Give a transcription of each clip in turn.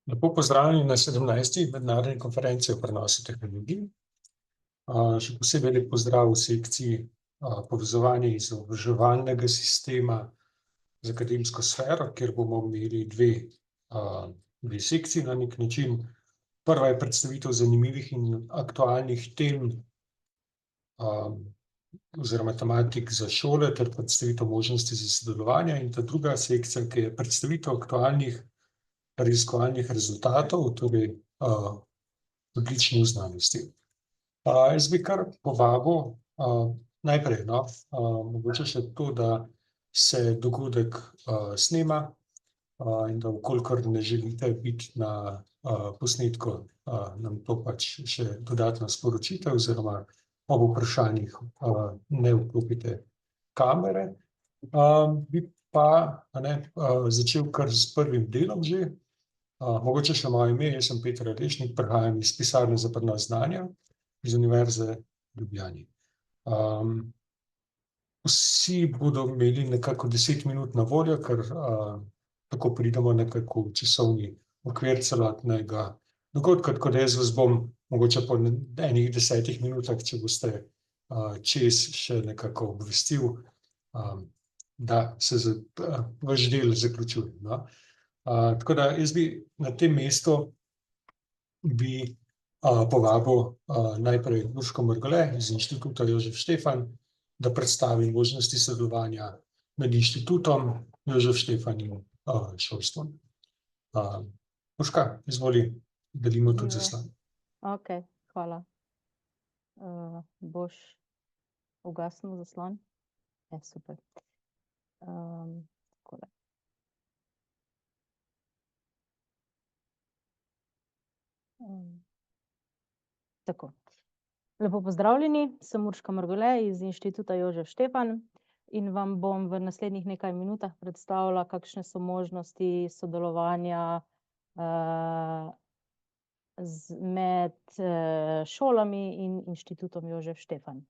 Lepo pozdravljeni na 17. mednarodni konferenci o prenosu tehnologij. Še posebej lep pozdrav v sekciji povezovanja izobraževalnega sistema z akademsko sfero, kjer bomo imeli dve sekciji na nek način. Prva je predstavitev zanimivih in aktualnih tem oziroma tematik za šole ter predstavitev možnosti za sodelovanje, in ta druga sekcija, ki je predstavitev aktualnih raziskovalnih rezultatov, torej odličnih znanosti. Jaz bi kar povabil najprej, mogoče še to, da se dogodek snema in da v kolikor ne želite biti na posnetku, nam to pač še dodatno sporočite oziroma ob vprašanjih ne vklopite kamere. Bi pa začel kar s prvim delom že. Mogoče še moje ime, jaz sem Peter Alešnik, prihajam iz pisarne za prenos znanja iz Univerze v Ljubljani. Vsi bodo imeli nekako 10 minut na voljo, ker tako pridemo nekako v časovni okvir celotnega dogodka, tako da jaz vas bom mogoče po enih 10 minutah, če boste čez, še nekako obvestil, da se vaš del zaključuje, no. Tako da jaz bi na tem mestu povabil najprej Urško Mrgole iz Inštituta Jožef Štefan, da predstavi možnosti sodelovanja med inštitutom Jožef Štefan in šolstvom. Urška, izvoli, delimo tudi zaslon. Okej, hvala. Boš ugasnil zaslon? Super. Takole. Tako. Lepo pozdravljeni, sem Urška Mrgole iz Inštituta Jožef Štefan in vam bom v naslednjih nekaj minutah predstavila, kakšne so možnosti sodelovanja med šolami in Inštitutom Jožef Štefan.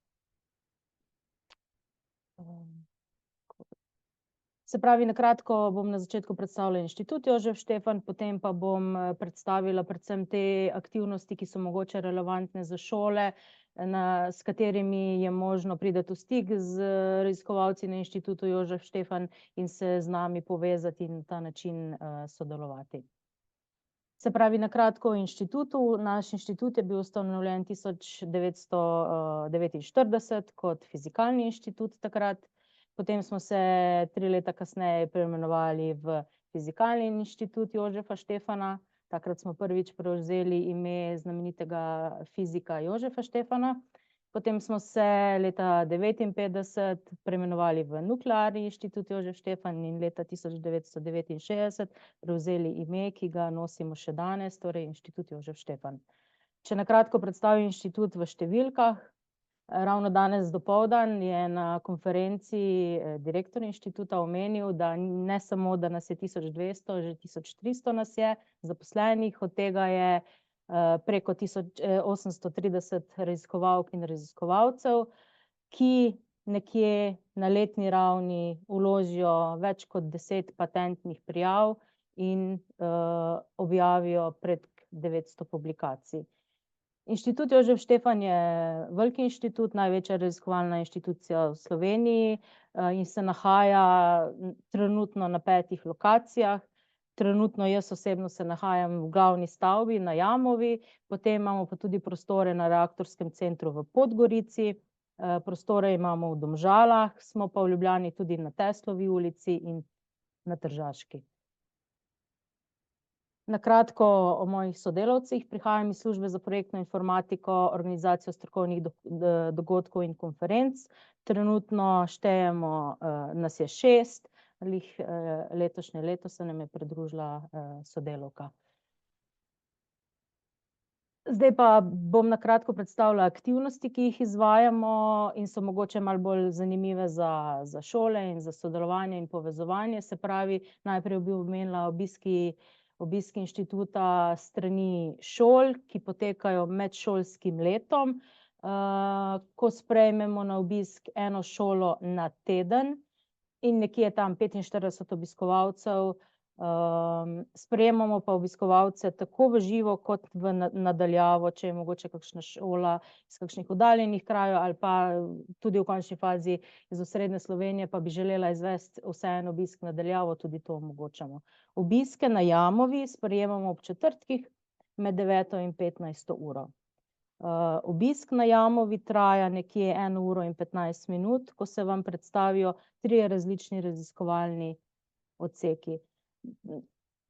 Se pravi, na kratko bom na začetku predstavila Inštitut Jožef Štefan, potem pa bom predstavila predvsem te aktivnosti, ki so mogoče relevantne za šole, s katerimi je možno priti v stik z raziskovalci na Inštitutu Jožef Štefan in se z nami povezati in na ta način sodelovati. Se pravi, na kratko o inštitutu. Naš inštitut je bil ustanovljen 1949 kot fizikalni inštitut takrat. Potem smo se 3 leta kasneje preimenovali v Fizikalni inštitut Jožefa Štefana. Takrat smo prvič prevzeli ime znamenitega fizika Jožefa Štefana. Potem smo se leta 1959 preimenovali v Nuklearni inštitut Jožef Štefan in leta 1969 prevzeli ime, ki ga nosimo še danes, torej Inštitut Jožef Štefan. Če na kratko predstavim inštitut v številkah. Ravno danes dopoldan je na konferenci direktor inštituta omenil, da ne samo, da nas je 1200, že 1300 nas je zaposlenih, od tega je preko 1830 raziskovalk in raziskovalcev, ki nekje na letni ravni vložijo več kot 10 patentnih prijav in objavijo prek 900 publikacij. Inštitut Jožef Štefan je velik inštitut, največja raziskovalna inštitucija v Sloveniji in se nahaja trenutno na 5 lokacijah. Trenutno jaz osebno se nahajam v glavni stavbi na Jamovi, potem imamo pa tudi prostore na Reaktorskem centru v Podgorici, prostore imamo v Domžalah, smo pa v Ljubljani tudi na Teslovi ulici in na Tržaški. Na kratko o mojih sodelavcih. Prihajam iz službe za projektno informatiko, organizacijo strokovnih dogodkov in konferenc. Trenutno štejemo, nas je 6, letošnje leto se nam je pridružila sodelavka. Zdaj pa bom na kratko predstavila aktivnosti, ki jih izvajamo in so mogoče malo bolj zanimive za šole in za sodelovanje in povezovanje. Se pravi, najprej bi omenila obiski inštituta s strani šol, ki potekajo med šolskim letom, ko sprejmemo na obisk eno šolo na teden in nekje tam 45 obiskovalcev Sprejemamo pa obiskovalce tako v živo kot v nadaljavo, če je mogoče kakšna šola iz kakšnih oddaljenih krajev ali pa tudi v končni fazi iz osrednje Slovenije, pa bi želela izvesti vseeno obisk nadaljavo, tudi to omogočamo. Obiske na Jamovi sprejemamo ob četrtkih med 9. in 15. uro. Obisk na Jamovi traja nekje 1 uro in 15 minut, ko se vam predstavijo 3 različni raziskovalni odseki.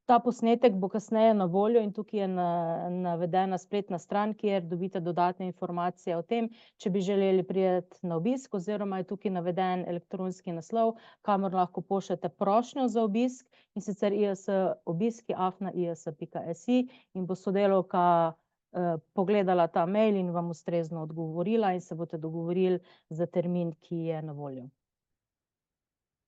Ta posnetek bo kasneje na voljo in tukaj je navedena spletna stran, kjer dobite dodatne informacije o tem, če bi želeli priti na obisk, oziroma je tukaj naveden elektronski naslov, kamor lahko pošljete prošnjo za obisk, in sicer is@is.si, in bo sodelavka pogledala ta mail in vam ustrezno odgovorila in se boste dogovorili za termin, ki je na voljo.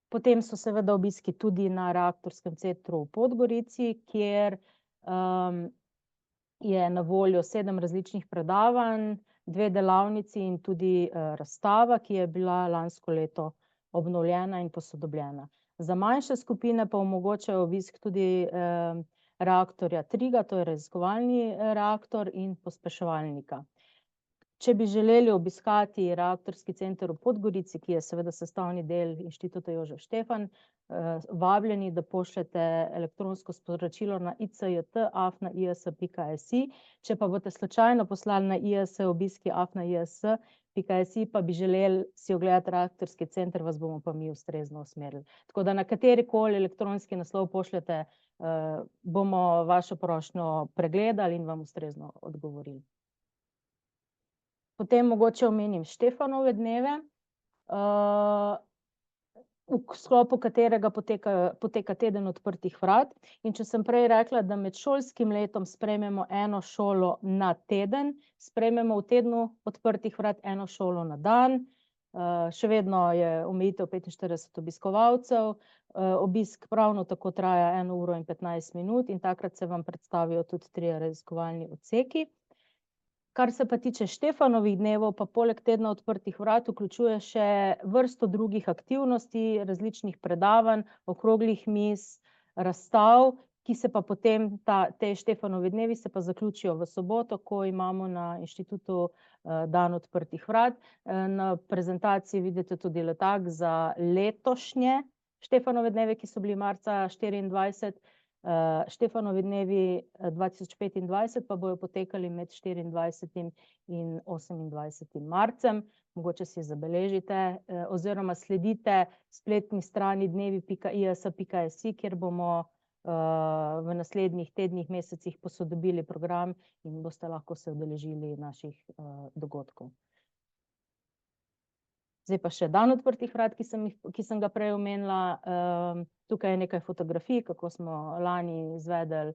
Potem so seveda obiski tudi na Reaktorskem centru v Podgorici, kjer je na voljo 7 različnih predavanj, 2 delavnici in tudi razstava, ki je bila lansko leto obnovljena in posodobljena. Za manjše skupine pa omogočajo obisk tudi reaktorja TRIGA, to je raziskovalni reaktor, in pospeševalnika. Če bi želeli obiskati Reaktorski center v Podgorici, ki je seveda sestavni del Inštituta Jožef Štefan, vabljeni, da pošljete elektronsko sporočilo na icjt@is.si. Če pa boste slučajno poslali na is@is.si, pa bi želeli si ogledati Reaktorski center, vas bomo pa mi ustrezno usmerili. Tako da na katerikoli elektronski naslov pošljete, bomo vašo prošnjo pregledali in vam ustrezno odgovorili. Potem mogoče omenim Štefanove dneve, v sklopu katerega poteka teden odprtih vrat. In če sem prej rekla, da med šolskim letom sprejmemo 1 šolo na teden, sprejmemo v tednu odprtih vrat 1 šolo na dan. Še vedno je omejitev 45 obiskovalcev. Obisk pravno tako traja 1 uro in 15 minut in takrat se vam predstavijo tudi 3 raziskovalni odseki. Kar se pa tiče Štefanovih dnevov, pa poleg tedna odprtih vrat vključuje še vrsto drugih aktivnosti, različnih predavanj, okroglih miz, razstav, ki se pa potem te Štefanovi dnevi se pa zaključijo v soboto, ko imamo na inštitutu dan odprtih vrat. Na prezentaciji vidite tudi letak za letošnje Štefanove dneve, ki so bili marca 24. Štefanovi dnevi 2025 pa bojo potekali med 24. in 28. marcem. Mogoče si zabeležite oziroma sledite spletni strani dnevi.is.si, kjer bomo v naslednjih tednih, mesecih posodobili program in boste lahko se udeležili naših dogodkov. Zdaj pa še dan odprtih vrat, ki sem ga prej omenila. Tukaj je nekaj fotografij, kako smo lani izvedli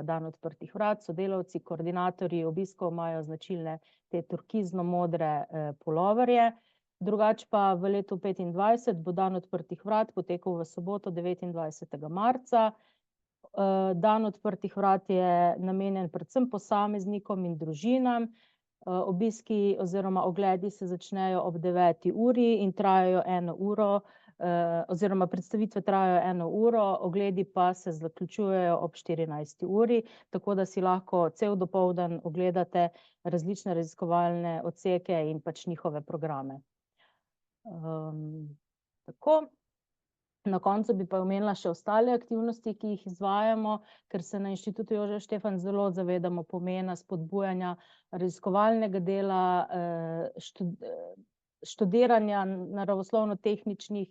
dan odprtih vrat. Sodelavci, koordinatorji obiskov imajo značilne te turkizno-modre puloverje. Drugače pa v letu 2025 bo dan odprtih vrat potekal v soboto 29. marca. Dan odprtih vrat je namenjen predvsem posameznikom in družinam. Obiski oziroma ogledi se začnejo ob 9. uri in trajajo 1 uro, oziroma predstavitve trajajo 1 uro, ogledi pa se zaključujejo ob 14. uri, tako da si lahko cel dopoldan ogledate različne raziskovalne odseke in pač njihove programe. Tako. Na koncu bi pa omenila še ostale aktivnosti, ki jih izvajamo, ker se na Inštitutu Jožef Štefan zelo zavedamo pomena spodbujanja raziskovalnega dela, študiranja naravoslovno-tehničnih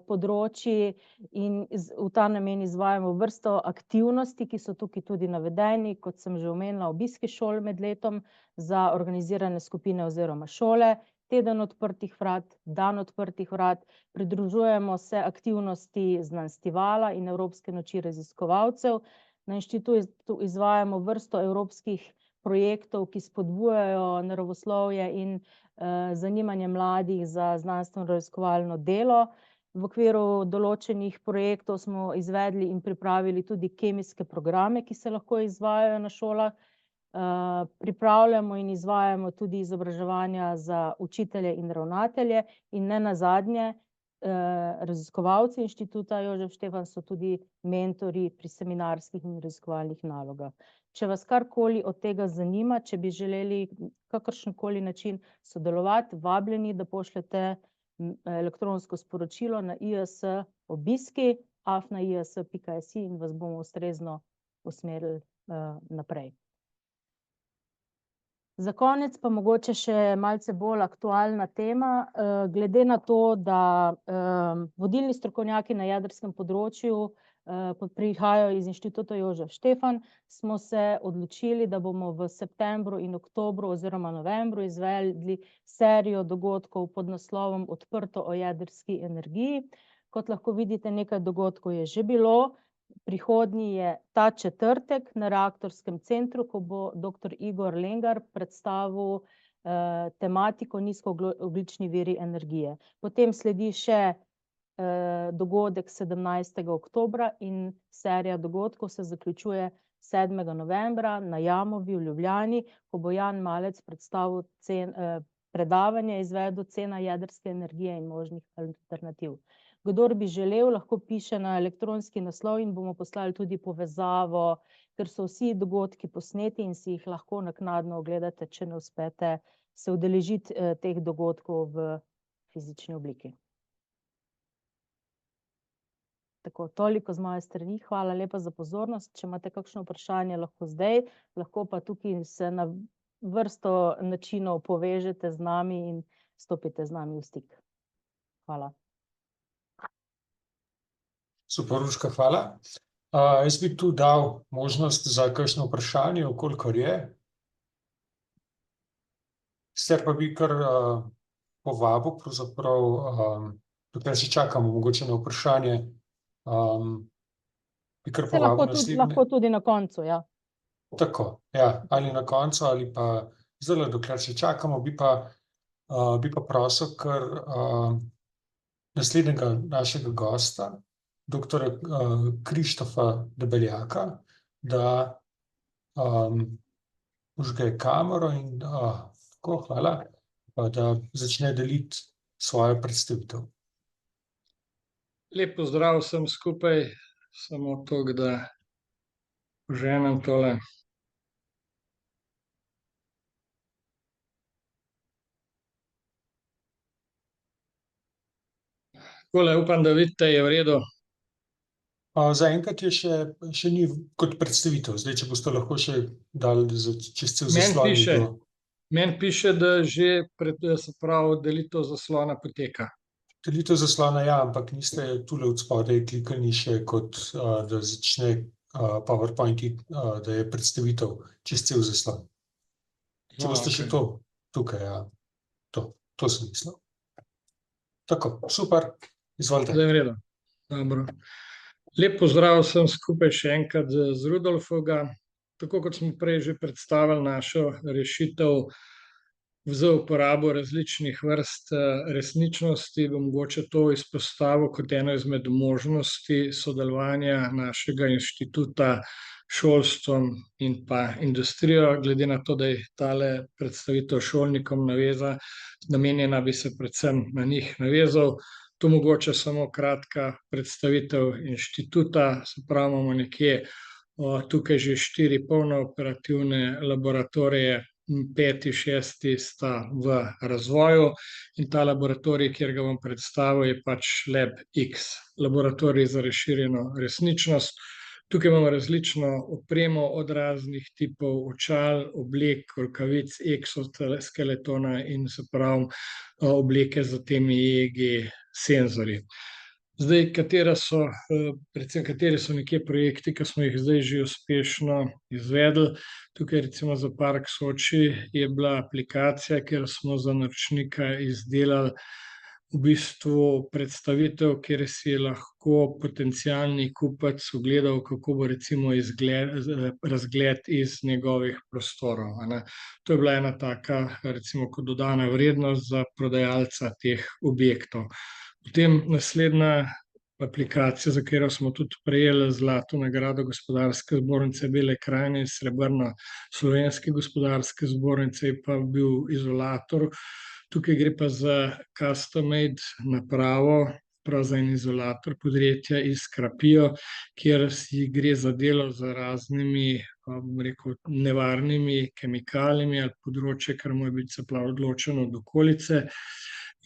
področij, in v ta namen izvajamo vrsto aktivnosti, ki so tukaj tudi navedeni, kot sem že omenila, obiski šol med letom za organizirane skupine oziroma šole, teden odprtih vrat, dan odprtih vrat, pridružujemo se aktivnosti Znanstivala in Evropske noči raziskovalcev. Na inštitutu izvajamo vrsto evropskih projektov, ki spodbujajo naravoslovje in zanimanje mladih za znanstveno-raziskovalno delo. V okviru določenih projektov smo izvedli in pripravili tudi kemijske programe, ki se lahko izvajajo na šolah. Pripravljamo in izvajamo tudi izobraževanja za učitelje in ravnatelje in nenazadnje raziskovalci inštituta Jožef Štefan so tudi mentori pri seminarskih in raziskovalnih nalogah. Če vas karkoli od tega zanima, če bi želeli kakršenkoli način sodelovati, vabljeni, da pošljete elektronsko sporočilo na is@is.si in vas bomo ustrezno usmerili naprej. Za konec pa mogoče še malce bolj aktualna tema. Glede na to, da vodilni strokovnjaki na jedrskem področju prihajajo iz Inštituta Jožef Štefan, smo se odločili, da bomo v septembru in oktobru oziroma novembru izvedli serijo dogodkov pod naslovom Odprto o jedrski energiji. Kot lahko vidite, nekaj dogodkov je že bilo. Prihodnji je ta četrtek na Reaktorskem centru, ko bo dr. Igor Lengar predstavil tematiko nizkoogljični viri energije. Potem sledi še dogodek 17. oktobra in serija dogodkov se zaključuje 7. novembra na Jamovi v Ljubljani, ko bo Jan Malec predstavil predavanje, izvedel Cena jedrske energije in možnih alternativ. Kdor bi želel, lahko piše na elektronski naslov in bomo poslali tudi povezavo, ker so vsi dogodki posneti in si jih lahko naknadno ogledate, če ne uspete se udeležiti teh dogodkov v fizični obliki. Tako, toliko z moje strani. Hvala lepa za pozornost. Če imate kakšno vprašanje, lahko zdaj, lahko pa tukaj se na vrsto načinov povežete z nami in stopite z nami v stik. Hvala. Super, Urška, hvala. Jaz bi tu dal možnost za kakšno vprašanje, kolikor je. Sicer pa bi kar povabil, pravzaprav, dokler še čakamo mogoče na vprašanje, bi kar povabil naslednje. Lahko tudi na koncu, ja. Tako, ja, ali na koncu, ali pa zdajle, dokler še čakamo, bi pa prosil kar naslednjega našega gosta, doktorja Krištofa Debeljaka, da vžge kamero in tako, hvala, pa da začne deliti svojo predstavitev. Lep pozdrav vsem skupaj, samo toliko, da vženem tole. Takole, upam, da vidite, je v redu. Zaenkrat je še ni kot predstavitev, zdaj, če boste lahko še dali čez cel zaslon. Meni piše, da že se pravi, delitev zaslona poteka. Delitev zaslona, ja, ampak niste tule od spodaj klikani še kot, da začne PowerPoint, da je predstavitev čez cel zaslon. Če boste še to tukaj, ja, to sem mislil. Tako, super, izvolite. Zdaj je v redu, dobro. Lep pozdrav vsem skupaj še enkrat z Rudolfovega. Tako kot smo prej že predstavili našo rešitev za uporabo različnih vrst resničnosti, bom mogoče to izpostavil kot eno izmed možnosti sodelovanja našega inštituta s šolstvom in pa industrijo, glede na to, da je tale predstavitev šolnikom namenjena, bi se predvsem na njih navezal. To mogoče samo kratka predstavitev inštituta, se pravi, imamo nekje tukaj že 4 polno operativne laboratorije, 5., 6. sta v razvoju in ta laboratorij, kjer ga bom predstavil, je pač LabX, laboratorij za razširjeno resničnost. Tukaj imamo različno opremo od raznih tipov očal, oblek, rokavic, eksoskeletona in se pravi obleke za temi EEG senzorji. Zdaj, kateri so nekje projekti, ki smo jih zdaj že uspešno izvedli. Tukaj recimo za Park Soči je bila aplikacija, kjer smo za naročnika izdelali v bistvu predstavitev, kjer si je lahko potencialni kupec ogledal, kako bo recimo razgled iz njegovih prostorov, a ne. To je bila ena taka recimo kot dodana vrednost za prodajalca teh objektov. Potem naslednja aplikacija, za katero smo tudi prejeli zlato nagrado Gospodarske zbornice Bele krajine in srebrno Slovenske gospodarske zbornice, je pa bil izolator. Tukaj gre pa za custom-made napravo, prav za en izolator podjetja iz Krapijo, kjer si gre za delo z raznimi, bom rekel, nevarnimi kemikalijami ali področje, kar mora biti se pravi odločeno od okolice.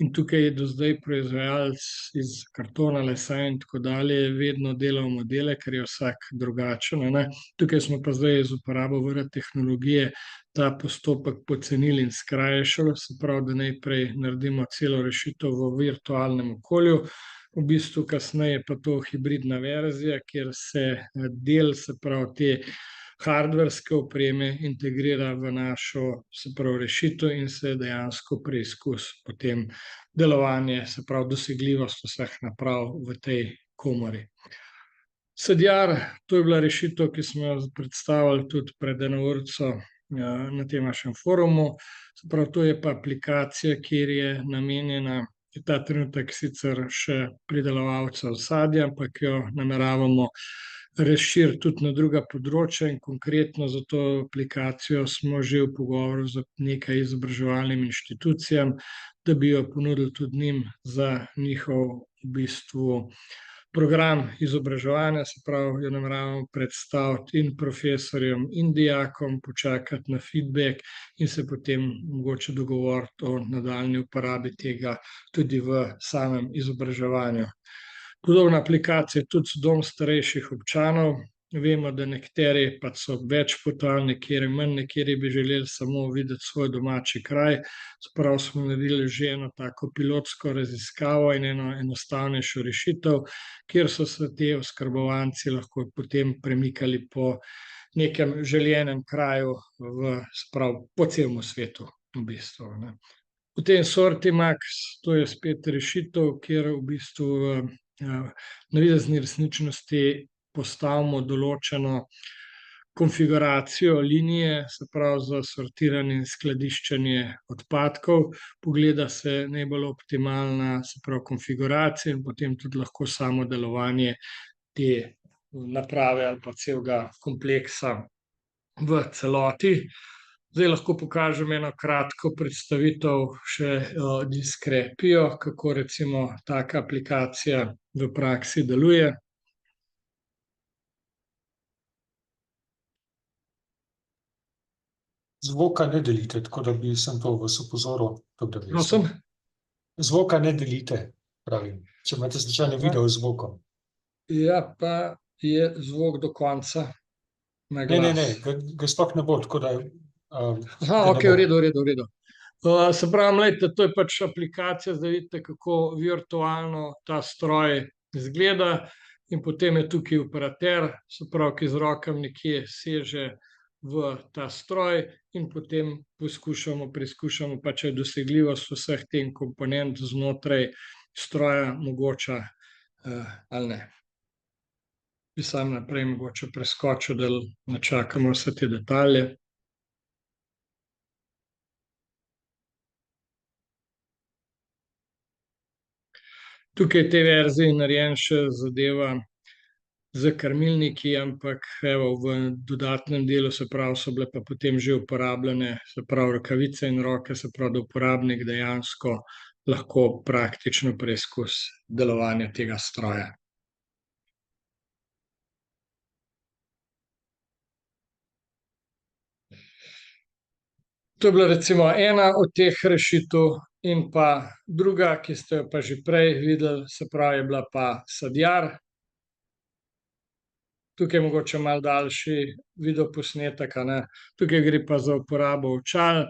In tukaj je do zdaj proizvajalec iz kartona, lesa in tako dalje vedno delal modele, ker je vsak drugačen, a ne. Tukaj smo pa zdaj z uporabo VR tehnologije ta postopek pocenili in skrajšali, se pravi, da najprej naredimo celo rešitev v virtualnem okolju, v bistvu kasneje pa to hibridna verzija, kjer se del, se pravi, te hardverske opreme integrira v našo, se pravi, rešitev in se dejansko preizkus potem delovanje, se pravi, dosegljivost vseh naprav v tej komori. Sadjar, to je bila rešitev, ki smo jo predstavili tudi pred eno urico na tem našem forumu. Se pravi, to je pa aplikacija, kjer je namenjena, je ta trenutek sicer še pridelovalcev sadja, ampak jo nameravamo razširiti tudi na druga področja in konkretno za to aplikacijo smo že v pogovoru z nekaj izobraževalnim inštitucijam, da bi jo ponudili tudi njim za njihov v bistvu program izobraževanja, se pravi, jo nameravamo predstaviti in profesorjem in dijakom, počakati na feedback in se potem mogoče dogovoriti o nadaljnji uporabi tega tudi v samem izobraževanju. Podobna aplikacija je tudi Dom starejših občanov. Vemo, da nekateri pač so več potovali, nekateri manj, nekateri bi želeli samo videti svoj domači kraj. Sprav smo naredili že eno tako pilotsko raziskavo in eno enostavnejšo rešitev, kjer so se ti oskrbovanci lahko potem premikali po nekem željenem kraju po celem svetu v bistvu, ne. Potem Sortimax, to je spet rešitev, kjer v bistvu navidezni resničnosti postavimo določeno konfiguracijo linije, se pravi za sortiranje in skladiščenje odpadkov, pogleda se najbolj optimalna, se pravi, konfiguracija in potem tudi lahko samo delovanje te naprave ali pa celega kompleksa v celoti. Zdaj lahko pokažem eno kratko predstavitev še Discrepio, kako recimo taka aplikacija v praksi deluje. Zvoka ne delite, tako da bi sem to vas opozoril. Prosim? Zvoka ne delite, pravim. Če imate slučajno video z zvokom. Ja, pa je zvok do konca na glas. Ne, ga sploh ne bo, tako da Ok, v redu. Se pravi, glejte, to je pač aplikacija, zdaj vidite, kako virtualno ta stroj izgleda in potem je tukaj operater, se pravi, ki z rokami nekje seže v ta stroj in potem preizkušamo, pa če je dosegljivost vseh teh komponent znotraj stroja mogoča ali ne. Bi sam naprej mogoče preskočil, da načakamo vse te detalje. Tukaj te verzije narejen še zadeva z krmilniki, ampak evo, v dodatnem delu, se pravi, so bile pa potem že uporabljene, se pravi, rokavice in roke, se pravi, da uporabnik dejansko lahko praktično preizkusi delovanja tega stroja. To je bila recimo ena od teh rešitev in pa druga, ki ste jo pa že prej videli, se pravi, je bila pa Sadjar. Tukaj je mogoče malo daljši videoposnetek, a ne. Tukaj gre pa za uporabo očal.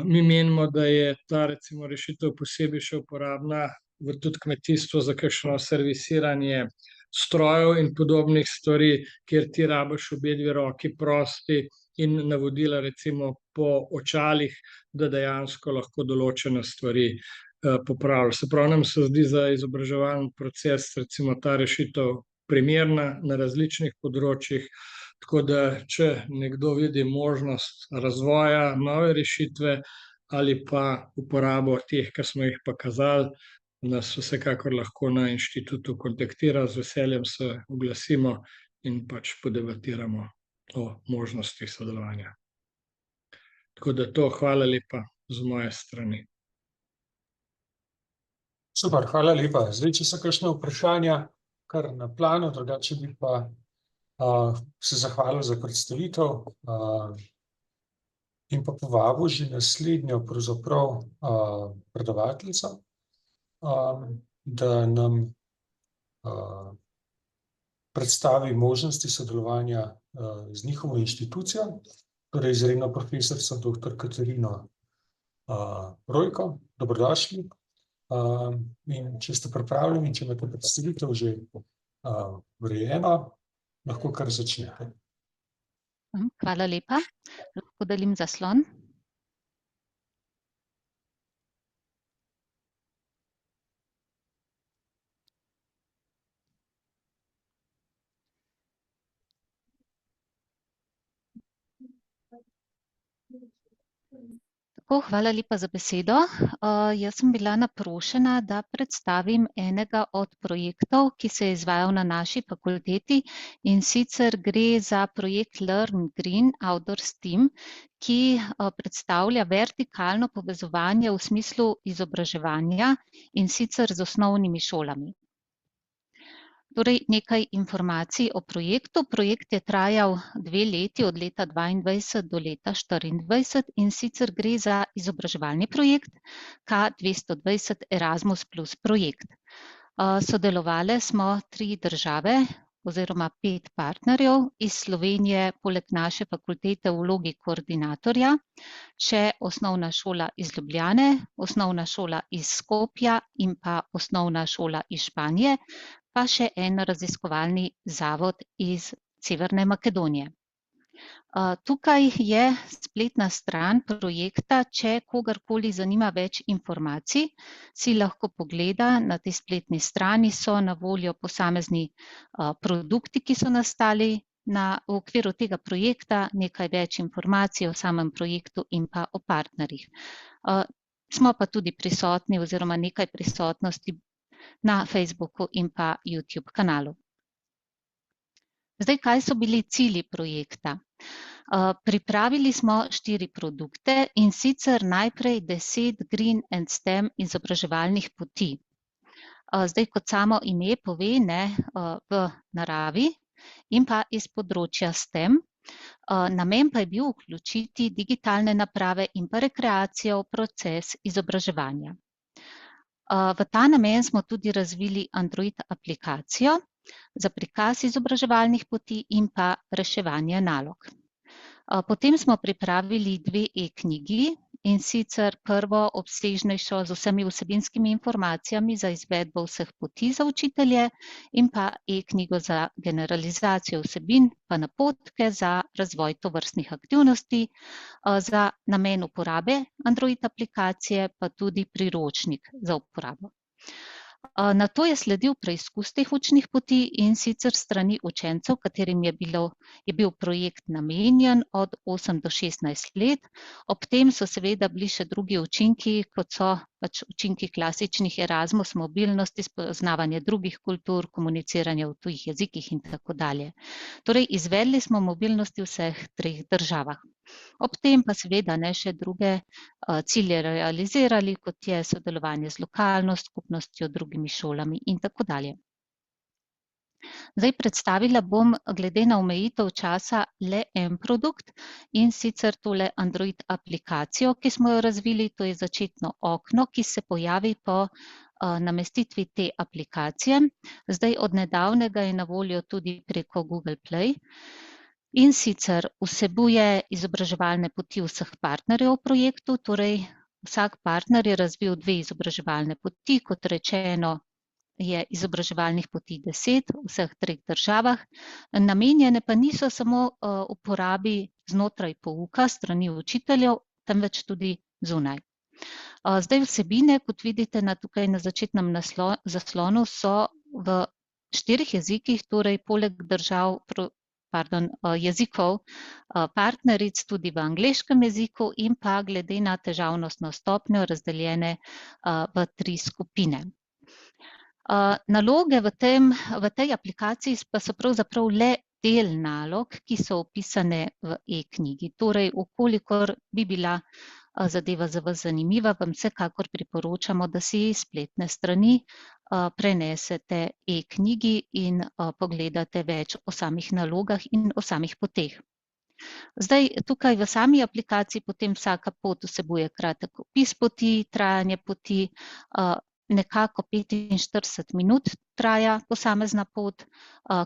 Mi menimo, da je ta recimo rešitev posebej še uporabna v tudi kmetijstvu za kakšno servisiranje strojev in podobnih stvari, kjer ti rabiš obe dve roki prosti in navodila recimo po očalih, da dejansko lahko določene stvari popraviš. Se pravi, nam se zdi za izobraževalni proces recimo ta rešitev primerna na različnih področjih, tako da če nekdo vidi možnost razvoja nove rešitve ali pa uporabo teh, ki smo jih pa kazali, nas vsekakor lahko na inštitutu kontaktira, z veseljem se oglasimo in pač podebatiramo o možnostih sodelovanja. Tako da to, hvala lepa z moje strani. Super, hvala lepa. Zdaj, če so kakšne vprašanja, kar na planu, drugače bi pa se zahvalil za predstavitev in pa povabil že naslednjo pravzaprav predavateljico, da nam predstavi možnosti sodelovanja z njihovo inštitucijo, torej izredno profesorico dr. Katarino Rojko. Dobrodošli. In če ste pripravljeni, če imate predstavitev že urejeno, lahko kar začnete. Hvala lepa. Lahko delim zaslon. Tako, hvala lepa za besedo. Jaz sem bila naprošena, da predstavim enega od projektov, ki se je izvajal na naši fakulteti, in sicer gre za projekt Learn Green Outdoor STEAM, ki predstavlja vertikalno povezovanje v smislu izobraževanja, in sicer z osnovnimi šolami. Torej, nekaj informacij o projektu. Projekt je trajal 2 leti, od leta 2022 do leta 2024, in sicer gre za izobraževalni projekt K220 Erasmus plus projekt. Sodelovale smo 3 države oziroma 5 partnerjev iz Slovenije, poleg naše fakultete v vlogi koordinatorja, še osnovna šola iz Ljubljane, osnovna šola iz Skopja in pa osnovna šola iz Španije, pa še en raziskovalni zavod iz Severne Makedonije. Tukaj je spletna stran projekta, če kogarkoli zanima več informacij, si lahko pogleda. Na tej spletni strani so na voljo posamezni produkti, ki so nastali v okviru tega projekta, nekaj več informacij o samem projektu in pa o partnerjih. Smo pa tudi prisotni oziroma nekaj prisotnosti na Facebooku in pa YouTube kanalu. Zdaj, kaj so bili cilji projekta? Pripravili smo 4 produkte, in sicer najprej 10 Green and STEM izobraževalnih poti. Zdaj, kot samo ime pove, v naravi in pa iz področja STEM. Namen pa je bil vključiti digitalne naprave in pa rekreacijo v proces izobraževanja. V ta namen smo tudi razvili Android aplikacijo za prikaz izobraževalnih poti in pa reševanje nalog. Potem smo pripravili 2 e-knjigi, in sicer prvo obsežnejšo z vsemi vsebinskimi informacijami za izvedbo vseh poti za učitelje in pa e-knjigo za generalizacijo vsebin, pa napotke za razvoj tovrstnih aktivnosti, za namen uporabe Android aplikacije pa tudi priročnik za uporabo. Nato je sledil preizkus teh učnih poti, in sicer s strani učencev, katerim je bil projekt namenjen od 8 do 16 let. Ob tem so seveda bili še drugi učinki, kot so učinki klasičnih Erasmus, mobilnosti, spoznavanje drugih kultur, komuniciranje v tujih jezikih in tako dalje. Torej, izvedli smo mobilnosti v vseh 3 državah. Ob tem pa seveda še druge cilje realizirali, kot je sodelovanje z lokalno skupnostjo, drugimi šolami in tako dalje. Zdaj, predstavila bom glede na omejitev časa le en produkt, in sicer tole Android aplikacijo, ki smo jo razvili. To je začetno okno, ki se pojavi po namestitvi te aplikacije. Zdaj, od nedavnega je na voljo tudi preko Google Play. In sicer vsebuje izobraževalne poti vseh partnerjev v projektu, torej vsak partner je razvil 2 izobraževalne poti, kot rečeno je izobraževalnih poti 10 v vseh 3 državah. Namenjene pa niso samo uporabi znotraj pouka strani učiteljev, temveč tudi zunaj. Zdaj, vsebine, kot vidite tukaj na začetnem zaslonu, so v 4 jezikih, torej poleg jezikov partneric tudi v angleškem jeziku in pa glede na težavnostno stopnjo razdeljene v 3 skupine. Naloge v tej aplikaciji pa so pravzaprav le del nalog, ki so opisane v e-knjigi. Torej, v kolikor bi bila zadeva za vas zanimiva, vam vsekakor priporočamo, da si spletne strani prenesete e-knjigi in pogledate več o samih nalogah in o samih poteh. Zdaj, tukaj v sami aplikaciji potem vsaka pot vsebuje kratek opis poti, trajanje poti, nekako 45 minut traja posamezna pot,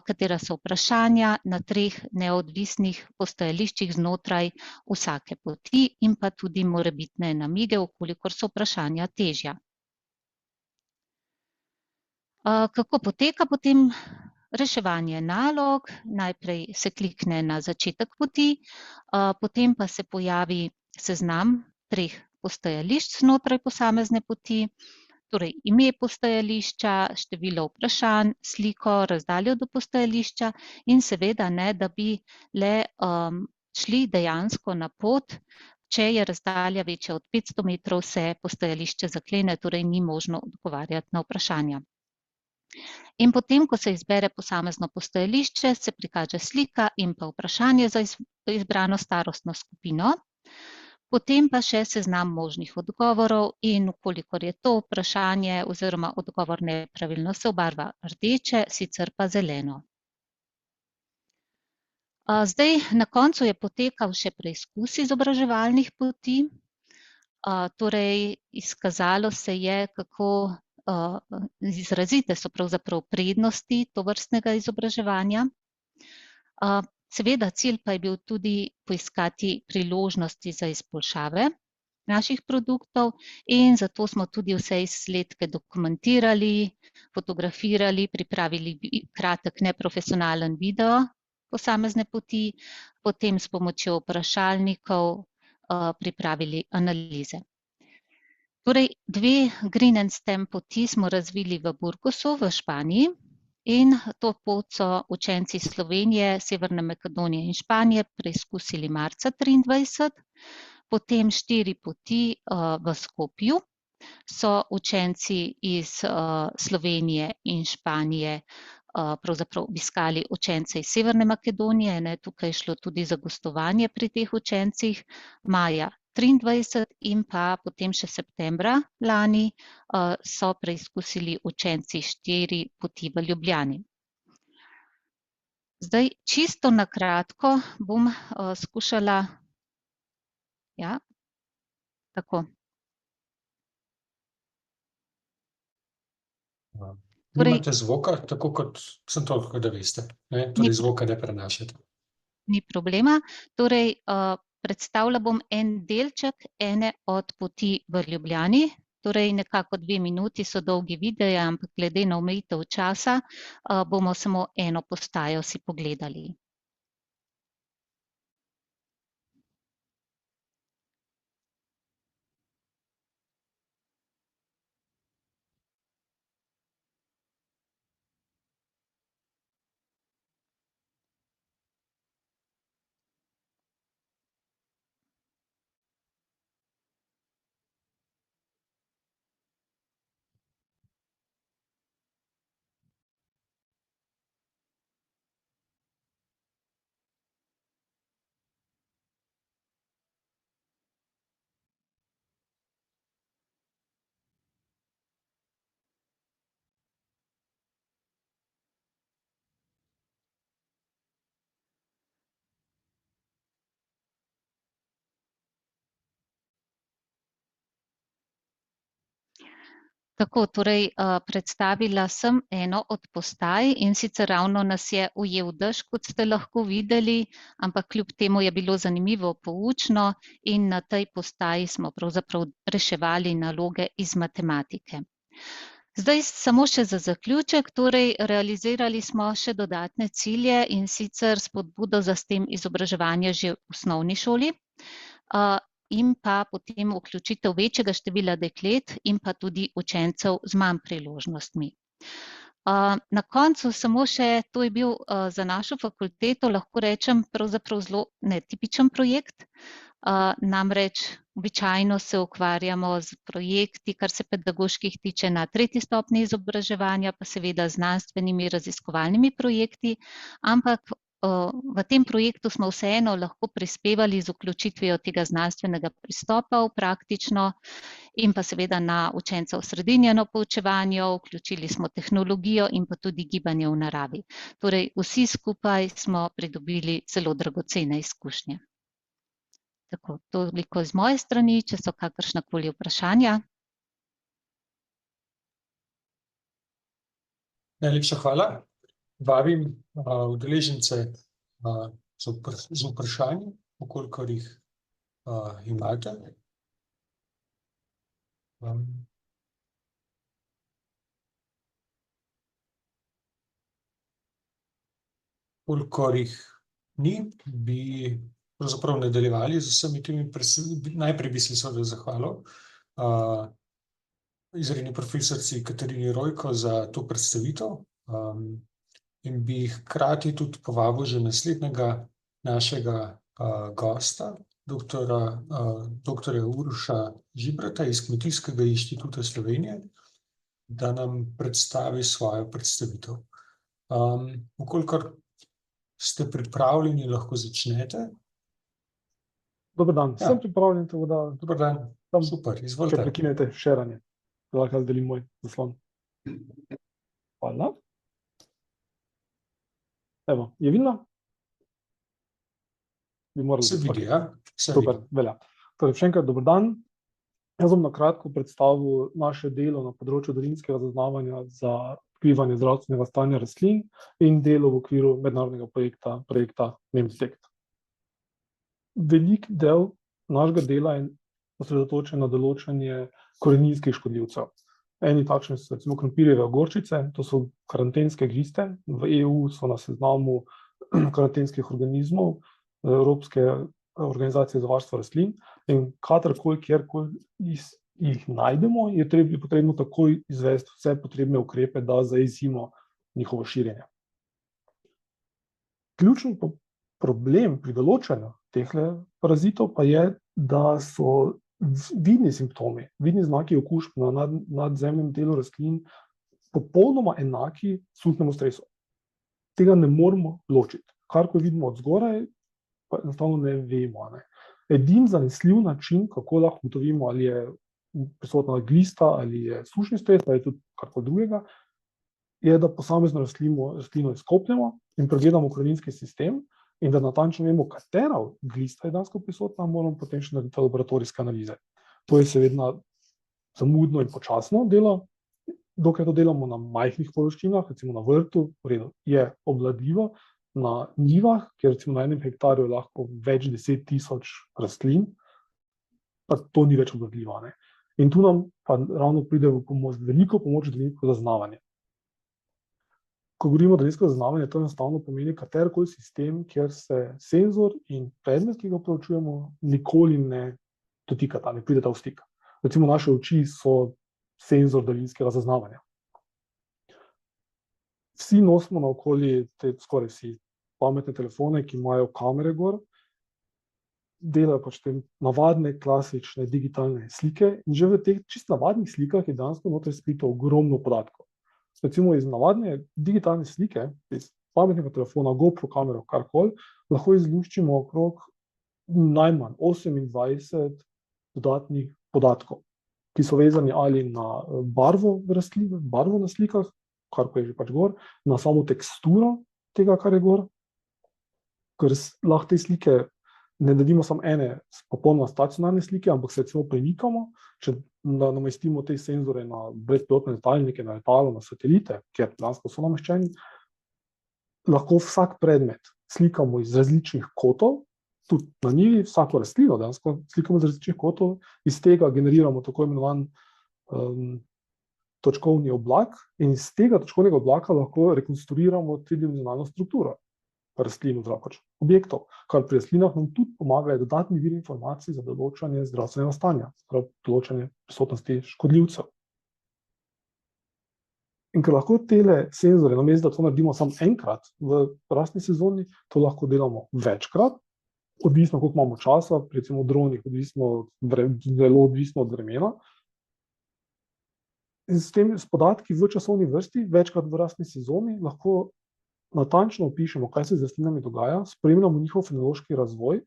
katera so vprašanja na 3 neodvisnih postajališčih znotraj vsake poti in pa tudi morebitne namige, vkolikor so vprašanja težja. Kako poteka potem reševanje nalog? Najprej se klikne na začetek poti, potem pa se pojavi seznam 3 postajališč znotraj posamezne poti, torej ime postajališča, število vprašanj, sliko, razdaljo do postajališča in seveda ne, da bi le šli dejansko na pot. Če je razdalja večja od 500 metrov, se postajališče zaklene, torej ni možno odgovarjati na vprašanja. In potem, ko se izbere posamezno postajališče, se prikaže slika in pa vprašanje za izbrano starostno skupino, potem pa še seznam možnih odgovorov in vkolikor je to vprašanje oziroma odgovor nepravilno, se obarva rdeče, sicer pa zeleno. Zdaj, na koncu je potekal še preizkus izobraževalnih poti, torej izkazalo se je, kako izrazite so pravzaprav prednosti tovrstnega izobraževanja. Seveda cilj pa je bil tudi poiskati priložnosti za izboljšave naših produktov in zato smo tudi vse izsledke dokumentirali, fotografirali, pripravili kratek neprofesionalen video posamezne poti, potem s pomočjo vprašalnikov pripravili analize. Torej, 2 Green and STEM poti smo razvili v Burgosu v Španiji in to pot so učenci Slovenije, Severne Makedonije in Španije preizkusili marca 2023, potem 4 poti v Skopju so učenci iz Slovenije in Španije pravzaprav obiskali učence iz Severne Makedonije, tukaj je šlo tudi za gostovanje pri teh učencih, maja 2023 in pa potem še septembra lani so preizkusili učenci 4 poti v Ljubljani. Zdaj, čisto na kratko bom skušala, ja, tako. Nimate zvoka, tako kot sem toliko, da veste, ne? Torej zvoka ne prenašate. Ni problema, torej predstavila bom en delček ene od poti v Ljubljani, torej nekako 2 minuti so dolgi videi, ampak glede na omejitev časa bomo samo eno postajo si pogledali. Tako, torej predstavila sem eno od postaj in sicer ravno nas je ujel dež, kot ste lahko videli, ampak kljub temu je bilo zanimivo, poučno in na tej postaji smo pravzaprav reševali naloge iz matematike. Zdaj samo še za zaključek, torej realizirali smo še dodatne cilje in sicer spodbudo za STEM izobraževanje že v osnovni šoli in pa potem vključitev večjega števila deklet in pa tudi učencev z manj priložnostmi. Na koncu samo še, to je bil za našo fakulteto, lahko rečem, pravzaprav zelo netipičen projekt, namreč običajno se ukvarjamo z projekti, kar se pedagoških tiče na 3. stopnji izobraževanja, pa seveda znanstvenimi raziskovalnimi projekti, ampak v tem projektu smo vseeno lahko prispevali z vključitvijo tega znanstvenega pristopa v praktično in pa seveda na učenca osredinjeno poučevanje, vključili smo tehnologijo in pa tudi gibanje v naravi. Torej, vsi skupaj smo pridobili zelo dragocene izkušnje. Tako, toliko z moje strani, če so kakršnakoli vprašanja. Najlepša hvala. Vabim udeležence z vprašanji, kolikor jih imate. Kolikor jih ni, bi pravzaprav nadaljevali z vsemi temi predstavitvi. Najprej bi se seveda zahvalil izredni profesorici Katarini Rojko za to predstavitev in bi hkrati tudi povabil že naslednjega našega gosta, doktorja Uroša Žibrata iz Kmetijskega inštituta Slovenije, da nam predstavi svojo predstavitev. Vkolikor ste pripravljeni, lahko začnete. Dober dan, sem pripravljen, tako da... Dober dan, super, izvolite. Če prekinete šeranje, da lahko delim moj zaslon. Hvala. Evo, je vidno? Se vidi, ja? Super, velja. Torej, še enkrat dober dan. Jaz bom na kratko predstavil naše delo na področju daljinskega zaznavanja za odkrivanje zdravstvenega stanja rastlin in delo v okviru mednarodnega projekta NemSlekt. Velik del našega dela je osredotočen na določanje koreninskih škodljivcev. Eni takšni so recimo krompirjeve ogorčice, to so karantenske gliste. V EU so na seznamu karantenskih organizmov Evropske organizacije za varstvo rastlin in kadarkoli, kjerkoli jih najdemo, je potrebno takoj izvesti vse potrebne ukrepe, da zajezimo njihovo širjenje. Ključni problem pri določanju teh parazitov pa je, da so vidni simptomi, vidni znaki okužb na nadzemnem delu rastlin popolnoma enaki sušnemu stresu. Tega ne moremo ločiti. Kar ko vidimo od zgoraj, pa enostavno ne vemo. Edini zanesljiv način, kako lahko ugotovimo, ali je prisotna glista, ali je sušni stres, ali je tudi karkoli drugega, je, da posamezno rastlino izkopljemo in pregledamo koreninski sistem in da natančno vemo, katera glista je dejansko prisotna, moramo potem še narediti laboratorijske analize. To je seveda zamudno in počasno delo, dokler to delamo na majhnih površinah, recimo na vrtu, v redu, je obvladljivo, na njivah, kjer recimo na enem hektarju je lahko več 10.000 rastlin, pa to ni več obvladljivo. In tu nam pa ravno pride v pomoč, veliko pomoč daljinsko zaznavanje. Ko govorimo o daljinsko zaznavanje, to enostavno pomeni katerikoli sistem, kjer se senzor in predmet, ki ga preučujemo, nikoli ne dotikata, ne prideta v stik. Recimo naše oči so senzor daljinskega zaznavanja. Vsi nosimo naokoli, skoraj vsi, pametne telefone, ki imajo kamere gor, delajo pač te navadne, klasične, digitalne slike in že v teh čist navadnih slikah je dejansko noter skrito ogromno podatkov. Recimo iz navadne digitalne slike, iz pametnega telefona, GoPro kamero, karkoli, lahko izluščimo okrog najmanj 28 dodatnih podatkov, ki so vezani ali na barvo rastlin, barvo na slikah, kar je že pač gor, na samo teksturo tega, kar je gor, ker lahko te slike ne naredimo samo ene popolnoma stacionarne slike, ampak se recimo premikamo, če namestimo te senzore na brezpilotne letalnike, na letalo, na satelite, kjer dejansko so nameščeni, lahko vsak predmet slikamo iz različnih kotov, tudi na njivi, vsako rastlino dejansko slikamo iz različnih kotov, iz tega generiramo tako imenovan točkovni oblak in iz tega točkovnega oblaka lahko rekonstruiramo tridimenzionalno strukturo rastlin oziroma objektov, kar pri rastlinah nam tudi pomagajo dodatni viri informacij za določanje zdravstvenega stanja, določanje prisotnosti škodljivcev. In ker lahko tele senzore, namesto da to naredimo samo enkrat v rastni sezoni, to lahko delamo večkrat, odvisno, koliko imamo časa, recimo v dronih, zelo odvisno od vremena. In s podatki v časovni vrsti, večkrat v rastni sezoni, lahko natančno opišemo, kaj se z rastlinami dogaja, spremljamo njihov fenološki razvoj.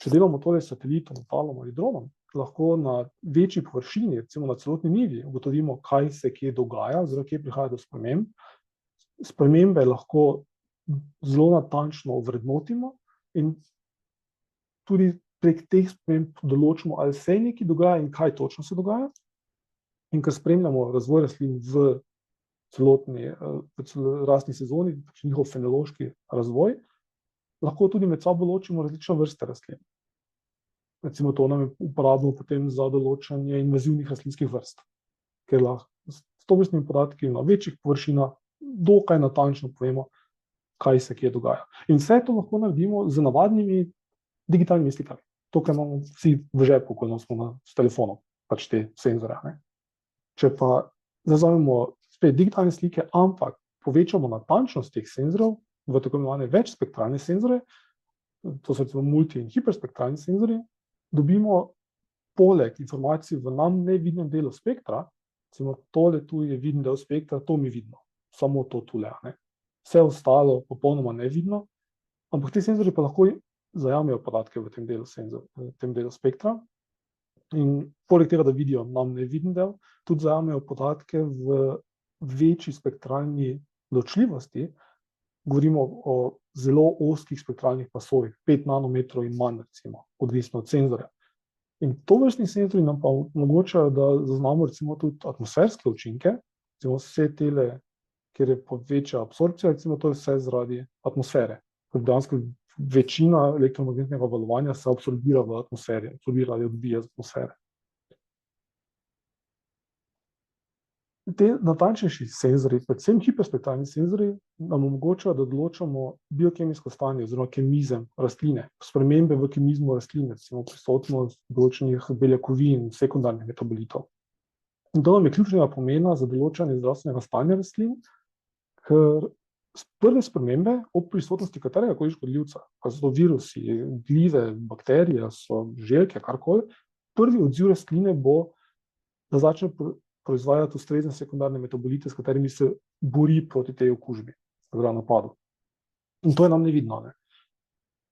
Če delamo tole s satelitom, letalom ali dronom, lahko na večji površini, recimo na celotni njivi, ugotovimo, kaj se kje dogaja, oziroma kje prihaja do sprememb. Spremembe lahko zelo natančno ovrednotimo in tudi prek teh sprememb določimo, ali se nekaj dogaja in kaj točno se dogaja. In ker spremljamo razvoj rastlin v celotni rastni sezoni, njihov fenološki razvoj, lahko tudi med sabo ločimo različne vrste rastlin. Recimo to nam je uporabno potem za določanje invazivnih rastlinskih vrst, ker lahko s tovrstnimi podatki na večjih površinah dokaj natančno povemo, kaj se kje dogaja. In vse to lahko naredimo z navadnimi digitalnimi slikami. To, kar imamo vsi v žepu, ko nosimo s telefonom, pač te senzore. Ne? Če pa zavzamemo spet digitalne slike, ampak povečamo natančnost teh senzorjev v tako imenovane večspektralne senzore, to so recimo multi- in hiperspektralni senzori, dobimo poleg informacij v nam nevidnem delu spektra, recimo tole tu je viden del spektra, to mi vidno, samo to tule. Ne? Vse ostalo popolnoma nevidno, ampak te senzori pa lahko zajamejo podatke v tem delu spektra. In poleg tega, da vidijo nam neviden del, tudi zajamejo podatke v večji spektralni ločljivosti. Govorimo o zelo ozkih spektralnih pasovih, 5 nanometrov in manj, recimo, odvisno od senzorja. In tovrstni senzori nam pa omogočajo, da zaznamo recimo tudi atmosferske učinke, recimo vse tele, kjer je povečja absorpcija, recimo to je vse zaradi atmosfere. Dejansko večina elektromagnetnega valovanja se absorbira v atmosferi, absorbira ali odbija z atmosfere. Te natančnejši senzori, predvsem hiperspektralni senzori, nam omogočajo, da določamo biokemijsko stanje oziroma kemizem rastline, spremembe v kemizmu rastline, recimo prisotnost določenih beljakovin, sekundarnih metabolitov. In to nam je ključnega pomena za določanje zdravstvenega stanja rastlin, ker prve spremembe ob prisotnosti katerega koli škodljivca, pa so to virusi, glive, bakterije, so želke, karkoli, prvi odziv rastline bo, da začne proizvajati ustrezne sekundarne metabolite, s katerimi se bori proti tej okužbi, oziroma napadu. In to je nam nevidno. Ne?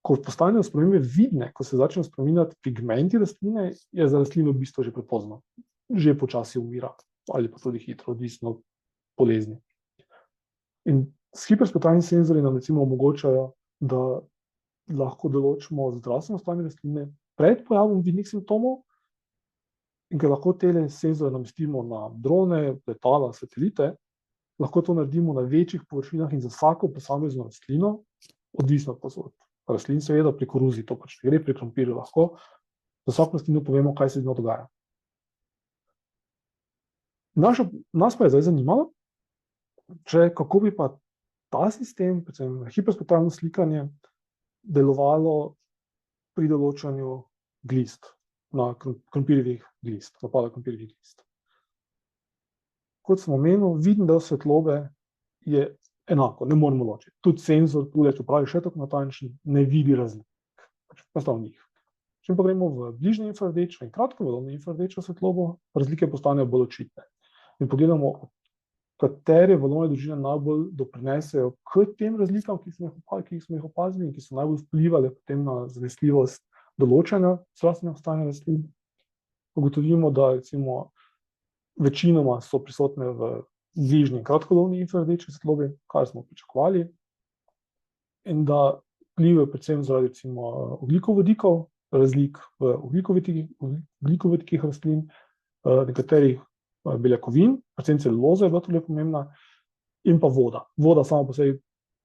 Ko postanejo spremembe vidne, ko se začnejo spreminjati pigmenti rastline, je za rastlino v bistvu že prepozno. Že počasi umira, ali pa tudi hitro, odvisno od bolezni. In s hiperspektralnimi senzorji nam recimo omogočajo, da lahko določimo zdravstveno stanje rastline pred pojavom vidnih simptomov, in ker lahko te senzore namestimo na drone, letala, satelite, lahko to naredimo na večjih površinah in za vsako posamezno rastlino, odvisno od rastlin, seveda pri koruzi, to pač gre, pri krompirju lahko, za vsako rastlino povemo, kaj se z njo dogaja. Nas pa je zdaj zanimalo, kako bi pa ta sistem, predvsem hiperspektralno slikanje, delovalo pri določanju glist, na krompirjevih glist, napada krompirjevih glist. Kot sem omenil, viden del svetlobe je enako, ne moremo ločiti. Tudi senzor, čeprav je še tako natančen, ne vidi razlik. Enostavno njih. Če pa gremo v bližnjo infrardečo in kratkovalovno infrardečo svetlobo, razlike postanejo bolj očitne. In pogledamo, katere valovne dolžine najbolj doprinesejo k tem razlikam, ki smo jih opazili in ki so najbolj vplivali potem na zanesljivost določanja zdravstvenega stanja rastlin. Ugotovimo, da recimo večinoma so prisotne v bližnji kratkovalovni infrardeči svetlobi, kar smo pričakovali, in da vplivajo predvsem zaradi recimo ogljikovodikov, razlik v ogljikovodikih rastlin, nekaterih beljakovin, predvsem celuloza je bila tudi pomembna, in pa voda. Voda sama po sebi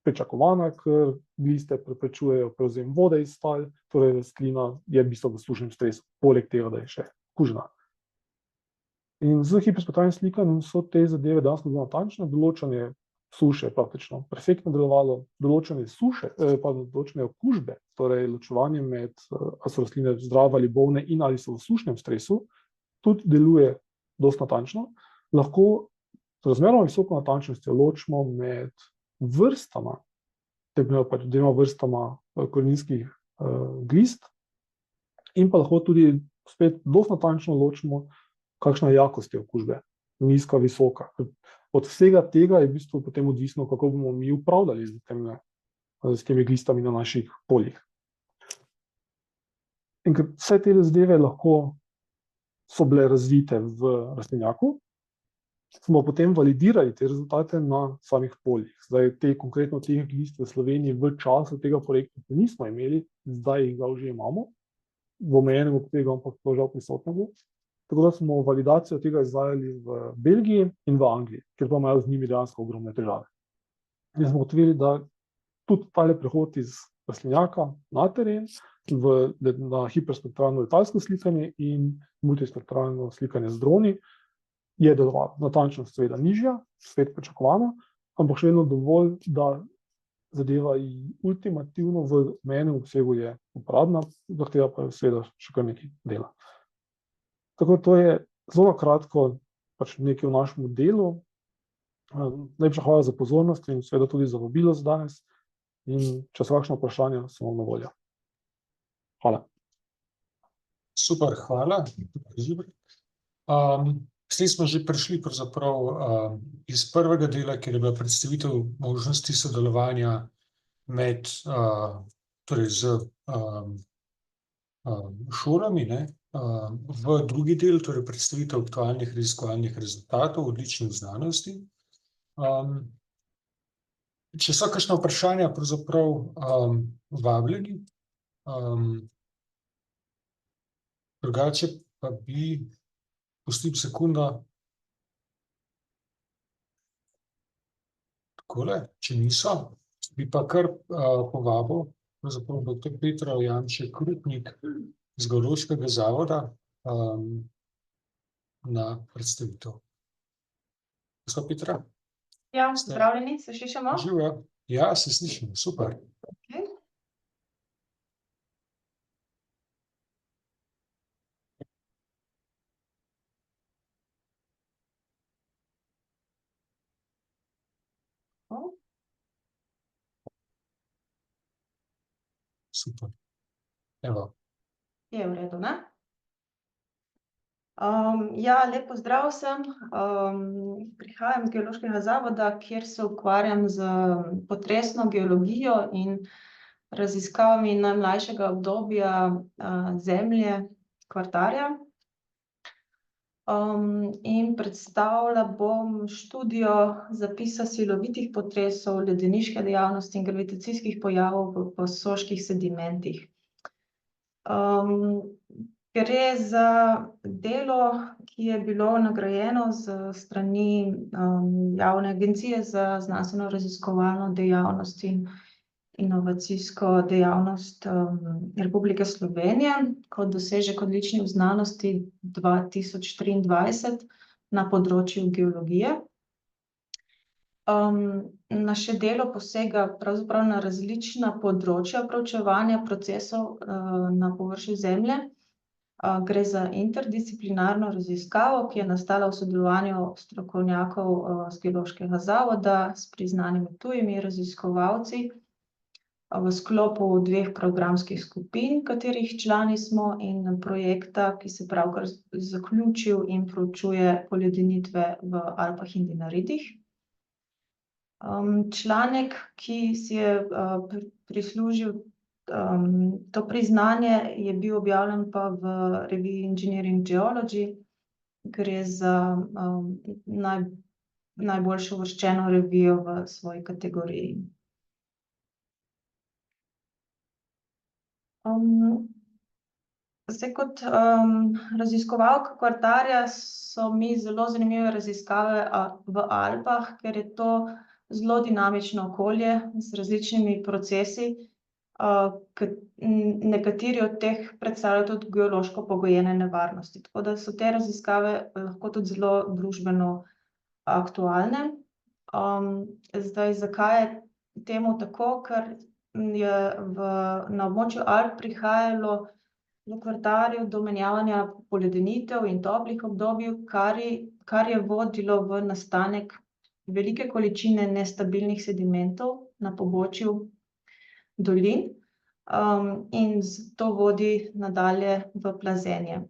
pričakovana, ker gliste preprečujejo prevzem vode iz tal, torej rastlina je v bistvu v sušnem stresu, poleg tega, da je še okužena. In z hiperspektralnim slikanjem so te zadeve dejansko zelo natančne, določanje suše je praktično perfektno delovalo, določanje okužbe, torej ločevanje med, ali so rastline zdrave ali bolne in ali so v sušnem stresu, tudi deluje dosti natančno. Lahko z razmerno visoko natančnostjo ločimo med vrstama, dvema vrstama koreninskih glist, in pa lahko tudi spet dosti natančno ločimo, kakšna je jakost te okužbe, nizka, visoka. od vsega tega je v bistvu potem odvisno, kako bomo mi upravljali s temi glistami na naših poljih. In ker vse te zadeve lahko so bile razvite v rastlinjaku, smo potem validirali te rezultate na samih poljih. Zdaj, konkretno teh glist v Sloveniji v času tega projekta nismo imeli, zdaj jih že imamo, v omejenem obsegu, ampak to žal prisotno bo. Tako da smo validacijo tega izvajali v Belgiji in v Angliji, ker pa imajo z njimi dejansko ogromne težave. In smo ugotovili, da tudi tale prehod iz rastlinjaka na teren, na hiperspektralno letalsko slikanje in multispektralno slikanje z droni, je deloval. Natančnost seveda nižja, spet pričakovana, ampak še vedno dovolj, da zadeva ultimativno v omejenem obsegu je uporabna, zahteva pa seveda še kar nekaj dela. Tako to je zelo kratko nekaj v našem delu. Najlepša hvala za pozornost in seveda tudi za vabilo za danes. In če so kakšno vprašanje, sem vam na voljo. Hvala. Super, hvala. Zdaj smo že prišli pravzaprav iz prvega dela, kjer je bila predstavitev možnosti sodelovanja med torej z šolami, v drugi del, torej predstavitev aktualnih raziskovalnih rezultatov odličnih znanosti. Če so kakšna vprašanja, pravzaprav vabljeni. Drugače pa bi pustim sekundo. Takole, če niso, bi pa kar povabil pravzaprav dr. Petra Janček-Rupnik z Geološkega zavoda na predstavitev. Gospa Petra? Ja, zdravljeni, se slišimo? Živijo. Ja, se slišimo, super. Okay. Super. Evo. Je v redu, ne? Ja, lep pozdrav vsem. Prihajam z Geološkega zavoda, kjer se ukvarjam z potresno geologijo in raziskavami najmlajšega obdobja Zemlje, kvartarja. In predstavila bom študijo zapisa silovitih potresov, ledeniške dejavnosti in gravitacijskih pojavov v posoških sedimentih. Gre za delo, ki je bilo nagrajeno s strani Javne agencije za znanstveno-raziskovalno dejavnost in inovacijsko dejavnost Republike Slovenije kot dosežek odličnih znanosti 2023 na področju geologije. Naše delo posega pravzaprav na različna področja proučevanja procesov na površju Zemlje. Gre za interdisciplinarno raziskavo, ki je nastala v sodelovanju strokovnjakov z Geološkega zavoda s priznanimi tujimi raziskovalci v sklopu 2 programskih skupin, katerih člani smo, in projekta, ki se pravkar zaključil in proučuje poledenitve v Alpah in Dinaridih. Članek, ki si je prislužil to priznanje, je bil objavljen pa v reviji Engineering Geology. Gre za najboljšo uvrščeno revijo v svoji kategoriji. Zdaj, kot raziskovalka kvartarja so mi zelo zanimive raziskave v Alpah, ker je to zelo dinamično okolje z različnimi procesi. Nekateri od teh predstavljajo tudi geološko pogojene nevarnosti, tako da so te raziskave lahko tudi zelo družbeno aktualne. Zdaj, zakaj je temu tako? Ker je na območju Alp prihajalo v kvartarju do menjavanja poledenitev in toplih obdobij, kar je vodilo v nastanek velike količine nestabilnih sedimentov na pobočju dolin, in to vodi nadalje v plazenje.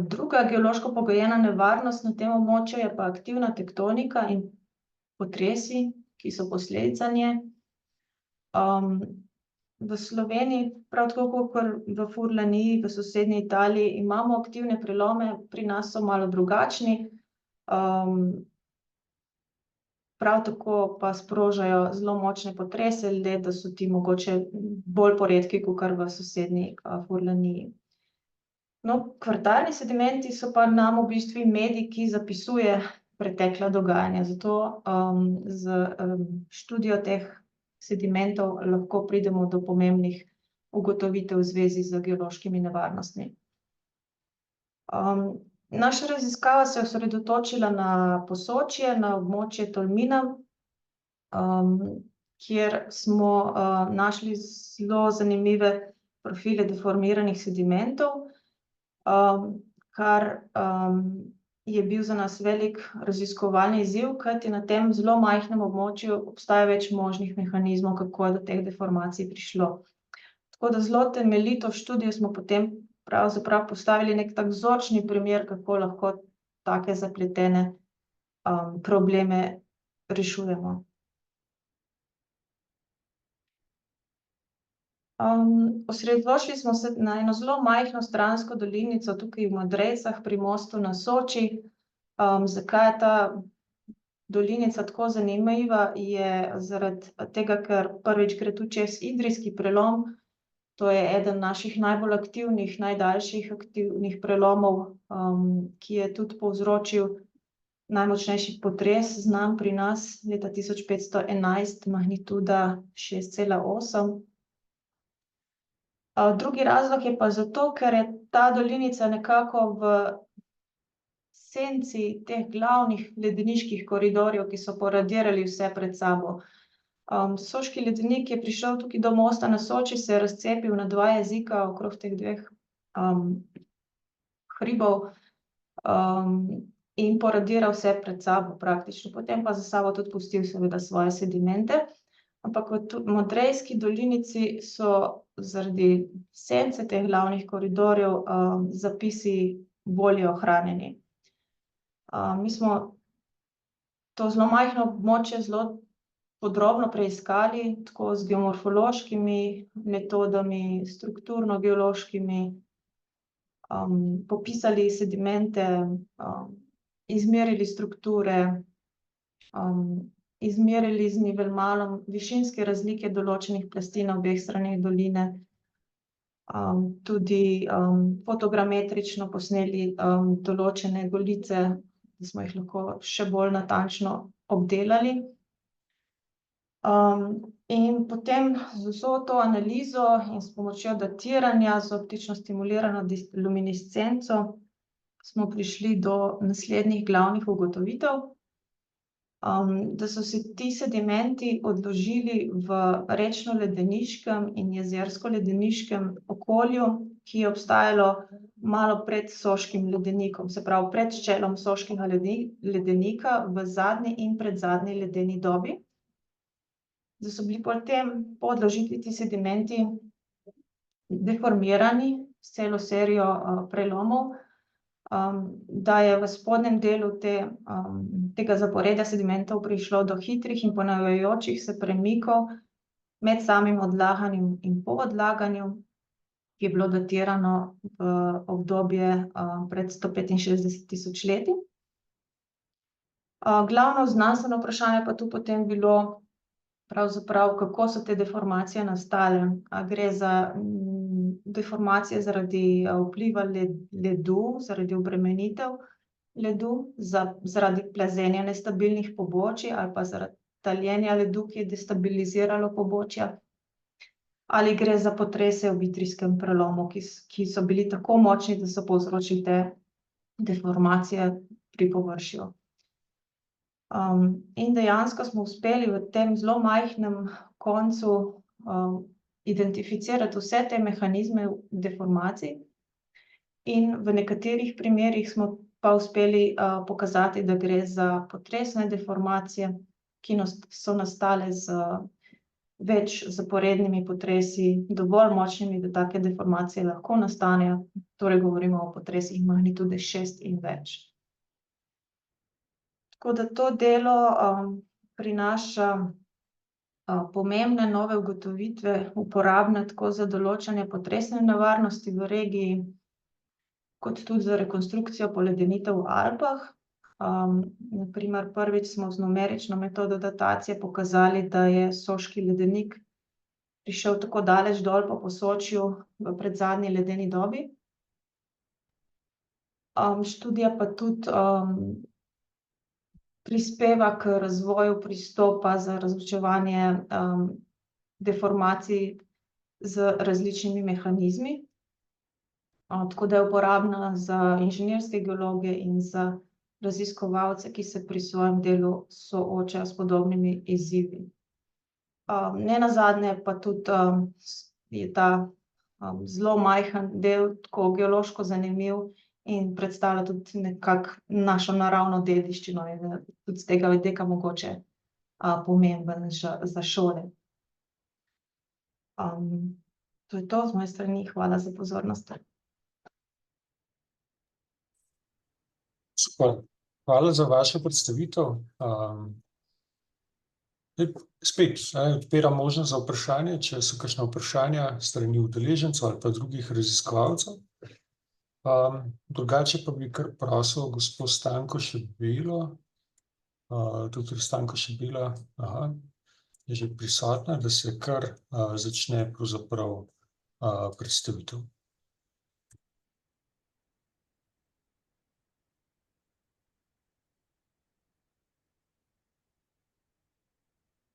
Druga geološko pogojena nevarnost na tem območju je pa aktivna tektonika in potresi, ki so posledica nje. V Sloveniji, prav tako kot v Furlaniji, v sosednji Italiji, imamo aktivne prelome, pri nas so malo drugačni. Prav tako pa sprožajo zelo močne potrese, le da so ti mogoče bolj poredki kakor v sosednji Furlaniji. No, kvartarni sedimenti so pa nam v bistvu medij, ki zapisuje pretekla dogajanja, zato z študijo teh sedimentov lahko pridemo do pomembnih ugotovitev v zvezi z geološkimi nevarnostmi. Naša raziskava se je osredotočila na Posočje, na območje Tolmina, kjer smo našli zelo zanimive profile deformiranih sedimentov, kar je bil za nas velik raziskovalni izziv, kajti na tem zelo majhnem območju obstaja več možnih mehanizmov, kako je do teh deformacij prišlo. Tako da zelo temeljito študijo smo potem pravzaprav postavili nek tak vzorčni primer, kako lahko take zapletene probleme rešujemo. Osredotočili smo se na eno zelo majhno stransko dolinico tukaj v Modrejcah pri mostu na Soči. Zakaj je ta dolinica tako zanimiva, je zaradi tega, ker prvič gre tu čez Idrijski prelom. To je eden naših najbolj aktivnih, najdaljših aktivnih prelomov, ki je tudi povzročil najmočnejši potres, znan pri nas, leta 1511, magnituda 6,8. Drugi razlog je pa zato, ker je ta dolinica nekako v senci teh glavnih ledeniških koridorjev, ki so poradirali vse pred sabo. Soški ledenik je prišel tukaj do mosta na Soči, se je razcepil na dva jezika okrog teh dveh hribov in poradiral vse pred sabo praktično. Potem pa za sabo tudi pustil seveda svoje sedimente. Ampak v Modrejski dolinici so zaradi sence teh glavnih koridorjev zapisi bolje ohranjeni. Mi smo to zelo majhno območje zelo podrobno preiskali, tako z geomorfološkimi metodami, strukturno-geološkimi, popisali sedimente, izmerili strukture, izmerili z nivelmalom višinske razlike določenih plasti na obeh straneh doline, tudi fotogrametrično posneli določene golice, da smo jih lahko še bolj natančno obdelali. In potem z vso to analizo in s pomočjo datiranja z optično stimulirano luminescenco smo prišli do naslednjih glavnih ugotovitev. Da so se ti sedimenti odložili v rečno-ledeniškem in jezersko-ledeniškem okolju, ki je obstajalo malo pred Soškim ledenikom, se pravi pred čelom Soškega ledenika v zadnji in predzadnji ledeni dobi. Da so bili potem po odložitvi ti sedimenti deformirani s celo serijo prelomov, da je v spodnjem delu tega zaporedja sedimentov prišlo do hitrih in ponavljajočih se premikov med samim odlaganjem in po odlaganju, ki je bilo datirano v obdobje pred 165.000 leti. Glavno znanstveno vprašanje pa tu potem bilo pravzaprav, kako so te deformacije nastale. A gre za deformacije zaradi vpliva ledu, zaradi obremenitev ledu, zaradi plazenja nestabilnih pobočij ali pa zaradi taljenja ledu, ki je destabiliziralo pobočja. Ali gre za potrese v Idrijskem prelomu, ki so bili tako močni, da so povzročili te deformacije pri površju. In dejansko smo uspeli v tem zelo majhnem koncu identificirati vse te mehanizme deformacij in v nekaterih primerih smo pa uspeli pokazati, da gre za potresne deformacije, ki so nastale z več zaporednimi potresi, dovolj močnimi, da take deformacije lahko nastanejo. Torej govorimo o potresih magnitude 6 in več. Tako da to delo prinaša pomembne nove ugotovitve, uporabne tako za določanje potresne nevarnosti v regiji, kot tudi za rekonstrukcijo poledenitev v Alpah. Na primer, prvič smo z numerično metodo datacije pokazali, da je Soški ledenik prišel tako daleč dol po Posočju v predzadnji ledeni dobi. Študija pa tudi prispeva k razvoju pristopa za razločevanje deformacij z različnimi mehanizmi. Tako da je uporabna za inženirske geologe in za raziskovalce, ki se pri svojem delu soočajo s podobnimi izzivi. Nenazadnje pa tudi je ta zelo majhen del tako geološko zanimiv in predstavlja tudi nekako našo naravno dediščino in je tudi z tega vidika mogoče pomemben za šole. To je to z moje strani, hvala za pozornost. Super, hvala za vašo predstavitev. Spet odpiram možnost za vprašanje, če so kakšna vprašanja s strani udeležencev ali pa drugih raziskovalcev. Drugače pa bi kar prosil gospo Stanko Šebelo, doktor Stanko Šebela, je že prisotna, da se kar začne pravzaprav predstavitev.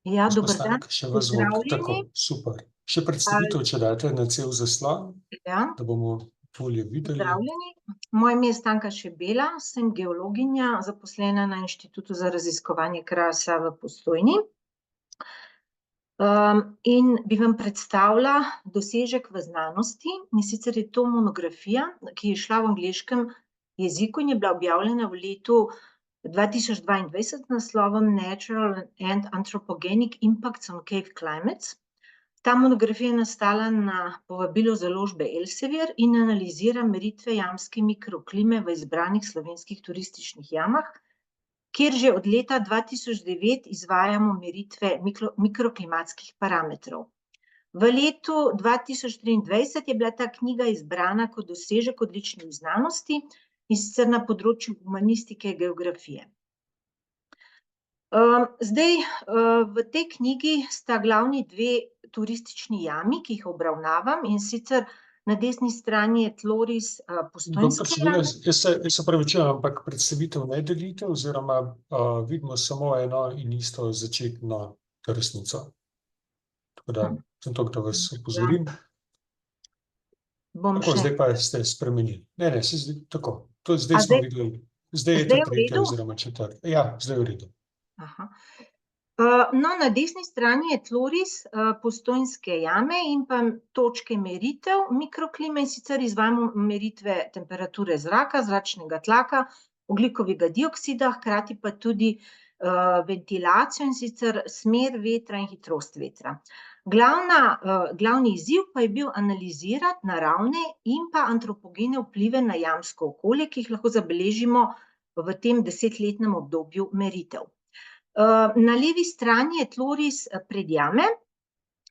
Ja, dober dan, Še v zvok, tako, pozdravljeni. super. Še predstavitev, če date na cel zaslon, Ja, da bomo bolje videli. pozdravljeni. Moje ime je Stanka Šebela, sem geologinja, zaposlena na Inštitutu za raziskovanje Krasa v Postojni. In bi vam predstavila dosežek v znanosti, in sicer je to monografija, ki je šla v angleškem jeziku in je bila objavljena v letu 2022 z naslovom Natural and Anthropogenic Impacts on Cave Climates. Ta monografija je nastala na povabilo založbe Elsevier in analizira meritve jamske mikroklime v izbranih slovenskih turističnih jamah, kjer že od leta 2009 izvajamo meritve mikroklimatskih parametrov. V letu 2023 je bila ta knjiga izbrana kot dosežek odličnih znanosti, in sicer na področju humanistike in geografije. Zdaj, v tej knjigi sta glavni dve turistični jami, ki jih obravnavam, in sicer na desni strani je tloris Postojnske jame. Jaz se opravičujem, ampak predstavitev ne delite oziroma vidimo samo eno in isto začetno resnico. Tako da, sem to, da vas opozorim. Tako, zdaj pa ste spremenili. Ne, se zdi tako. Zdaj smo videli, zdaj je to tretja oziroma četrta. Ja, zdaj je v redu. No, na desni strani je tloris Postojnske jame in pa točke meritev mikroklime, in sicer izvajamo meritve temperature zraka, zračnega tlaka, ogljikovega dioksida, hkrati pa tudi ventilacijo, in sicer smer vetra in hitrost vetra. Glavni izziv pa je bil analizirati naravne in pa antropogene vplive na jamsko okolje, ki jih lahko zabeležimo v tem 10-letnem obdobju meritev. Na levi strani je tloris predjame,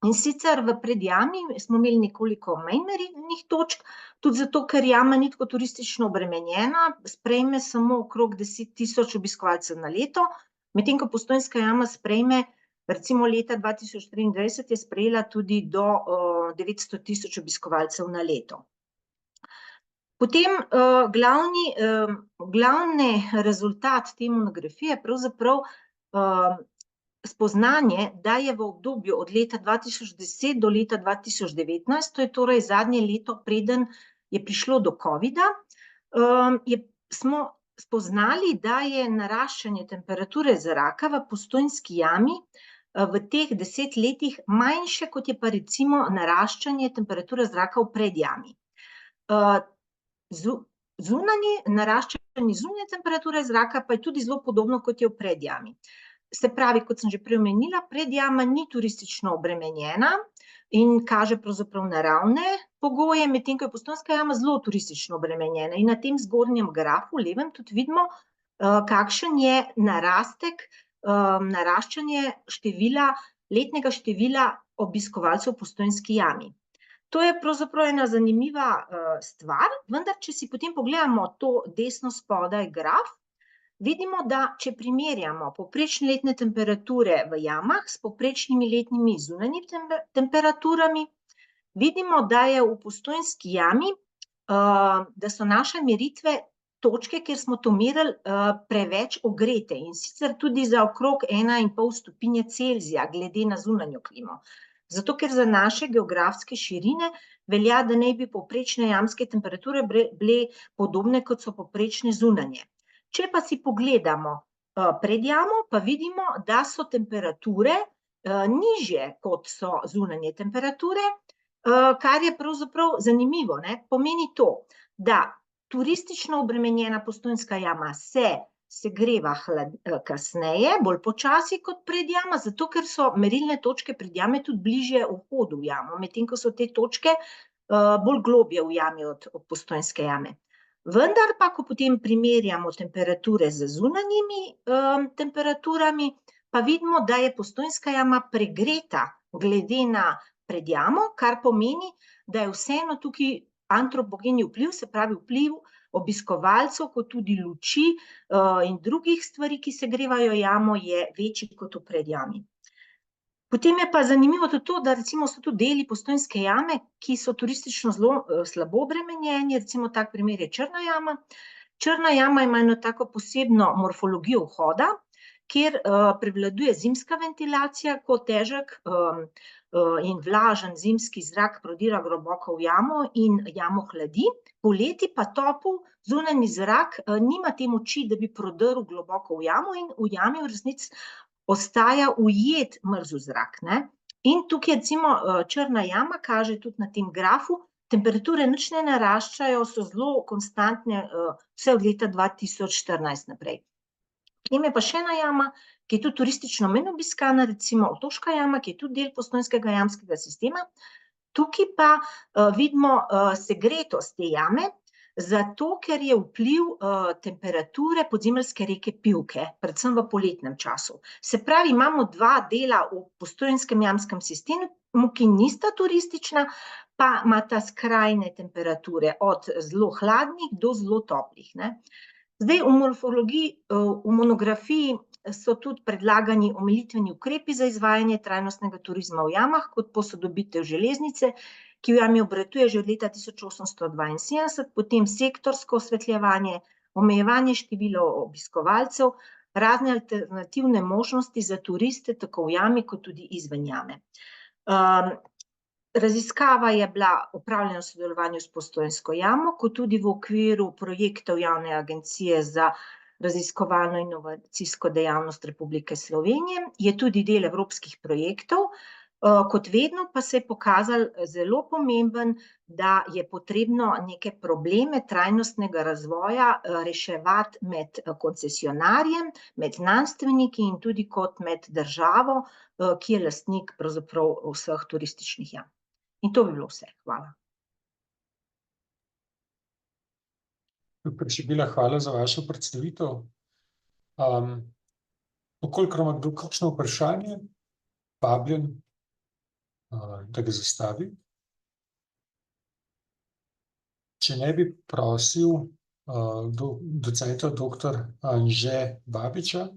in sicer v predjami smo imeli nekoliko manj merilnih točk, tudi zato, ker jama ni tako turistično obremenjena, sprejme samo okrog 10.000 obiskovalcev na leto, medtem ko Postojnska jama sprejme, recimo leta 2023 je sprejela tudi do 900.000 obiskovalcev na leto. Potem glavni rezultat te monografije je pravzaprav spoznanje, da je v obdobju od leta 2010 do leta 2019, to je torej zadnje leto, preden je prišlo do covida, smo spoznali, da je naraščanje temperature zraka v Postojnski jami v teh 10 letih manjše, kot je pa recimo naraščanje temperature zraka v predjami. Naraščanje zunanje temperature zraka pa je tudi zelo podobno, kot je v predjami. Se pravi, kot sem že prej omenila, predjama ni turistično obremenjena in kaže pravzaprav naravne pogoje, medtem ko je Postojnska jama zelo turistično obremenjena. In na tem zgornjem grafu, levem, tudi vidimo, kakšen je naraščanje letnega števila obiskovalcev v Postojnski jami. To je pravzaprav ena zanimiva stvar, vendar če si potem pogledamo to desno spodaj graf, vidimo, da če primerjamo povprečne letne temperature v jamah s povprečnimi letnimi zunanjimi temperaturami, vidimo, da je v Postojnski jami, da so naše meritve točke, kjer smo to merili, preveč ogrete, in sicer tudi za okrog 1,5 stopinje Celzija glede na zunanjo klimo. Zato, ker za naše geografske širine velja, da naj bi povprečne jamske temperature bile podobne, kot so povprečne zunanje. Če pa si pogledamo pred jamo, pa vidimo, da so temperature nižje, kot so zunanje temperature, kar je pravzaprav zanimivo, ne? Pomeni to, da turistično obremenjena Postojnska jama se segreva kasneje, bolj počasi kot predjama, zato ker so merilne točke predjame tudi bližje vhodu v jamo, medtem ko so te točke bolj globje v jami od Postojnske jame. Vendar pa, ko potem primerjamo temperature z zunanjimi temperaturami, pa vidimo, da je Postojnska jama pregreta glede na predjamo, kar pomeni, da je vseeno tukaj antropogeni vpliv, se pravi vpliv obiskovalcev, kot tudi luči in drugih stvari, ki segrevajo jamo, je večji kot v predjami. Potem je pa zanimivo tudi to, da recimo so tudi deli Postojnske jame, ki so turistično zelo slabo obremenjeni, recimo tak primer je Črna jama. Črna jama ima eno tako posebno morfologijo vhoda, kjer prevladuje zimska ventilacija, ko težek in vlažen zimski zrak prodira globoko v jamo in jamo hladi, poleti pa topel zunanji zrak nima te moči, da bi prodrl globoko v jamo, in v jami v resnici ostaja ujet mrzel zrak, ne? In tukaj recimo Črna jama kaže tudi na tem grafu, temperature nič ne naraščajo, so zelo konstantne vse od leta 2014 naprej. Potem je pa še ena jama, ki je tudi turistično manj obiskana, recimo Otoška jama, ki je tudi del Postojnskega jamskega sistema. Tukaj pa vidimo segretost te jame, zato ker je vpliv temperature podzemeljske reke Pivke, predvsem v poletnem času. Se pravi, imamo dva dela v Postojnskem jamskem sistemu, ki nista turistična, pa imata skrajne temperature, od zelo hladnih do zelo toplih, ne. Zdaj, v monografiji so tudi predlagani omilitveni ukrepi za izvajanje trajnostnega turizma v jamah, kot posodobitev železnice, ki v jami obratuje že od leta 1872, potem sektorsko osvetljevanje, omejevanje števila obiskovalcev, razne alternativne možnosti za turiste, tako v jami kot tudi izven jame. Raziskava je bila opravljena v sodelovanju s Postojnsko jamo, kot tudi v okviru projektov Javne agencije za raziskovalno inovacijsko dejavnost Republike Slovenije, je tudi del evropskih projektov. Kot vedno pa se je pokazalo zelo pomemben, da je potrebno neke probleme trajnostnega razvoja reševati med koncesionarjem, med znanstveniki in tudi kot med državo, ki je lastnik pravzaprav vseh turističnih jam. In to bi bilo vse. Hvala. Prešibila, hvala za vašo predstavitev. Pokolikor ima kdo kakšno vprašanje, vabljen, da ga zastavi. Če ne, bi prosil docenta doktor Anže Babiča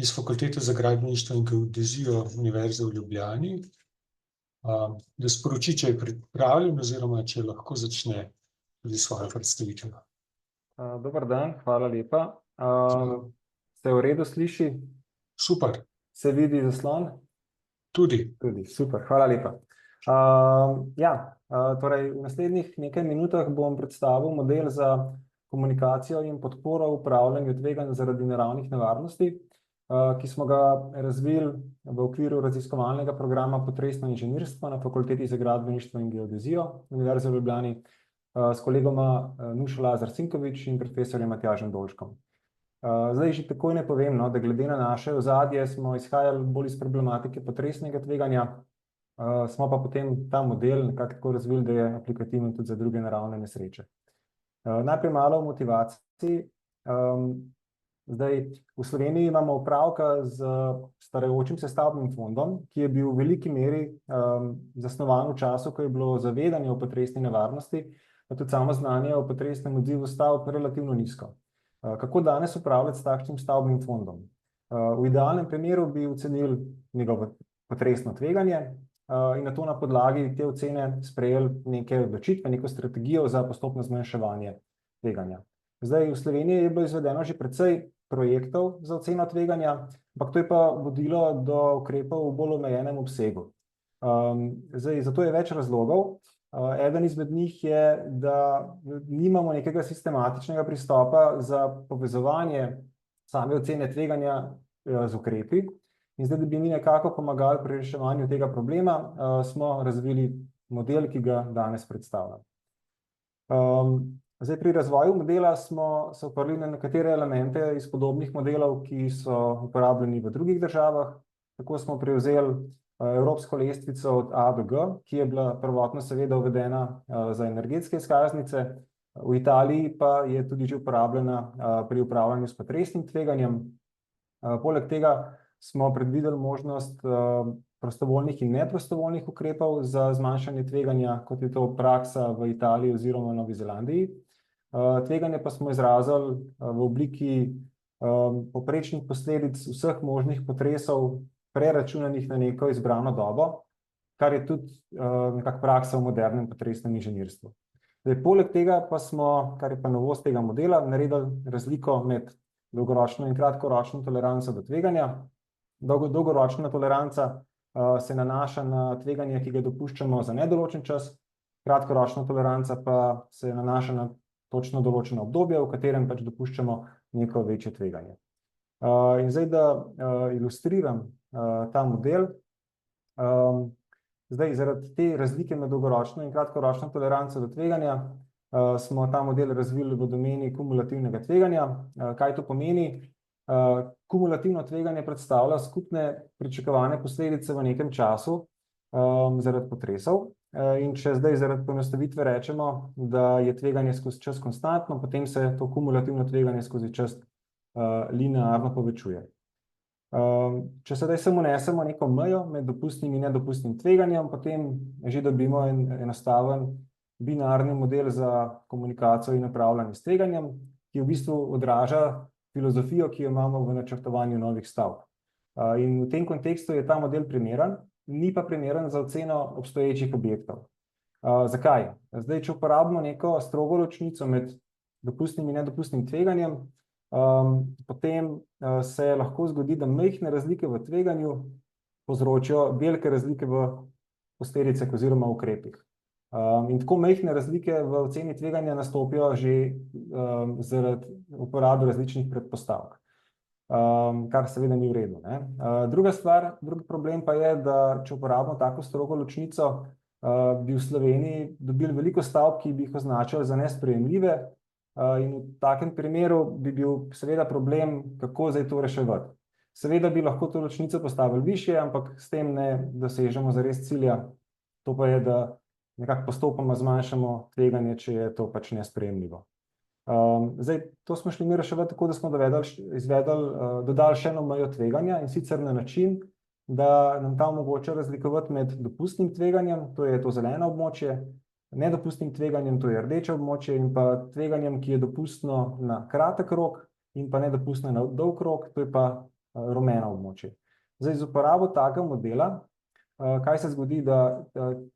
iz Fakultete za gradbeništvo in geodezijo Univerze v Ljubljani, da sporoči, če je pripravljen oziroma če lahko začne tudi svojo predstavitev. Dober dan, hvala lepa. Se v redu sliši? Super. Se vidi zaslon? Tudi. Tudi, super, hvala lepa. Torej v naslednjih nekaj minutah bom predstavil model za komunikacijo in podporo upravljanju tveganj zaradi naravnih nevarnosti, ki smo ga razvili v okviru raziskovalnega programa Potresno inženirstvo na Fakulteti za gradbeništvo in geodezijo Univerze v Ljubljani s kolegoma Nušo Lazar Cinković in profesorjem Matjažem Dolškom. Zdaj že takoj ne povem, no, da glede na naše ozadje smo izhajali bolj iz problematike potresnega tveganja, smo pa potem ta model nekako tako razvili, da je aplikativen tudi za druge naravne nesreče. Najprej malo o motivaciji. Zdaj, v Sloveniji imamo opravka z starajočim se stavbnim fondom, ki je bil v veliki meri zasnovan v času, ko je bilo zavedanje o potresni nevarnosti, pa tudi samo znanje o potresnem odzivu stavb relativno nizko. Kako danes upravljati s takšnim stavbnim fondom? V idealnem primeru bi ocenili njegovo potresno tveganje in nato na podlagi te ocene sprejeli neke odločitve, neko strategijo za postopno zmanjševanje tveganja. Zdaj, v Sloveniji je bilo izvedeno že precej projektov za oceno tveganja, ampak to je pa vodilo do ukrepov v bolj omejenem obsegu. Zdaj, zato je več razlogov. Eden izmed njih je, da nimamo nekega sistematičnega pristopa za povezovanje same ocene tveganja z ukrepi. In zdaj, da bi mi nekako pomagali pri reševanju tega problema, smo razvili model, ki ga danes predstavljam. Zdaj, pri razvoju modela smo se oprli na nekatere elemente iz podobnih modelov, ki so uporabljeni v drugih državah. Tako smo prevzeli evropsko lestvico od A do G, ki je bila prvotno seveda uvedena za energetske izkaznice. V Italiji pa je tudi že uporabljena pri upravljanju s potresnim tveganjem. Poleg tega smo predvideli možnost prostovoljnih in neprostovoljnih ukrepov za zmanjšanje tveganja, kot je to praksa v Italiji oziroma Novi Zelandiji. Tveganje pa smo izrazili v obliki povprečnih posledic vseh možnih potresov, preračunanih na neko izbrano dobo, kar je tudi nekako praksa v modernem potresnem inženirstvu. Zdaj, poleg tega pa smo, kar je pa novost tega modela, naredili razliko med dolgoročno in kratkoročno toleranco do tveganja. Dolgoročna toleranca se nanaša na tveganje, ki ga dopuščamo za nedoločen čas, kratkoročna toleranca pa se nanaša na točno določeno obdobje, v katerem pač dopuščamo neko večje tveganje. In zdaj, da ilustriram ta model. Zdaj, zaradi te razlike med dolgoročno in kratkoročno toleranco do tveganja smo ta model razvili v domeni kumulativnega tveganja. Kaj to pomeni? Kumulativno tveganje predstavlja skupne pričakovane posledice v nekem času zaradi potresov. In če zdaj zaradi poenostavitve rečemo, da je tveganje skozi čas konstantno, potem se to kumulativno tveganje skozi čas linearno povečuje. Če sedaj samo nesemo neko mejo med dopustnim in nedopustnim tveganjem, potem že dobimo enostaven binarni model za komunikacijo in upravljanje s tveganjem, ki v bistvu odraža filozofijo, ki jo imamo v načrtovanju novih stavb. In v tem kontekstu je ta model primeren, ni pa primeren za oceno obstoječih objektov. Zakaj? Zdaj, če uporabimo neko strogo ločnico med dopustnim in nedopustnim tveganjem, potem se lahko zgodi, da majhne razlike v tveganju povzročijo velike razlike v posledicah oziroma ukrepih. In tako majhne razlike v oceni tveganja nastopijo že zaradi uporabe različnih predpostavk, kar seveda ni v redu, ne. Drugi problem pa je, da če uporabimo tako strogo ločnico, bi v Sloveniji dobili veliko stavb, ki bi jih označili za nesprejemljive, in v takem primeru bi bil seveda problem, kako zdaj to reševati. Seveda bi lahko to ločnico postavili višje, ampak s tem ne dosežemo zares cilja, to pa je, da nekako postopoma zmanjšamo tveganje, če je to pač nesprejemljivo. Zdaj, to smo šli mi reševati tako, da smo dodali še eno mejo tveganja, in sicer na način, da nam ta omogoča razlikovati med dopustnim tveganjem, to je to zeleno območje, nedopustnim tveganjem, to je rdeče območje, in pa tveganjem, ki je dopustno na kratek rok in pa nedopustno na dolg rok, to je pa rumeno območje. Zdaj, z uporabo takega modela, kaj se zgodi, da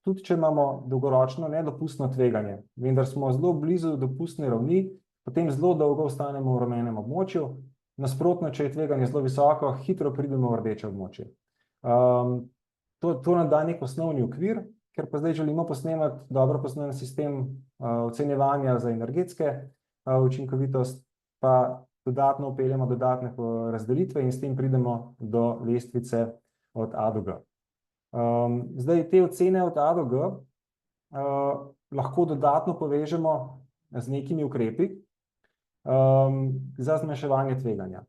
tudi če imamo dolgoročno nedopustno tveganje, vendar smo zelo blizu dopustne ravni, potem zelo dolgo ostanemo v rumenem območju, nasprotno, če je tveganje zelo visoko, hitro pridemo v rdeče območje. To nam da nek osnovni okvir, ker pa zdaj želimo posnemati dobro posnoven sistem ocenjevanja za energetske učinkovitost, pa dodatno vpeljemo dodatne razdelitve in s tem pridemo do lestvice od A do G. Zdaj, te ocene od A do G lahko dodatno povežemo z nekimi ukrepi. za zmanjševanje tveganja.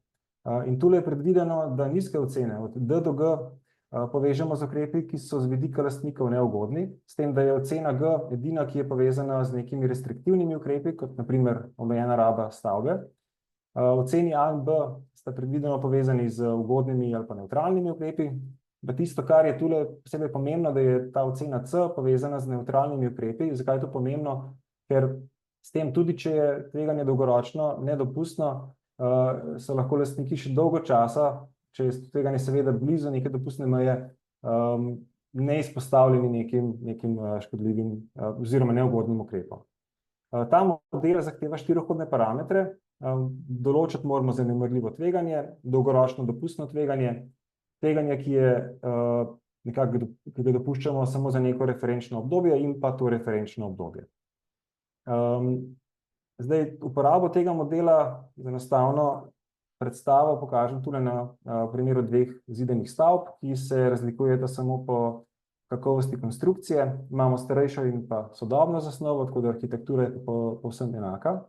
In tule je predvideno, da nizke ocene od D do G povežemo z ukrepi, ki so z vidika lastnikov neugodni, s tem, da je ocena G edina, ki je povezana z nekimi restriktivnimi ukrepi, kot na primer omejena raba stavbe. Oceni A in B sta predvideno povezani z ugodnimi ali pa nevtralnimi ukrepi. Pa tisto, kar je tule posebej pomembno, da je ta ocena C povezana z nevtralnimi ukrepi. Zakaj je to pomembno? Ker s tem tudi, če je tveganje dolgoročno nedopustno, so lahko lastniki še dolgo časa, če je tveganje seveda blizu neke dopustne meje, neizpostavljeni nekim škodljivim oziroma neugodnim ukrepom. Ta model zahteva štirihodne parametre. Določiti moramo zanemarljivo tveganje, dolgoročno dopustno tveganje, tveganje, ki je nekako, ki ga dopuščamo samo za neko referenčno obdobje in pa to referenčno obdobje. Zdaj, uporabo tega modela za enostavno predstavo pokažem tule na primeru dveh zidanih stavb, ki se razlikujeta samo po kakovosti konstrukcije. Imamo starejšo in pa sodobno zasnovo, tako da arhitektura je povsem enaka.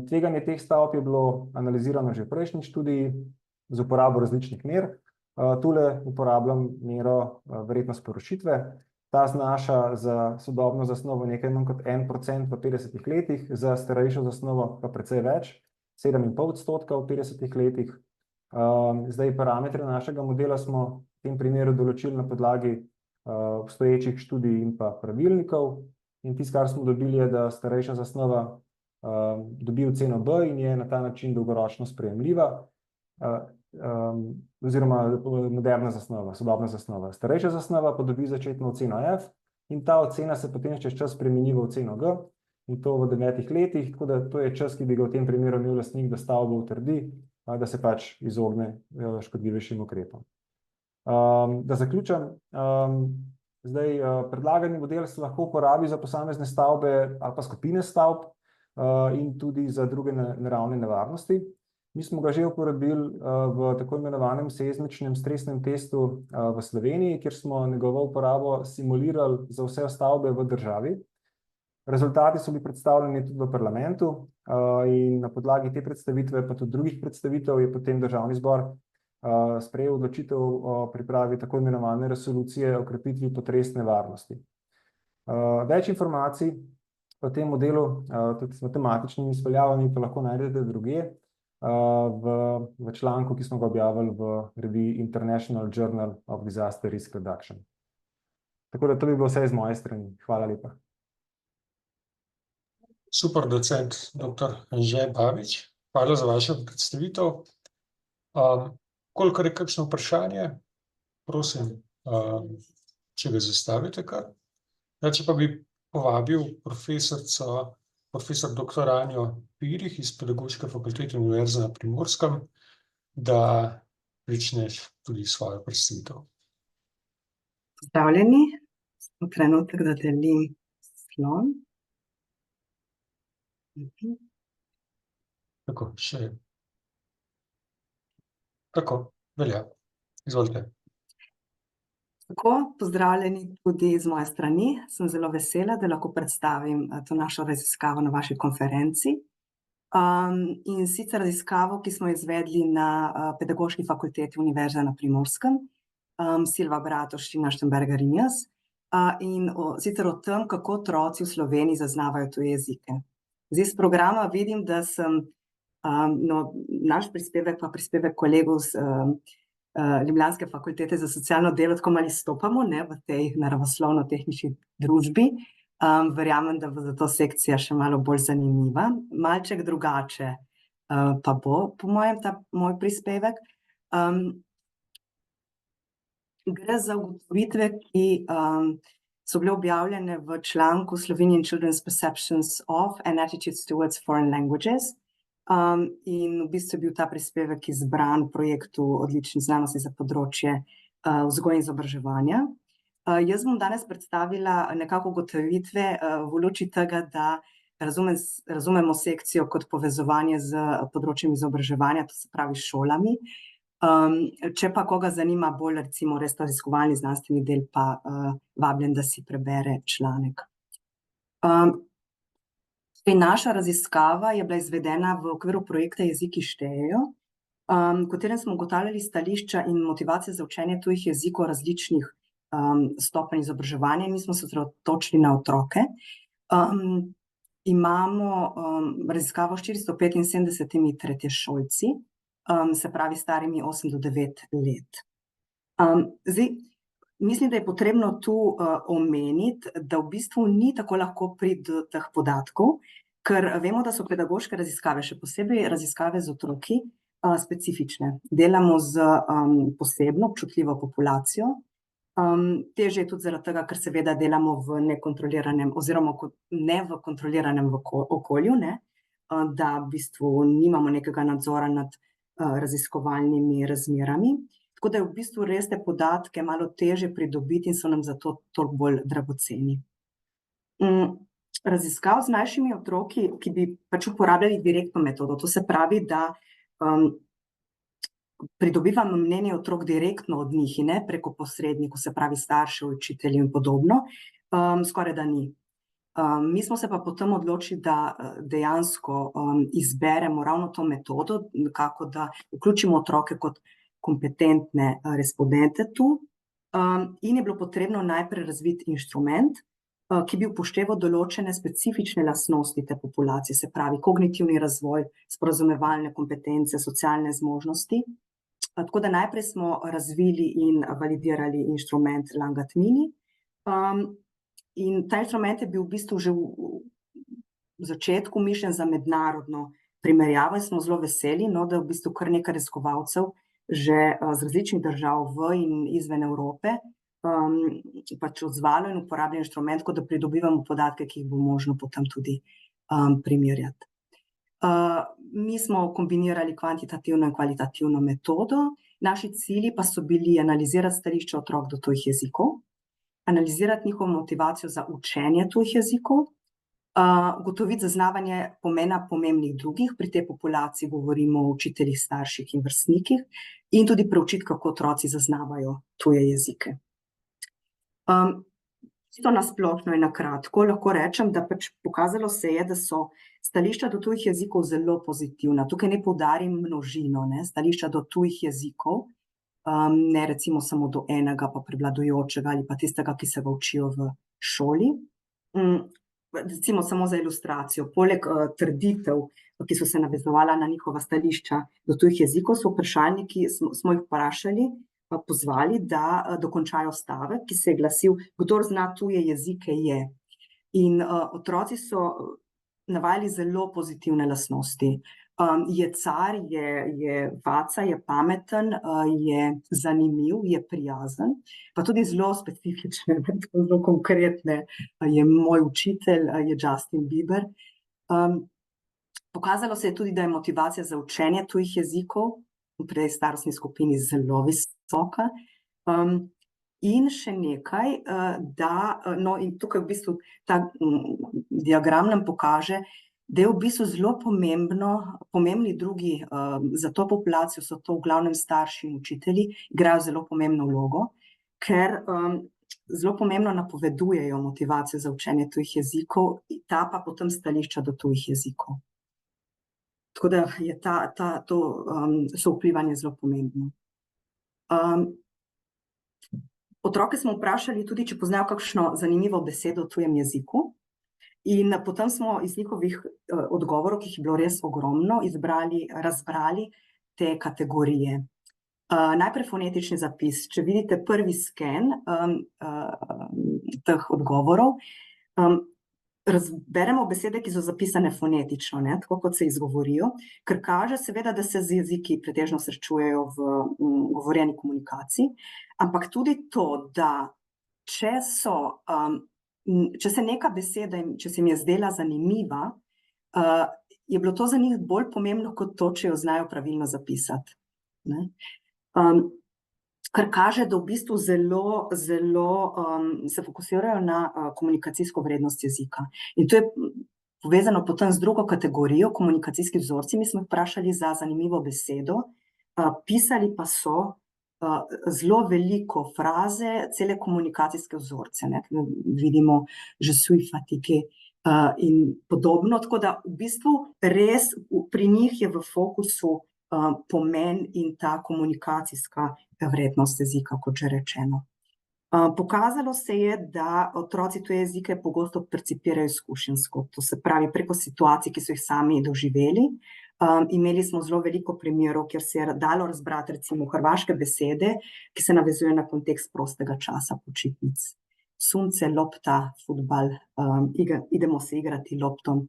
Tveganje teh stavb je bilo analizirano že v prejšnji študiji z uporabo različnih mer. Tule uporabljam mero verjetnost porušitve. Ta znaša za sodobno zasnovo nekaj manj kot 1% v 50 letih, za starejšo zasnovo pa precej več, 7,5% v 50 letih. Zdaj, parametre našega modela smo v tem primeru določili na podlagi obstoječih študij in pa pravilnikov. In tisto, kar smo dobili, je, da starejša zasnova dobi oceno B in je na ta način dolgoročno sprejemljiva. Oziroma moderna zasnova, sodobna zasnova. Starejša zasnova pa dobi začetno oceno F in ta ocena se potem čez čas spremeni v oceno G in to v 9 letih, tako da to je čas, ki bi ga v tem primeru imel lastnik, da stavbo utrdi, da se pač izogne škodljivejšim ukrepom. Da zaključim, zdaj predlagani model se lahko uporabi za posamezne stavbe ali pa skupine stavb in tudi za druge naravne nevarnosti. Mi smo ga že uporabili v tako imenovanem seizmičnem stresnem testu v Sloveniji, kjer smo njegovo uporabo simulirali za vse stavbe v državi. Rezultati so bili predstavljeni tudi v parlamentu in na podlagi te predstavitve, pa tudi drugih predstavitev, je potem Državni zbor sprejel odločitev o pripravi tako imenovane resolucije o krepitvi potresne varnosti. Več informacij o tem modelu, tudi s matematičnimi izpeljavami, pa lahko najdete drugje v članku, ki smo ga objavili v reviji International Journal of Disaster Risk Reduction. Tako da to bi bilo vse iz moje strani. Hvala lepa. Super, docent dr. Anže Babič. Hvala za vašo predstavitev. Kolikor je kakšno vprašanje, prosim, če ga zastavite kar. Če pa bi povabil profesor dr. Anjo Pirih iz Pedagoške fakultete Univerze na Primorskem, da pričneš tudi svojo predstavitev. Pozdravljeni, trenutek, da delim slon. Tako, še. Tako, velja. Izvolite. Tako, pozdravljeni tudi z moje strani. Sem zelo vesela, da lahko predstavim to našo raziskavo na vaši konferenci. In sicer raziskavo, ki smo izvedli na Pedagoški fakulteti Univerze na Primorskem, Silva Bratož, Tina Štembergar in jaz, in sicer o tem, kako otroci v Sloveniji zaznavajo tuje jezike. Zdaj, iz programa vidim, da sem naš prispevek pa prispevek kolegov z Ljubljanske fakultete za socialno delo tako malo izstopamo v tej naravoslovno-tehnični družbi. Verjamem, da bo zato sekcija še malo bolj zanimiva. Malček drugače pa bo, po mojem, ta moj prispevek. Gre za ugotovitve, ki so bile objavljene v članku Slovenian Children's Perceptions of and Attitudes towards Foreign Languages. In v bistvu je bil ta prispevek izbran v projektu Odlični znanosti za področje vzgoje in izobraževanja. Jaz bom danes predstavila nekako ugotovitve v luči tega, da razumemo sekcijo kot povezovanje z področjem izobraževanja, to se pravi šolami. Če pa koga zanima bolj recimo res raziskovalni znanstveni del, pa vabljen, da si prebere članek. Naša raziskava je bila izvedena v okviru projekta Jeziki štejejo, v katerem smo ugotavljali stališča in motivacije za učenje tujih jezikov različnih stopenj izobraževanja. Mi smo se osredotočili na otroke. Imamo raziskavo s 475 tretješolci, se pravi starimi 8 do 9 let. Zdaj, mislim, da je potrebno tu omeniti, da v bistvu ni tako lahko priti do teh podatkov, ker vemo, da so pedagoške raziskave, še posebej raziskave z otroki, specifične. Delamo z posebno občutljivo populacijo. Težje je tudi zaradi tega, ker seveda delamo v nekontroliranem oziroma ne v kontroliranem okolju, ne, da v bistvu nimamo nekega nadzora nad raziskovalnimi razmerami. Tako da je v bistvu res te podatke malo težje pridobiti in so nam zato toliko bolj dragoceni. Raziskav z mlajšimi otroki, ki bi pač uporabljali direktno metodo, to se pravi, da pridobivamo mnenje otrok direktno od njih in ne preko posrednikov, se pravi staršev, učiteljev in podobno, skoraj da ni. Mi smo se pa potem odločili, da dejansko izberemo ravno to metodo, nekako da vključimo otroke kot kompetentne respondente tu, in je bilo potrebno najprej razviti inštrument, ki bi upošteval določene specifične lastnosti te populacije, se pravi kognitivni razvoj, sporazumevalne kompetence, socialne zmožnosti. Tako da najprej smo razvili in validirali inštrument Langat Mini. In ta inštrument je bil v bistvu že v začetku mišljen za mednarodno primerjavo in smo zelo veseli, da v bistvu kar nekaj raziskovalcev že z različnih držav v in izven Evrope pač odzvalo in uporablja inštrument, tako da pridobivamo podatke, ki jih bo možno potem tudi primerjati. Mi smo kombinirali kvantitativno in kvalitativno metodo, naši cilji pa so bili analizirati stališče otrok do tujih jezikov, analizirati njihovo motivacijo za učenje tujih jezikov, ugotoviti zaznavanje pomena pomembnih drugih, pri tej populaciji govorimo o učiteljih, starših in vrstnikih, in tudi preučiti, kako otroci zaznavajo tuje jezike. Čisto na splošno in na kratko lahko rečem, da pač pokazalo se je, da so stališča do tujih jezikov zelo pozitivna. Tukaj ne poudarim množino, stališča do tujih jezikov, ne recimo samo do enega pa prevladujočega ali pa tistega, ki se ga učijo v šoli. Recimo samo za ilustracijo, poleg trditev, ki so se navezovala na njihova stališča do tujih jezikov, so vprašalniki, smo jih vprašali, pozvali, da dokončajo stavek, ki se je glasil, kdor zna tuje jezike je. In otroci so navajali zelo pozitivne lastnosti. Je car, je faca, je pameten, je zanimiv, je prijazen, pa tudi zelo specifične, zelo konkretne, je moj učitelj, je Justin Bieber. Pokazalo se je tudi, da je motivacija za učenje tujih jezikov v tej starostni skupini zelo visoka. In še nekaj, in tukaj v bistvu ta diagram nam pokaže, da je v bistvu zelo pomembni drugi za to populacijo, so to v glavnem starši in učitelji, igrajo zelo pomembno vlogo, ker zelo pomembno napovedujejo motivacijo za učenje tujih jezikov, ta pa potem stališča do tujih jezikov. Tako da je to souvplivanje zelo pomembno. Otroke smo vprašali tudi, če poznajo kakšno zanimivo besedo v tujem jeziku, in potem smo iz njihovih odgovorov, ki jih je bilo res ogromno, razbrali te kategorije. Najprej fonetični zapis. Če vidite prvi sken teh odgovorov, razberemo besede, ki so zapisane fonetično, tako kot se izgovorijo, ker kaže seveda, da se z jeziki pretežno srečujejo v govorjeni komunikaciji, ampak tudi to, da če se neka beseda, če se jim je zdela zanimiva, je bilo to za njih bolj pomembno kot to, če jo znajo pravilno zapisati. Kar kaže, da v bistvu zelo se fokusirajo na komunikacijsko vrednost jezika. In to je povezano potem z drugo kategorijo, komunikacijski vzorci. Mi smo jih vprašali za zanimivo besedo, pisali pa so zelo veliko fraze, cele komunikacijske vzorce. Vidimo, je suis fatigué, in podobno, tako da v bistvu res pri njih je v fokusu pomen in ta komunikacijska vrednost jezika, kot že rečeno. Pokazalo se je, da otroci tuje jezike pogosto percipirajo izkušenjsko, to se pravi preko situacij, ki so jih sami doživeli. Imeli smo zelo veliko primerov, kjer se je dalo razbrati recimo hrvaške besede, ki se navezuje na kontekst prostega časa, počitnic. Sunce, lopta, futbal, idemo se igrati loptom.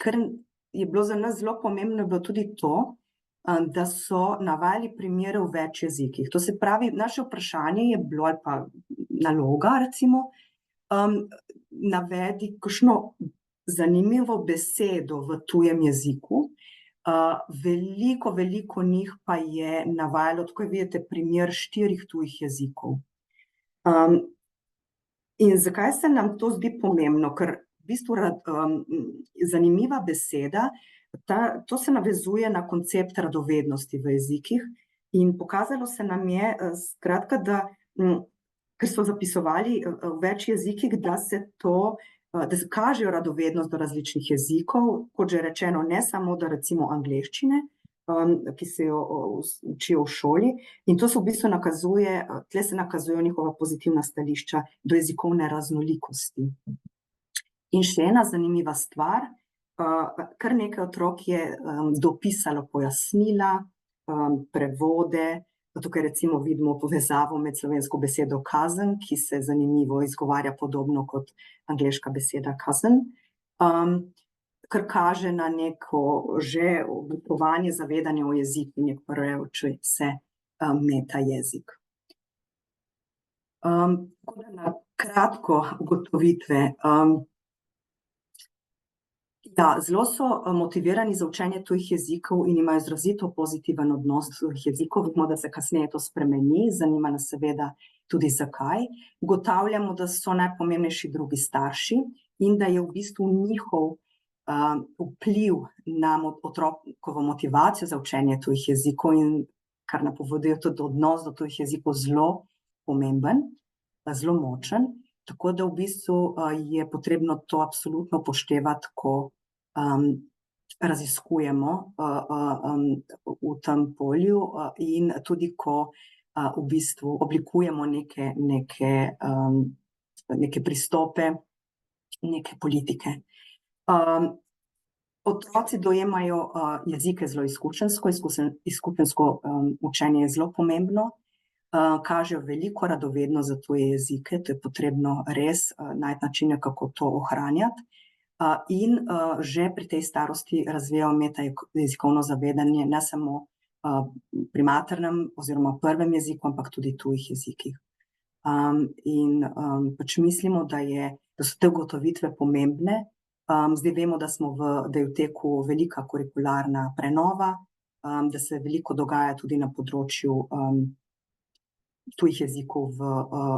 Kar je bilo za nas zelo pomembno, je bilo tudi to, da so navajali primere v več jezikih. To se pravi, naše vprašanje je bilo, ali pa naloga recimo, navedi kakšno zanimivo besedo v tujem jeziku. Veliko njih pa je navajalo, tako vidite, primer 4 tujih jezikov. In zakaj se nam to zdi pomembno? Ker v bistvu zanimiva beseda, to se navezuje na koncept radovednosti v jezikih in pokazalo se nam je, skratka, da, ker so zapisovali v več jezikih, da se kažejo radovednost do različnih jezikov, kot že rečeno, ne samo do recimo angleščine, ki se jo učijo v šoli, in to se v bistvu nakazuje, tle se nakazujejo njihova pozitivna stališča do jezikovne raznolikosti. In še ena zanimiva stvar, kar nekaj otrok je dopisalo pojasnila, prevode, tukaj recimo vidimo povezavo med slovensko besedo kazen, ki se zanimivo izgovarja podobno kot angleška beseda cousin, kar kaže na neko že oblikovanje zavedanja o jeziku, nek preuči se meta jezik. Na kratko ugotovitve. Zelo so motivirani za učenje tujih jezikov in imajo izrazito pozitiven odnos do tujih jezikov. Vidimo, da se kasneje to spremeni, zanima nas seveda tudi zakaj. Ugotavljamo, da so najpomembnejši drugi starši in da je v bistvu njihov vpliv na otrokovo motivacijo za učenje tujih jezikov in kar napoveduje tudi odnos do tujih jezikov zelo pomemben, zelo močen, tako da v bistvu je potrebno to absolutno upoštevati, ko raziskujemo v tem polju in tudi, ko v bistvu oblikujemo neke pristope, neke politike. Otroci dojemajo jezike zelo izkušenjsko učenje je zelo pomembno, kažejo veliko radovednost za tuje jezike, to je potrebno res najti načine, kako to ohranjati, in že pri tej starosti razvijajo metajezikovno zavedanje, ne samo pri maternem oziroma prvem jeziku, ampak tudi tujih jezikih. In pač mislimo, da so te ugotovitve pomembne. Zdaj vemo, da je v teku velika kurikularna prenova, da se veliko dogaja tudi na področju tujih jezikov v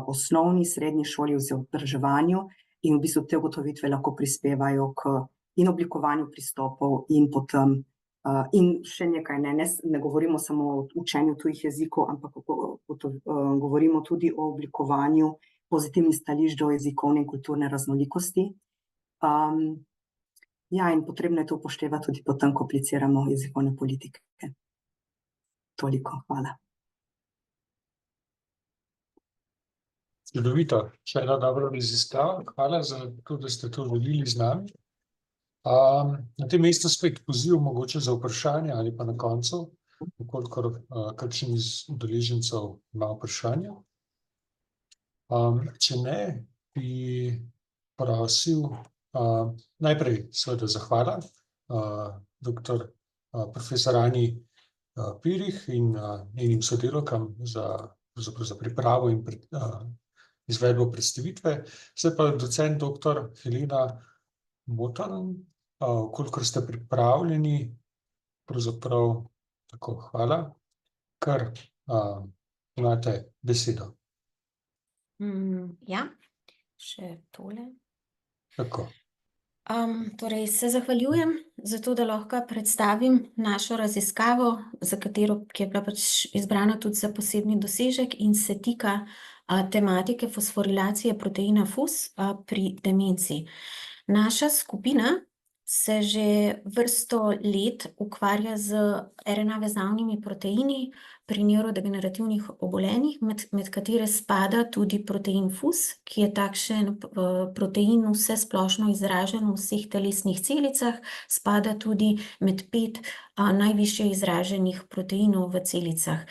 osnovni, srednji šoli, v izobraževanju, in v bistvu te ugotovitve lahko prispevajo k oblikovanju pristopov in potem, in še nekaj, ne govorimo samo o učenju tujih jezikov, ampak govorimo tudi o oblikovanju pozitivnih stališč do jezikovne in kulturne raznolikosti. In potrebno je to upoštevati tudi potem, ko apliciramo jezikovne politike. Toliko, hvala. Čudovito, še ena dobra raziskava. Hvala za to, da ste to delili z nami. Na tem mestu spet poziv mogoče za vprašanje ali pa na koncu, kolikor kakšen iz udeležencev ima vprašanja. Če ne, bi prosil najprej seveda zahvala profesor Anji Pirih in njenim sodelavkam za pripravo in izvedbo predstavitve. Zdaj pa docent doktor Helena Motan, kolikor ste pripravljeni, pravzaprav tako, hvala, kar imate besedo. Ja, še tole. Tako. Torej se zahvaljujem za to, da lahko predstavim našo raziskavo, ki je bila pač izbrana tudi za posebni dosežek in se tika tematike fosforilacije proteina FUS pri demenci. Naša skupina se že vrsto let ukvarja z RNA vezavnimi proteini pri nevrodegenerativnih obolenjih, med katere spada tudi protein FUS, ki je takšen protein vsesplošno izražen v vseh telesnih celicah, spada tudi med 5 najvišje izraženih proteinov v celicah.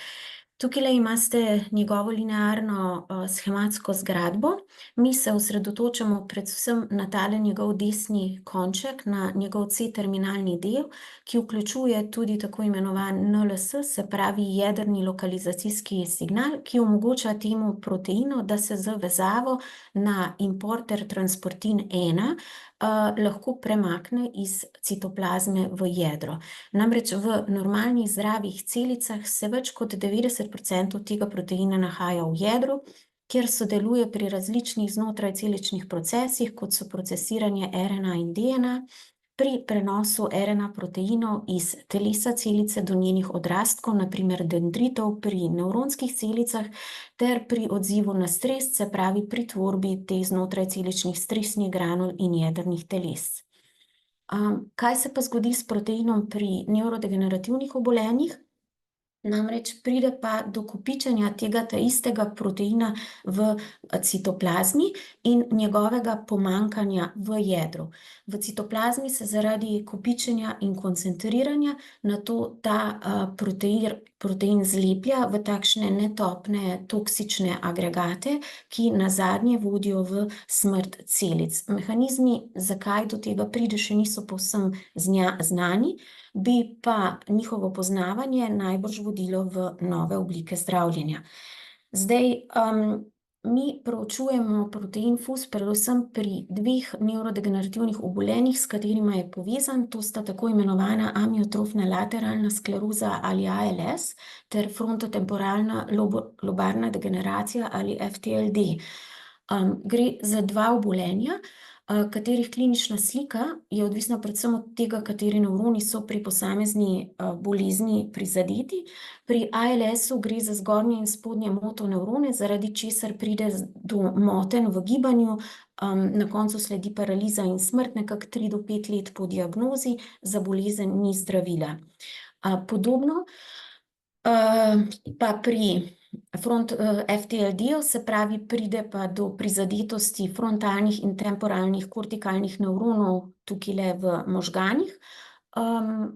Tukaj imate njegovo linearno shematsko zgradbo. Mi se osredotočamo predvsem na tale njegov desni konček, na njegov C-terminalni del, ki vključuje tudi tako imenovan NLS, se pravi jedrni lokalizacijski signal, ki omogoča temu proteinu, da se z vezavo na importer transportin 1 lahko premakne iz citoplazme v jedro. Namreč v normalnih zdravih celicah se več kot 90% tega proteina nahaja v jedru, kjer sodeluje pri različnih znotrajceličnih procesih, kot so procesiranje RNA in DNA, pri prenosu RNA proteinov iz telesa celice do njenih odrastkov, na primer dendritov pri nevronskih celicah, ter pri odzivu na stres, se pravi pri tvorbi teh znotrajceličnih stresnih granul in jedrnih teles. Kaj se pa zgodi s proteinom pri nevrodegenerativnih obolenjih? Namreč pride pa do kopičenja tega istega proteina v citoplazmi in njegovega pomanjkanja v jedru. V citoplazmi se zaradi kopičenja in koncentriranja nato ta protein zleplja v takšne netopne toksične agregate, ki nazadnje vodijo v smrt celic. Mehanizmi, zakaj do tega pride, še niso povsem znani, bi pa njihovo poznavanje najbrž vodilo v nove oblike zdravljenja. Zdaj, mi proučujemo protein FUS predvsem pri 2 nevrodegenerativnih obolenjih, s katerima je povezan, to sta tako imenovana amiotrofna lateralna skleroza ali ALS ter frontotemporalna lobarna degeneracija ali FTLD. Gre za 2 obolenja, katerih klinična slika je odvisna predvsem od tega, kateri nevroni so pri posamezni bolezni prizadeti. Pri ALS-u gre za zgornje in spodnje motonevrone, zaradi česar pride do motenj v gibanju, na koncu sledi paraliza in smrt, nekako 3 do 5 let po diagnozi, za bolezen ni zdravila. Podobno pa pri FTLD-ju, se pravi, pride pa do prizadetosti frontalnih in temporalnih kortikalnih nevronov tukajle v možganih.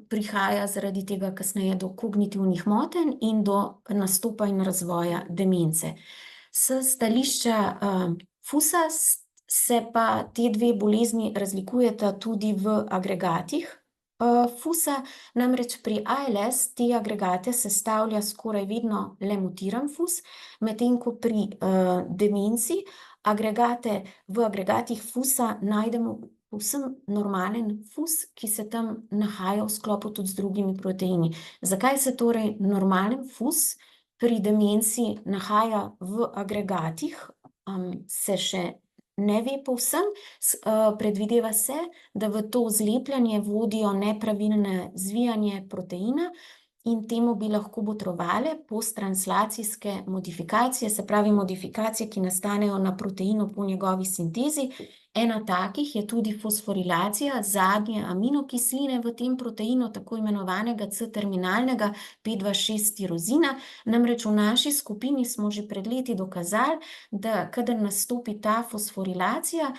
Prihaja zaradi tega kasneje do kognitivnih motenj in do nastopa in razvoja demence. S stališča FUS-a se pa te 2 bolezni razlikujeta tudi v agregatih FUS-a, namreč pri ALS te agregate sestavlja skoraj vedno le mutiran FUS, medtem ko pri demenci v agregatih FUS-a najdemo povsem normalen FUS, ki se tam nahaja v sklopu tudi z drugimi proteini. Zakaj se torej normalen FUS pri demenci nahaja v agregatih, se še ne ve povsem. Predvideva se, da v to zlepljanje vodijo nepravilne zvijanje proteina in temu bi lahko botrovale posttranslacijske modifikacije, se pravi modifikacije, ki nastanejo na proteinu po njegovi sintezi. Ena takih je tudi fosforilacija zadnje aminokisline v tem proteinu, tako imenovanega C-terminalnega 526 tirozina. Namreč v naši skupini smo že pred leti dokazali, da kadar nastopi ta fosforilacija,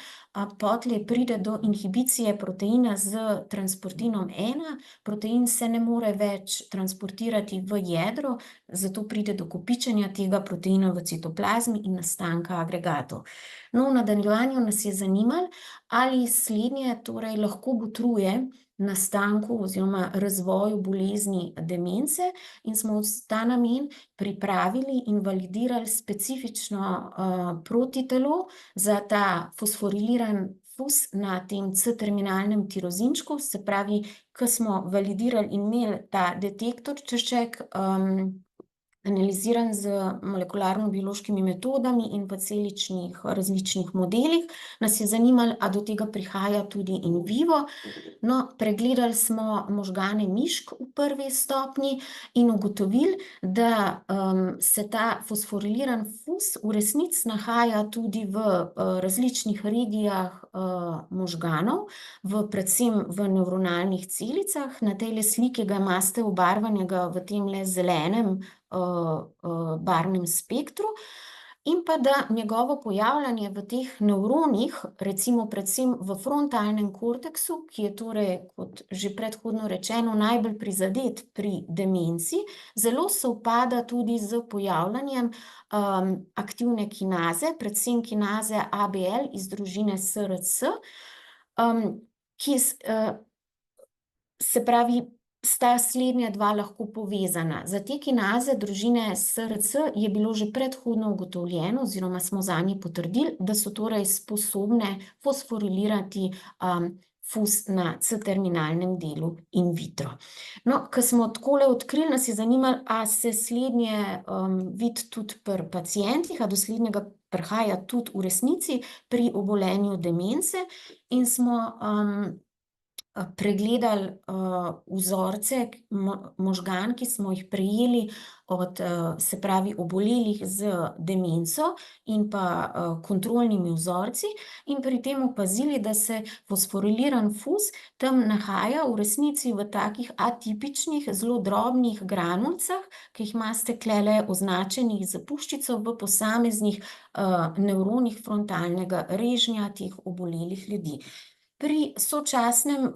potlej pride do inhibicije proteina z transportinom 1, protein se ne more več transportirati v jedro, zato pride do kopičenja tega proteina v citoplazmi in nastanka agregatov. No, v nadaljevanju nas je zanimalo, ali slednje torej lahko botruje nastanku oziroma razvoju bolezni demence in smo v ta namen pripravili in validirali specifično protitelo za ta fosforiliran FUS na tem C-terminalnem tirozinčku, se pravi, ko smo validirali in imeli ta detektorček analiziran z molekularno-biološkimi metodami in v celičnih različnih modelih. Nas je zanimalo, a do tega prihaja tudi in vivo. No, pregledali smo možgane mišk v prvi stopnji in ugotovili, da se ta fosforiliran fus v resnici nahaja tudi v različnih regijah možganov, predvsem v nevronalnih celicah. Na tejle sliki ga imate obarvanega v temle zelenem barvnem spektru, in pa da njegovo pojavljanje v teh nevronih, recimo predvsem v frontalnem korteksu, ki je torej, kot že predhodno rečeno, najbolj prizadet pri demenci, zelo sovpada tudi s pojavljanjem aktivne kinaze, predvsem kinaze ABL iz družine SRC, ki se pravi, sta slednja dva lahko povezana. Za te kinaze družine SRC je bilo že predhodno ugotovljeno, oziroma smo zanje potrdili, da so torej sposobne fosforilirati fus na C-terminalnem delu in vitro. No, ko smo takole odkrili, nas je zanimalo, a se slednje vidi tudi pri pacientih, a do slednjega prihaja tudi v resnici pri obolenju demence, in smo pregledali vzorce možgan, ki smo jih prejeli od, se pravi, obolelih z demenco in pa kontrolnimi vzorci, in pri tem opazili, da se fosforiliran fus tam nahaja v resnici v takih atipičnih, zelo drobnih granulcah, ki jih imate tulele označenih z puščico v posameznih nevronih frontalnega režnja teh obolelih ljudi. Pri sočasnem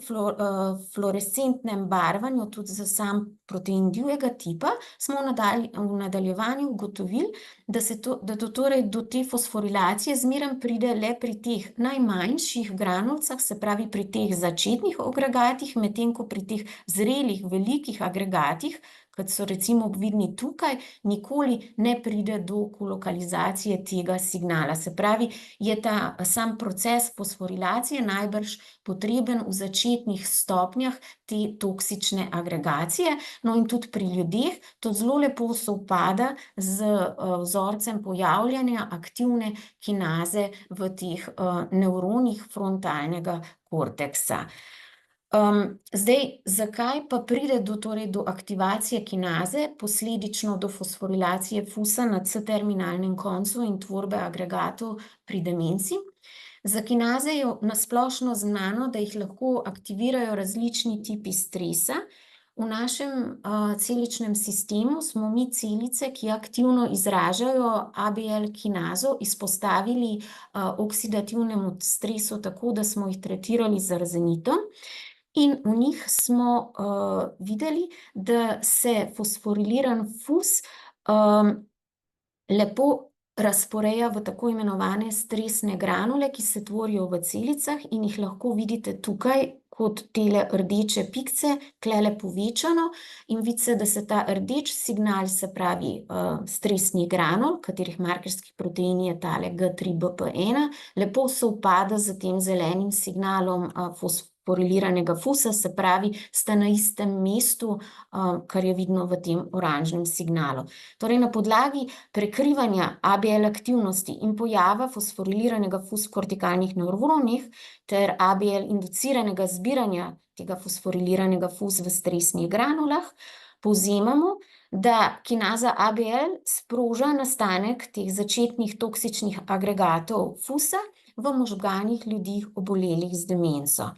fluorescentnem barvanju, tudi za sam protein divjega tipa, smo v nadaljevanju ugotovili, da torej do te fosforilacije zmeraj pride le pri teh najmanjših granulcah, se pravi pri teh začetnih agregatih, medtem ko pri teh zrelih velikih agregatih, kot so recimo vidni tukaj, nikoli ne pride do kolokalizacije tega signala. Se pravi, je ta sam proces fosforilacije najbrž potreben v začetnih stopnjah te toksične agregacije. No, in tudi pri ljudeh to zelo lepo sovpada z vzorcem pojavljanja aktivne kinaze v teh nevronih frontalnega korteksa. Zdaj, zakaj pa pride do aktivacije kinaze, posledično do fosforilacije fusa na C-terminalnem koncu in tvorbe agregatov pri demenci? Za kinaze je na splošno znano, da jih lahko aktivirajo različni tipi stresa. V našem celičnem sistemu smo mi celice, ki aktivno izražajo ABL kinazo, izpostavili oksidativnemu stresu tako, da smo jih tretirali z arzenitom. In v njih smo videli, da se fosforiliran fus lepo razporeja v tako imenovane stresne granule, ki se tvorijo v celicah in jih lahko vidite tukaj kot tele rdeče pikce, tulele povečano, in vidi se, da se ta rdeč signal, se pravi stresnih granul, katerih markerski protein je tale G3BP1, lepo sovpada z tem zelenim signalom fosforiliranega fusa, se pravi, sta na istem mestu, kar je vidno v tem oranžnem signalu. Torej, na podlagi prekrivanja ABL aktivnosti in pojava fosforiliranega fus v kortikalnih nevronih ter ABL induciranega zbiranja tega fosforiliranega fus v stresnih granulah, povzemamo, da kinaza ABL sproža nastanek teh začetnih toksičnih agregatov fusa v možganih ljudi obolelih z demenco.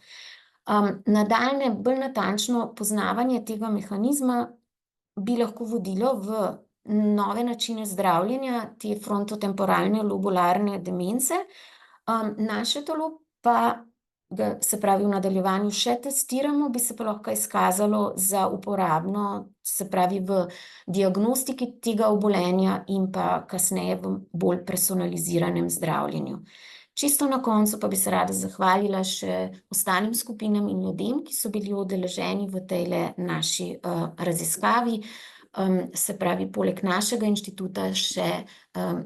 Nadaljnje, bolj natančno poznavanje tega mehanizma bi lahko vodilo v nove načine zdravljenja te frontotemporalne lobularne demence. Naše telo pa ga, se pravi, v nadaljevanju še testiramo, bi se pa lahko izkazalo za uporabno, se pravi, v diagnostiki tega obolenja in pa kasneje v bolj personaliziranem zdravljenju. Čisto na koncu pa bi se rada zahvalila še ostalim skupinam in ljudem, ki so bili udeleženi v tejle naši raziskavi, se pravi, poleg našega inštituta še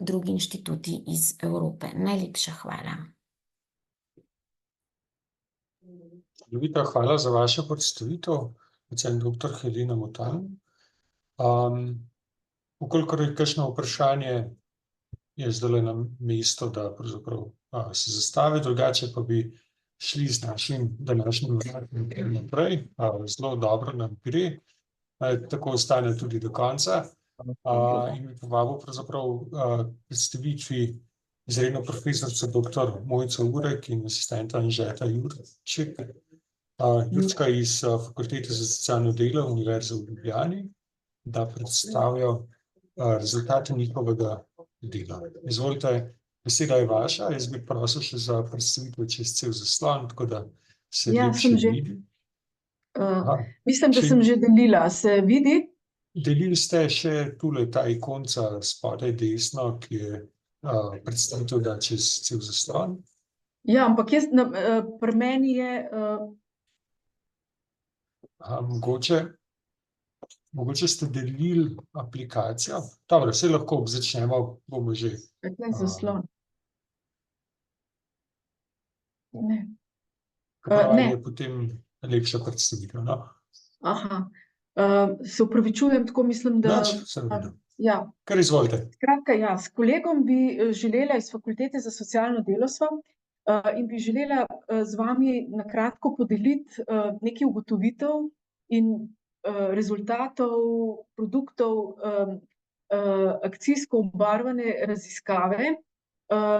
drugi inštituti iz Evrope. Najlepša hvala. Ljubita, hvala za vašo predstavitev, predvsem doktor Helena Motan. Vkolikor je kakšno vprašanje, je zdajle na mesto, da pravzaprav se zastavi, drugače pa bi šli z našim današnjim vratnikom naprej. Zelo dobro nam gre, tako ostane tudi do konca. In bi povabil pravzaprav predstavitvi izredno profesorico dr. Mojco Urek in asistenta Anžeta Jurček. Jurčka iz Fakultete za socialno delo Univerze v Ljubljani, da predstavijo rezultate njihovega dela. Izvolite, beseda je vaša, jaz bi prosil še za predstavitev čez cel zaslon, tako da se lepše vidi. Mislim, da sem že delila, se vidi? Delili ste še tule ta ikonca spodaj desno, ki je predstavitev da čez cel zaslon. Ja, ampak jaz, pri meni je... Mogoče ste delili aplikacijo. Dobro, vse lahko začnemo, bomo že. Kaj zaslon? Ne. Je potem lepša predstavitev, no? Aha, se opravičujem, tako mislim, da... Ja. Kar izvolite. Skratka, ja, s kolegom bi želela iz Fakultete za socialno delo in bi želela z vami na kratko podeliti nekaj ugotovitev in rezultatov, produktov akcijsko obarvane raziskave,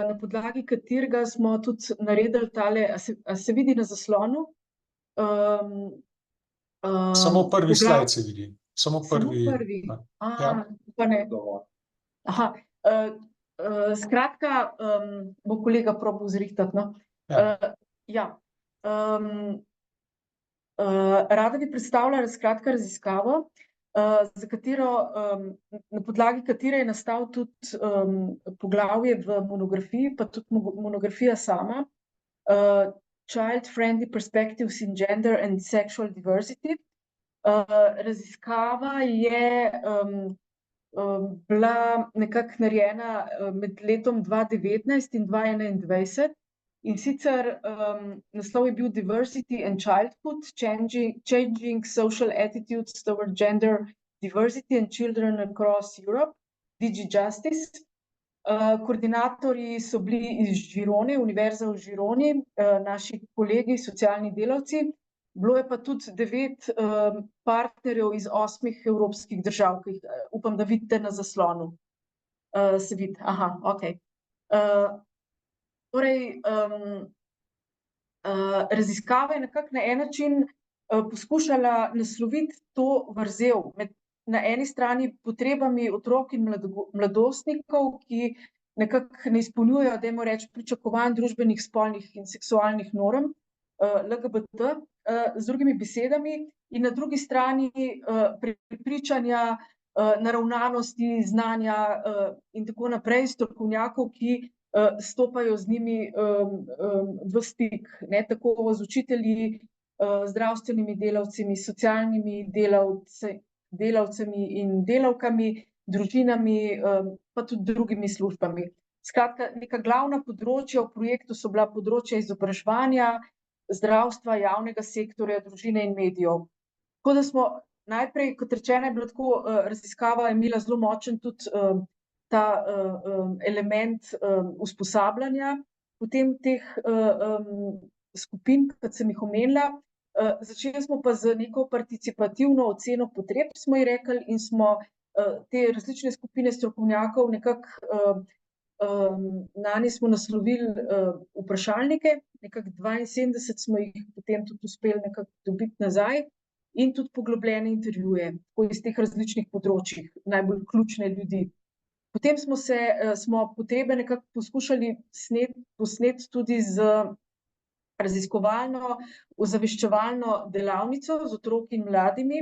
na podlagi katerega smo tudi naredili tale, a se vidi na zaslonu? Samo prvi slajd se vidi. Samo prvi. Pa ne. Aha, skratka, bo kolega probal zrihtati, no. Ja. Rada bi predstavila skratka raziskavo, za katero, na podlagi katere je nastal tudi poglavje v monografiji, pa tudi monografija sama, Child-Friendly Perspectives in Gender and Sexual Diversity. Raziskava je bila nekako narejena med letom 2019 in 2021. In sicer naslov je bil Diversity and Childhood, Changing Social Attitudes toward Gender Diversity and Children Across Europe, DigiJustice. Koordinatorji so bili iz Žirone, Univerza v Žironi, naši kolegi, socialni delavci. Bilo je pa tudi 9 partnerjev iz 8 evropskih držav, ki jih upam, da vidite na zaslonu. Se vidi, aha, okej. Torej, raziskava je nekako na en način poskušala nasloviti to vrzel med na eni strani potrebami otrok in mladostnikov, ki nekako ne izpolnjujejo, dajmo reči, pričakovanj družbenih, spolnih in seksualnih norm LGBT, z drugimi besedami, in na drugi strani prepričanja, naravnanosti, znanja in tako naprej, strokovnjakov, ki stopajo z njimi v stik, ne, tako z učitelji, zdravstvenimi delavci, socialnimi delavcemi in delavkami, družinami, pa tudi drugimi službami. Skratka, neka glavna področja v projektu so bila področja izobraževanja, zdravstva, javnega sektorja, družine in medijev. Tako da smo najprej, kot rečeno, je bila tako raziskava, je imela zelo močen tudi ta element usposabljanja, potem teh skupin, kot sem jih omenila. Začeli smo pa z neko participativno oceno potreb, smo ji rekli, in smo te različne skupine strokovnjakov nekako, nanje smo naslovili vprašalnike, nekako 72 smo jih potem tudi uspeli nekako dobiti nazaj, in tudi poglobljene intervjuje, tako iz teh različnih področjih, najbolj ključne ljudi. Potem smo potrebe nekako poskušali posneti tudi z raziskovalno, ozaveščevalno delavnico z otroki in mladimi,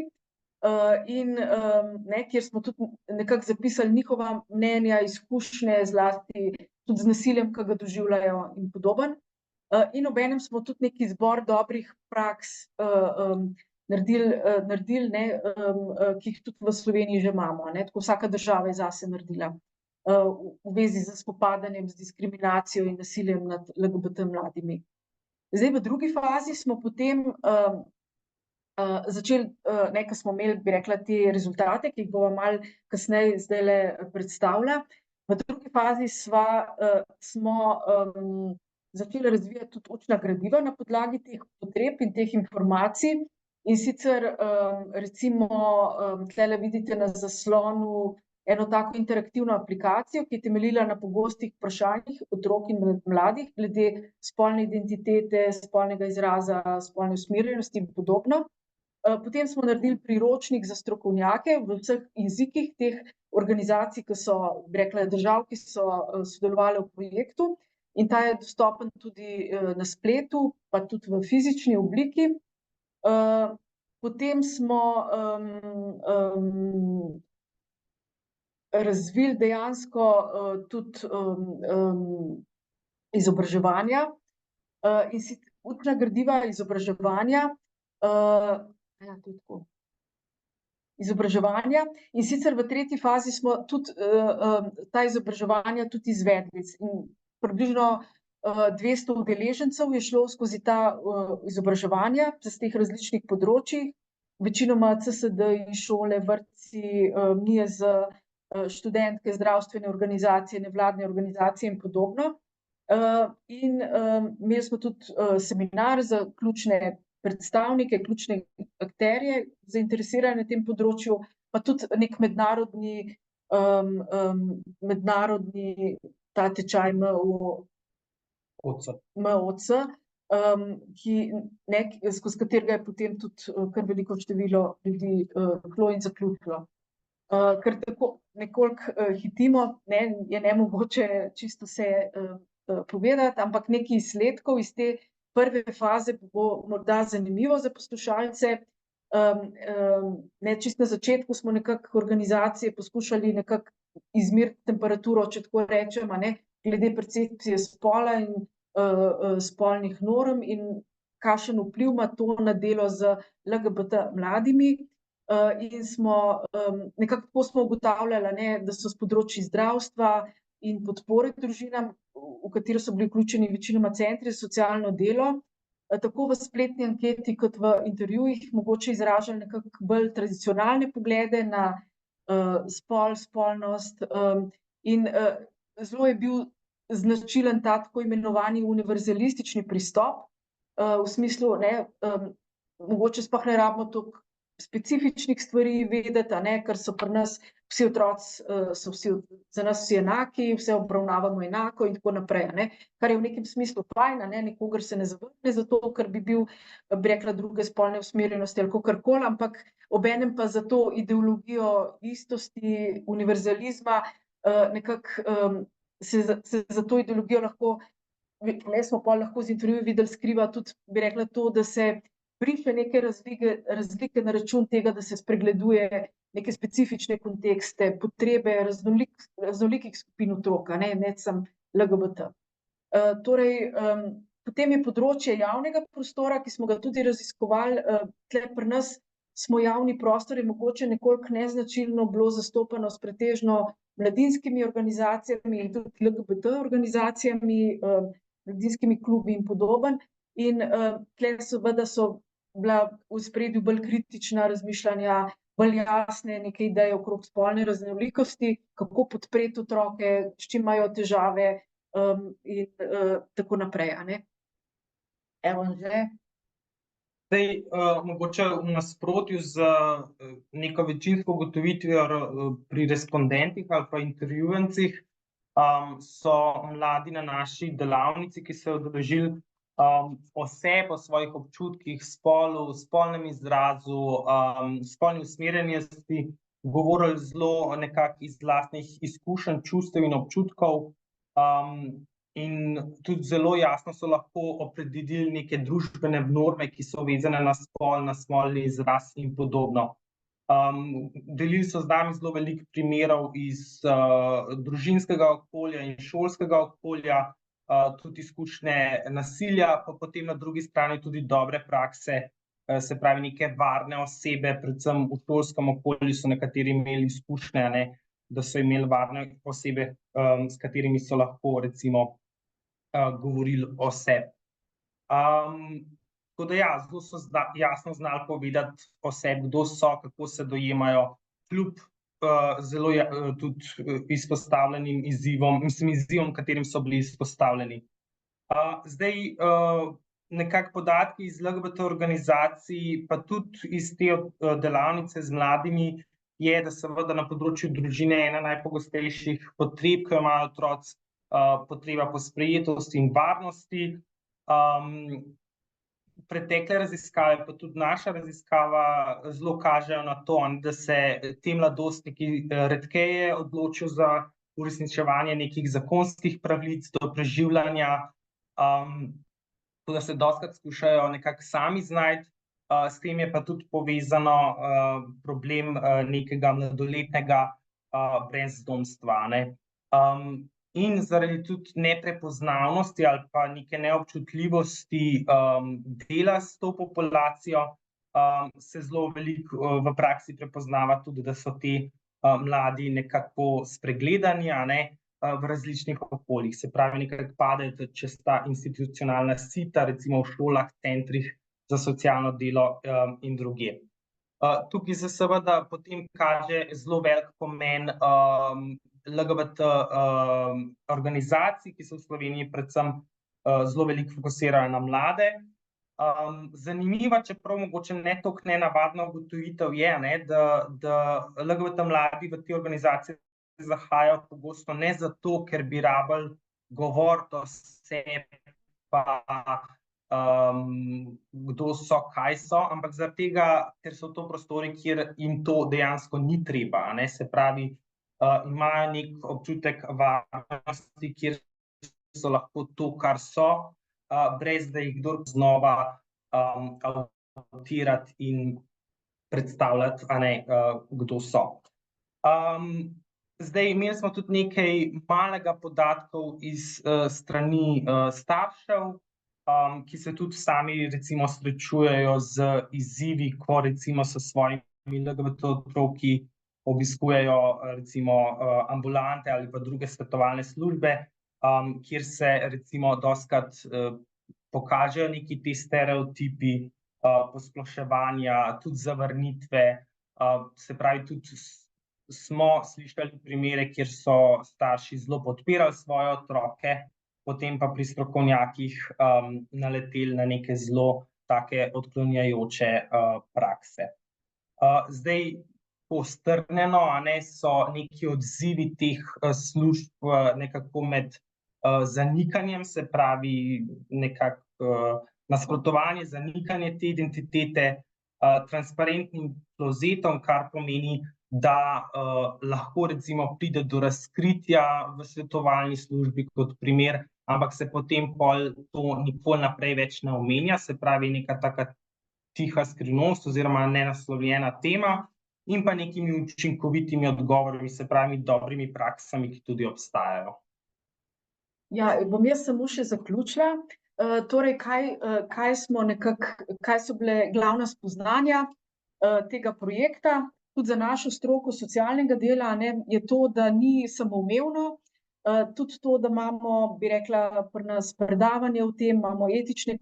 kjer smo tudi nekako zapisali njihova mnenja, izkušnje, zlasti tudi z nasiljem, ki ga doživljajo in podobno. In obenem smo tudi neki zbor dobrih praks naredili, ki jih tudi v Sloveniji že imamo, tako vsaka država je zase naredila, v vezi z spopadanjem z diskriminacijo in nasiljem nad LGBT mladimi. Zdaj, v drugi fazi smo potem začeli, ko smo imeli, bi rekla, te rezultate, ki jih bomo malo kasneje zdajle predstavila. V drugi fazi smo začeli razvijati tudi učna gradiva na podlagi teh potreb in teh informacij. In sicer recimo tlele vidite na zaslonu eno tako interaktivno aplikacijo, ki je temeljila na pogostih vprašanjih otrok in mladih glede spolne identitete, spolnega izraza, spolne usmerjenosti in podobno. Potem smo naredili priročnik za strokovnjake v vseh jezikih teh organizacij, ki so, bi rekla, držav, ki so sodelovali v projektu, in ta je dostopen tudi na spletu, pa tudi v fizični obliki. Potem smo razvili dejansko tudi izobraževanja in učna gradiva izobraževanja. Izobraževanja, in sicer v tretji fazi smo tudi ta izobraževanja tudi izvedli. In približno 200 udeležencev je šlo skozi ta izobraževanja z teh različnih področjih, večinoma CSD, šole, vrtci, NIJZ, študentke, zdravstvene organizacije, nevladne organizacije in podobno. In imeli smo tudi seminar za ključne predstavnike, ključne akterje zainteresirane na tem področju, pa tudi nek mednarodni ta tečaj MOC, skozi katerega je potem tudi kar veliko število ljudi šlo in zaključilo. Ker tako nekoliko hitimo, je nemogoče čisto vse povedati, ampak nekaj izsledkov iz te prve faze bo morda zanimivo za poslušalce. Čisto na začetku smo nekako organizacije poskušali nekako izmeriti temperaturo, če tako rečem, glede percepcije spola in spolnih norm in kakšen vpliv ima to na delo z LGBT mladimi. In nekako tako smo ugotavljali, da so s področji zdravstva in podpore družinam, v katero so bili vključeni večinoma centri za socialno delo, tako v spletni anketi kot v intervjujih mogoče izražali nekako bolj tradicionalne poglede na spol, spolnost. In zelo je bil značilen ta tako imenovani univerzalistični pristop, v smislu, mogoče sploh ne rabimo toliko specifičnih stvari vedeti, ker so pri nas vsi otroci, za nas vsi enaki, vse obravnavamo enako in tako naprej, kar je v nekem smislu fajn, nikogar se ne zavrne zato, ker bi bil, bi rekla, druge spolne usmerjenosti ali kakorkoli, ampak obenem pa za to ideologijo istosti, univerzalizma, nekako se za to ideologijo lahko, smo pa lahko z intervjuji videli, skriva tudi, bi rekla, to, da se briše neke razlike na račun tega, da se spregleduje neke specifične kontekste, potrebe raznolikih skupin otrok, ne samo LGBT. Torej, potem je področje javnega prostora, ki smo ga tudi raziskovali. Tle pri nas smo javni prostor, je mogoče nekoliko neznačilno bilo zastopano s pretežno mladinskimi organizacijami in tudi LGBT organizacijami, mladinskimi klubi in podobno. In tle seveda so bila v ospredju bolj kritična razmišljanja, bolj jasne neke ideje okrog spolne raznolikosti, kako podpreti otroke, s čim imajo težave in tako naprej. Evo, že. Zdaj, mogoče v nasprotju z neko večinsko ugotovitvijo pri respondentih ali pa intervjuvencih, so mladi na naši delavnici, ki so jo udeležili, o sebi, o svojih občutkih, spolu, spolnem izrazu, spolni usmerjenosti govorili zelo nekako iz lastnih izkušenj, čustev in občutkov. In tudi zelo jasno so lahko opredelili neke družbene norme, ki so vezane na spol, na spolni izraz in podobno. Delili so z nami zelo veliko primerov iz družinskega okolja in šolskega okolja, tudi izkušnje nasilja, pa potem na drugi strani tudi dobre prakse, se pravi neke varne osebe, predvsem v šolskem okolju so nekateri imeli izkušnje, da so imeli varne osebe, s katerimi so lahko recimo govorili o sebi. Tako da ja, zelo so jasno znali povedati o sebi, kdo so, kako se dojemajo, kljub zelo tudi izpostavljenim izzivom, katerim so bili izpostavljeni. Zdaj, nekako podatki iz LGBT organizacij, pa tudi iz te delavnice z mladimi, je, da seveda na področju družine ena najpogostejših potreb, ki jo imajo otroci, potreba po sprejetosti in varnosti. Pretekle raziskave, pa tudi naša raziskava, zelo kažejo na to, da se ti mladostniki redkeje odločijo za uresničevanje nekih zakonskih pravic do preživljanja, da se dostikrat skušajo nekako sami znajti. S tem je pa tudi povezano problem nekega mladoletnega brezdomstva, ne. In zaradi tudi neprepoznavnosti ali pa neke neobčutljivosti dela s to populacijo se zelo veliko v praksi prepoznava tudi, da so ti mladi nekako spregledani, a ne, v različnih okoljih. Se pravi, nekako padejo čez ta institucionalna sita, recimo v šolah, centrih za socialno delo in drugje. Tukaj se seveda potem kaže zelo velik pomen LGBT organizacij, ki se v Sloveniji predvsem zelo veliko fokusirajo na mlade. Zanimiva, čeprav mogoče ne toliko nenavadna ugotovitev je, ne, da LGBT mladi v te organizacije zahajajo pogosto ne zato, ker bi rabili govoriti o sebi, pa kdo so, kaj so, ampak zaradi tega, ker so to prostori, kjer jim to dejansko ni treba, ne, se pravi, imajo nek občutek varnosti, kjer so lahko to, kar so, brez da jih kdor znova autirati in predstavljati, a ne, kdo so. Zdaj, imeli smo tudi nekaj malega podatkov iz strani staršev, ki se tudi sami recimo srečujejo z izzivi, ko recimo s svojimi LGBT otroki obiskujejo recimo ambulante ali pa druge svetovalne službe, kjer se recimo dostikrat pokažejo neki ti stereotipi posploševanja, tudi zavrnitve, se pravi, tudi smo slišali primere, kjer so starši zelo podpirali svoje otroke, potem pa pri strokovnjakih naleteli na neke zelo take odklonjajoče prakse. Zdaj, postrnjeno, a ne, so neki odzivi teh služb nekako med zanikanjem, se pravi, nekako nasprotovanje, zanikanje te identitete, transparentnim klovzetom, kar pomeni, da lahko recimo pride do razkritja v svetovalni službi kot primer, ampak se potem pol to nikoli naprej več ne omenja, se pravi, neka taka tiha skrivnost oziroma nenaslovljena tema in pa nekimi učinkovitimi odgovori, se pravi, dobrimi praksami, ki tudi obstajajo. Ja, bom jaz samo še zaključila. Torej, kaj so bile glavna spoznanja tega projekta, tudi za našo stroko socialnega dela, ne, je to, da ni samoumevno, tudi to, da imamo, bi rekla, pri nas predavanje o tem, imamo etične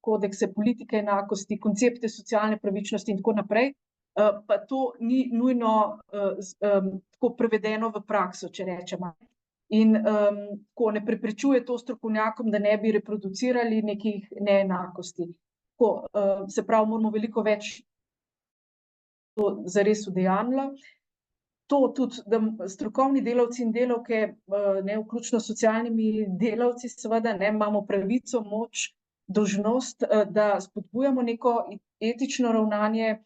kodekse, politike enakosti, koncepte socialne pravičnosti in tako naprej, pa to ni nujno tako prevedeno v prakso, če rečemo. In ko ne preprečuje to strokovnjakom, da ne bi reproducirali nekih neenakosti. Se pravi, moramo veliko več to zares udejanjilo. To tudi, da strokovni delavci in delavke, ne, vključno s socialnimi delavci, seveda, ne, imamo pravico, moč, dolžnost, da spodbujamo neko etično ravnanje,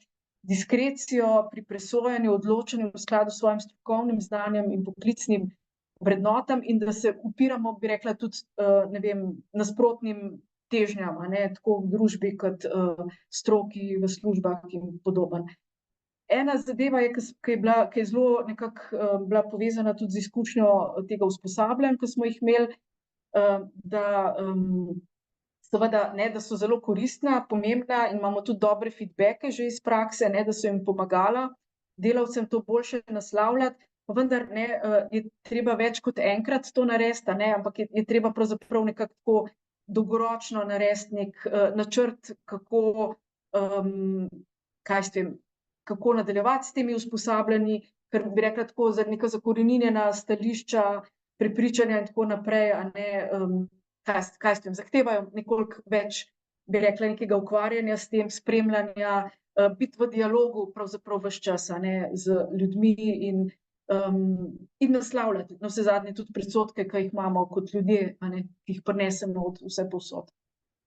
diskrecijo pri presojanju, odločanju v skladu s svojim strokovnim znanjem in poklicnim vrednotam in da se upiramo, bi rekla, tudi ne vem, nasprotnim težnjam, ne, tako v družbi kot stroki, v službah in podobno. Ena zadeva je, ki je zelo nekako bila povezana tudi z izkušnjo tega usposabljanja, ki smo jih imeli, da seveda, ne, da so zelo koristna, pomembna in imamo tudi dobre feedbacke že iz prakse, ne, da so jim pomagala delavcem to boljše naslavljati, pa vendar ne, je treba več kot enkrat to narediti, ne, ampak je treba pravzaprav nekako tako dolgoročno narediti nek načrt, kako, kako nadaljevati s temi usposabljanji, ker bi rekla tako, za neka zakoreninjena stališča, prepričanja in tako naprej, a ne, zahtevajo nekoliko več, bi rekla, nekega ukvarjanja s tem, spremljanja, biti v dialogu pravzaprav ves čas, a ne, z ljudmi in naslavljati navsezadnje tudi predsodke, ki jih imamo kot ljudje, a ne, ki jih prinesemo od vsepovsod.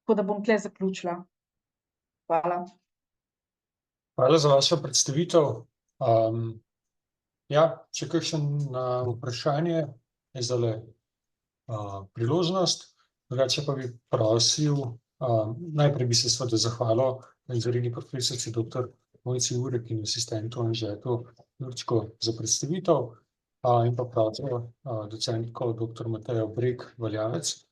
Tako da bom tule zaključila. Hvala. Hvala za vašo predstavitev. Ja, če kakšno vprašanje, je zdajle priložnost. Drugače pa bi prosil, najprej bi se seveda zahvalil izredni profesorici dr. Mojci Urek in asistentu Anžetu Jurčko za predstavitev, in pa prosil docentko dr. Matejo Breg-Valjavec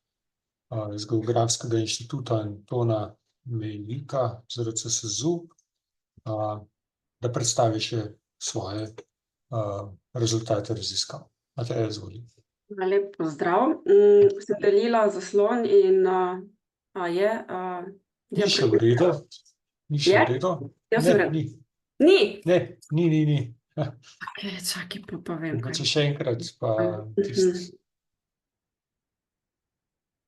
iz Geografskega inštituta Antona Melika ZRC SAZU, da predstavi še svoje rezultate raziskav. Mateja, izvoli. Lep pozdrav. Sem delila zaslon in je... Ni še v redu? Ni še v redu? Jaz sem v redu. Ni. Ni? Ne, ni. Okej, čakaj, pa povem. Mogoče še enkrat, pa tisti.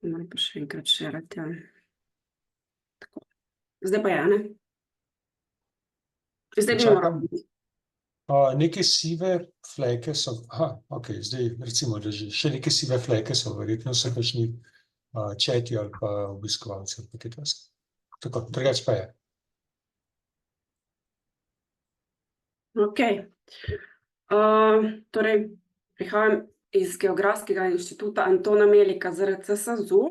Moram pa še enkrat šerati, ja. Tako. Zdaj pa je, ne? Zdaj bi moral. Neke sive fleke so, okej, zdaj recimo, da še neke sive fleke so, verjetno so kakšni četi ali pa obiskovalci ali pa kaj takega. Tako, drugače pa je. Okej. Torej, prihajam iz Geografskega inštituta Antona Melika ZRC SAZU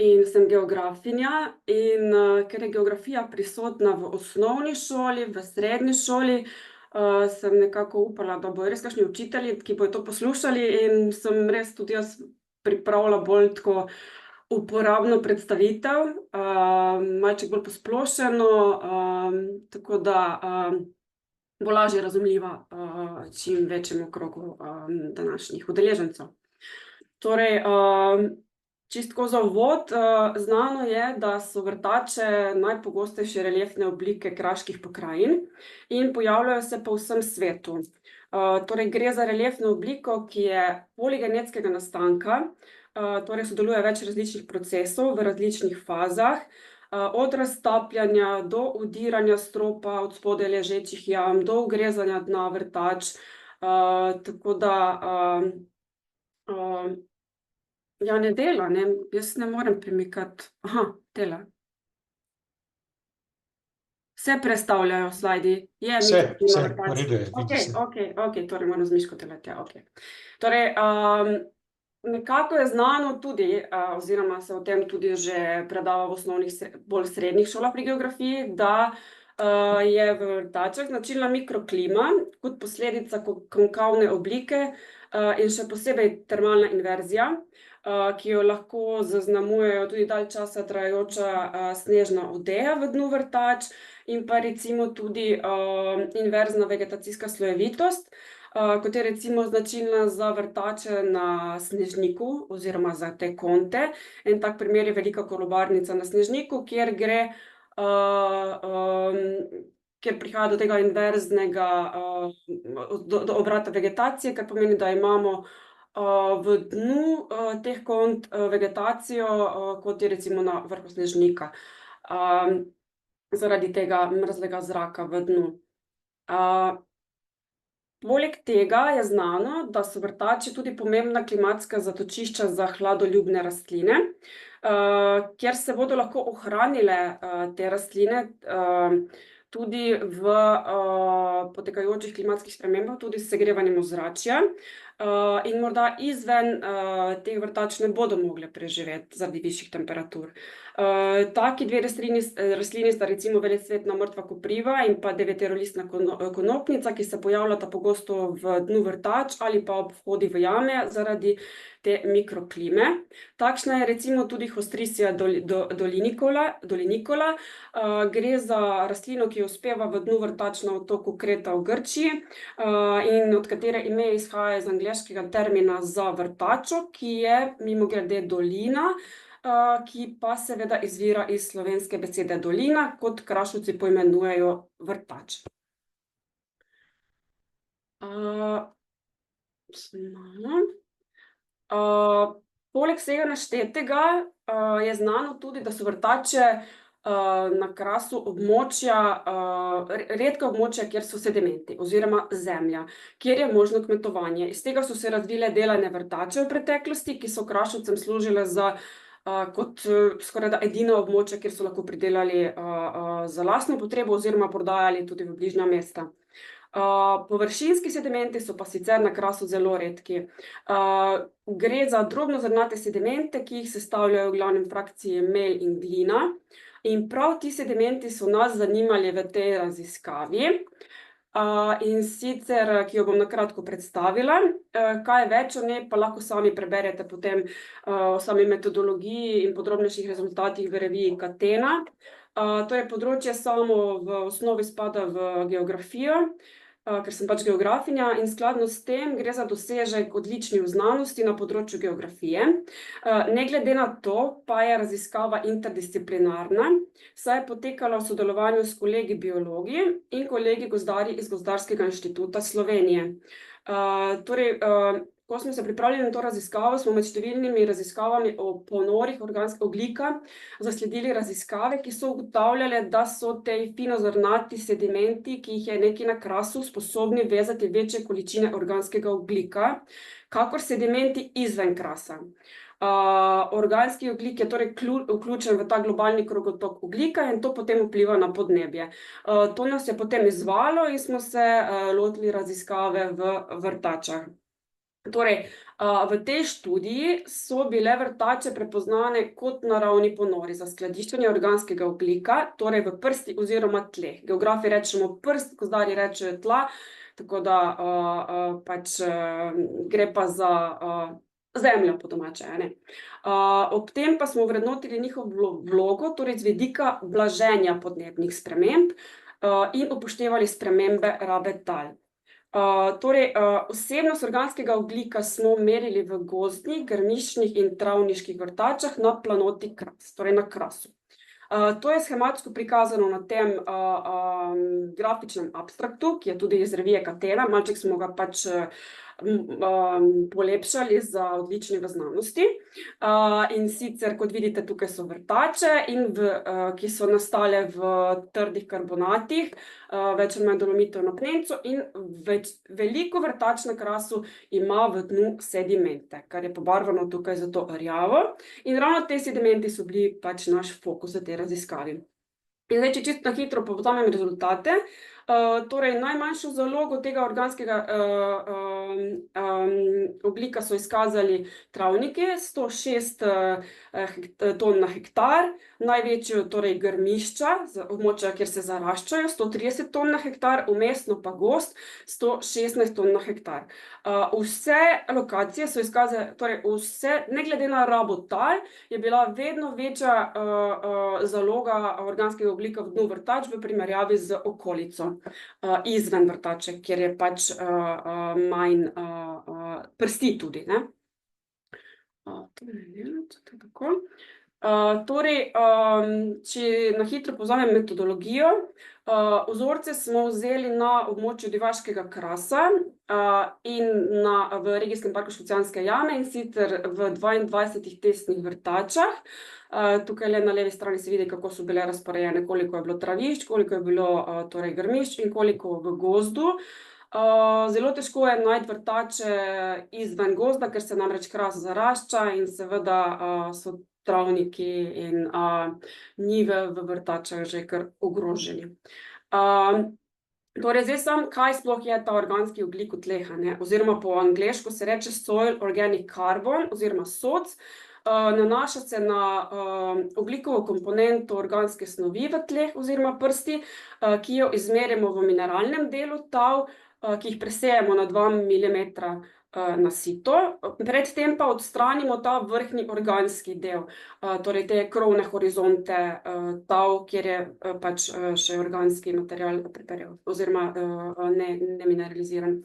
in sem geografinja in ker je geografija prisotna v osnovni šoli, v srednji šoli, sem nekako upala, da bodo res kakšni učitelji, ki bodo to poslušali, in sem res tudi jaz pripravila bolj tako uporabno predstavitev, malček bolj posplošeno, tako da bo lažje razumljiva čim večjemu krogu današnjih udeležencev. Torej, čistko za uvod, znano je, da so vrtače najpogostejše reliefne oblike kraških pokrajin in pojavljajo se po vsem svetu. Torej, gre za reliefno obliko, ki je poligenetskega nastanka, torej sodeluje več različnih procesov v različnih fazah, od raztapljanja do udiranja stropa, od spodaj ležečih jam, do ugrezanja dna vrtač, tako da ja, ne dela, ne, jaz ne morem premikati, dela. Se prestavljajo slajdi, je Vse, v redu je, vidi se. Okej, torej moram z miško delati, ja, okej. Torej, nekako je znano tudi, oziroma se o tem tudi že predava v osnovnih, bolj srednjih šolah pri geografiji, da je v vrtačah značilna mikroklima kot posledica konkavne oblike in še posebej termalna inverzija, ki jo lahko zaznamujejo tudi dalj časa trajajoča snežna odeja v dnu vrtač in pa recimo tudi inverzna vegetacijska slojevitost, kot je recimo značilna za vrtače na Snežniku oziroma za te konte. En tak primer je velika kolobarnica na Snežniku, kjer gre, kjer prihaja do tega inverznega, do obrata vegetacije, kar pomeni, da imamo v dnu teh kont vegetacijo, kot je recimo na vrhu Snežnika, zaradi tega mrzlega zraka v dnu. Poleg tega je znano, da so vrtači tudi pomembna klimatska zatočišča za hladoljubne rastline, kjer se bodo lahko ohranile te rastline tudi v potekajočih klimatskih spremembah, tudi s segrevanjem ozračja, in morda izven teh vrtač ne bodo mogle preživeti zaradi višjih temperatur. Taki dve rastlini sta recimo velecvetna mrtva kopriva in pa deveterolistna konopnica, ki se pojavljata pogosto v dnu vrtač ali pa ob vhodi v jame zaradi te mikroklime. Takšna je recimo tudi Hostrisija dolinicola, gre za rastlino, ki uspeva v dnu vrtač na otoku Kreta v Grčiji, in od katere ime izhaja iz angleškega termina za vrtačo, ki je mimogrede dolina, ki pa seveda izvira iz slovenske besede dolina, kot Krašovci poimenujejo vrtač. Poleg vsega naštetega je znano tudi, da so vrtače na Krasu območja, redka območja, kjer so sedimenti oziroma zemlja, kjer je možno kmetovanje. Iz tega so se razvile delane vrtače v preteklosti, ki so Krašovcem služile kot skorajda edino območje, kjer so lahko pridelali za lastno potrebo oziroma prodajali tudi v bližnja mesta. Površinski sedimenti so pa sicer na Krasu zelo redki. Gre za drobnozrnate sedimente, ki jih sestavljajo v glavnem frakcije mel in glina. In prav ti sedimenti so nas zanimali v tej raziskavi, in sicer, ki jo bom na kratko predstavila. Kaj več o njej pa lahko sami preberete potem o sami metodologiji in podrobnejših rezultatih v reviji Catena. Torej področje samo v osnovi spada v geografijo, ker sem pač geografinja, in skladno s tem gre za dosežek odličnih znanosti na področju geografije. Ne glede na to pa je raziskava interdisciplinarna, saj je potekala v sodelovanju s kolegi biologi in kolegi gozdarji iz Gozdarskega inštituta Slovenije. Torej, ko smo se pripravili na to raziskavo, smo med številnimi raziskavami o ponorih organskega ogljika zasledili raziskave, ki so ugotavljale, da so te finozrnati sedimenti, ki jih je nekje na Krasu, sposobni vezati večje količine organskega ogljika, kakor sedimenti izven Krasa. Organski ogljik je torej vključen v ta globalni krogotok ogljika in to potem vpliva na podnebje. To nas je potem izzvalo in smo se lotili raziskave v vrtačah. Torej, v tej študiji so bile vrtače prepoznane kot naravni ponori za skladiščenje organskega ogljika, torej v prsti oziroma tleh. Geografi rečemo prst, gozdarji rečejo tla, tako da pač gre pa za zemljo po domače, a ne. Ob tem pa smo vrednotili njihovo vlogo, torej z vidika blaženja podnebnih sprememb, in upoštevali spremembe rabe tal. Torej, vsebnost organskega ogljika smo merili v gozdnih, grmiščnih in travniških vrtačah na planoti Kras, torej na Krasu. To je shematsko prikazano na tem grafičnem abstraktu, ki je tudi iz revije Catena, malček smo ga pač polepšali za odlični v znanosti. In sicer, kot vidite, tukaj so vrtače, ki so nastale v trdih karbonatih, več ali manj dolomitov na apnencu, in veliko vrtač na Krasu ima v dnu sedimente, kar je pobarvano tukaj zato rjavo. In ravno te sedimenti so bili pač naš fokus v tej raziskavi. In zdaj, če čisto na hitro povzamem rezultate, torej najmanjšo zalogo tega organskega ogljika so izkazali travniki, 106 ton na hektar, največjo torej grmišča, območja, kjer se zaraščajo, 130 ton na hektar, vmesno pa gozd, 116 ton na hektar. Vse lokacije so izkazale, torej vse, ne glede na rabo tal, je bila vedno večja zaloga organskega ogljika v dnu vrtač v primerjavi z okolico, izven vrtače, kjer je pač manj prsti tudi, ne. Torej, če na hitro povzamem metodologijo, vzorce smo vzeli na območju Divaškega krasa in v regijskem parku Škocjanske jame, in sicer v 22 testnih vrtačah. Tukaj na levi strani se vidi, kako so bile razporejene, koliko je bilo travišč, koliko je bilo torej grmišč in koliko v gozdu. Zelo težko je najti vrtače izven gozda, ker se namreč Kras zarašča in seveda so travniki in njive v vrtačah že kar ogroženi. Torej, zdaj samo, kaj sploh je ta organski ogljik v tleh, a ne, oziroma po angleško se reče soil organic carbon oziroma SOC. Nanaša se na ogljikovo komponento organske snovi v tleh oziroma prsti, ki jo izmerimo v mineralnem delu tal, ki jih presejemo na 2 milimetra na sito, predtem pa odstranimo ta vrhnji organski del, torej te krovne horizonte tal, kjer je pač še organski material oziroma nemineraliziran.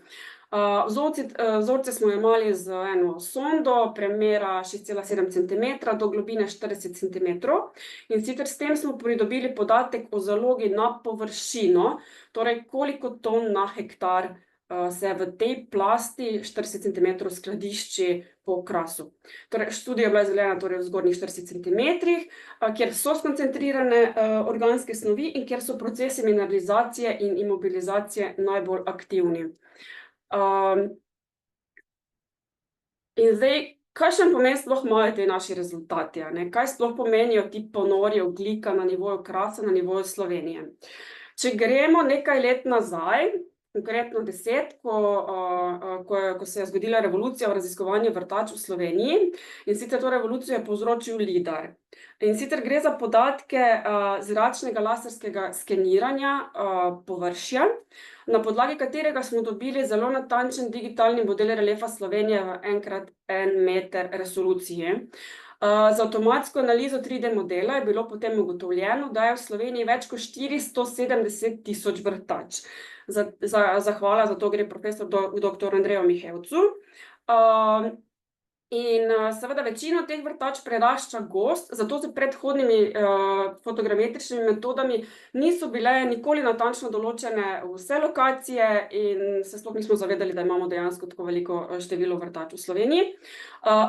Vzorce smo jemali z eno sondo, premera 6,7 cm do globine 40 cm. In sicer s tem smo pridobili podatek o zalogi na površino, torej koliko ton na hektar se v tej plasti 40 cm skladišči po Krasu. Torej, študija je bila izvedena torej v zgornjih 40 cm, kjer so skoncentrirane organske snovi in kjer so procesi mineralizacije in imobilizacije najbolj aktivni. In zdaj, kakšen pomen sploh imajo te naši rezultati, a ne? Kaj sploh pomenijo ti ponori ogljika na nivoju Krasa, na nivoju Slovenije? Če gremo nekaj let nazaj, konkretno 10, ko se je zgodila revolucija v raziskovanju vrtač v Sloveniji, in sicer to revolucijo je povzročil LIDAR. In sicer gre za podatke zračnega laserskega skeniranja površja, na podlagi katerega smo dobili zelo natančen digitalni model reliefa Slovenije v 1x1 meter resolucije. Z avtomatsko analizo 3D modela je bilo potem ugotovljeno, da je v Sloveniji več kot 470 tisoč vrtač. Zahvala za to gre profesor dr. Andreju Mihevcu. In seveda večino teh vrtač prerašča gozd, zato s predhodnimi fotogrametričnimi metodami niso bile nikoli natančno določene vse lokacije in se sploh nismo zavedali, da imamo dejansko tako veliko število vrtač v Sloveniji.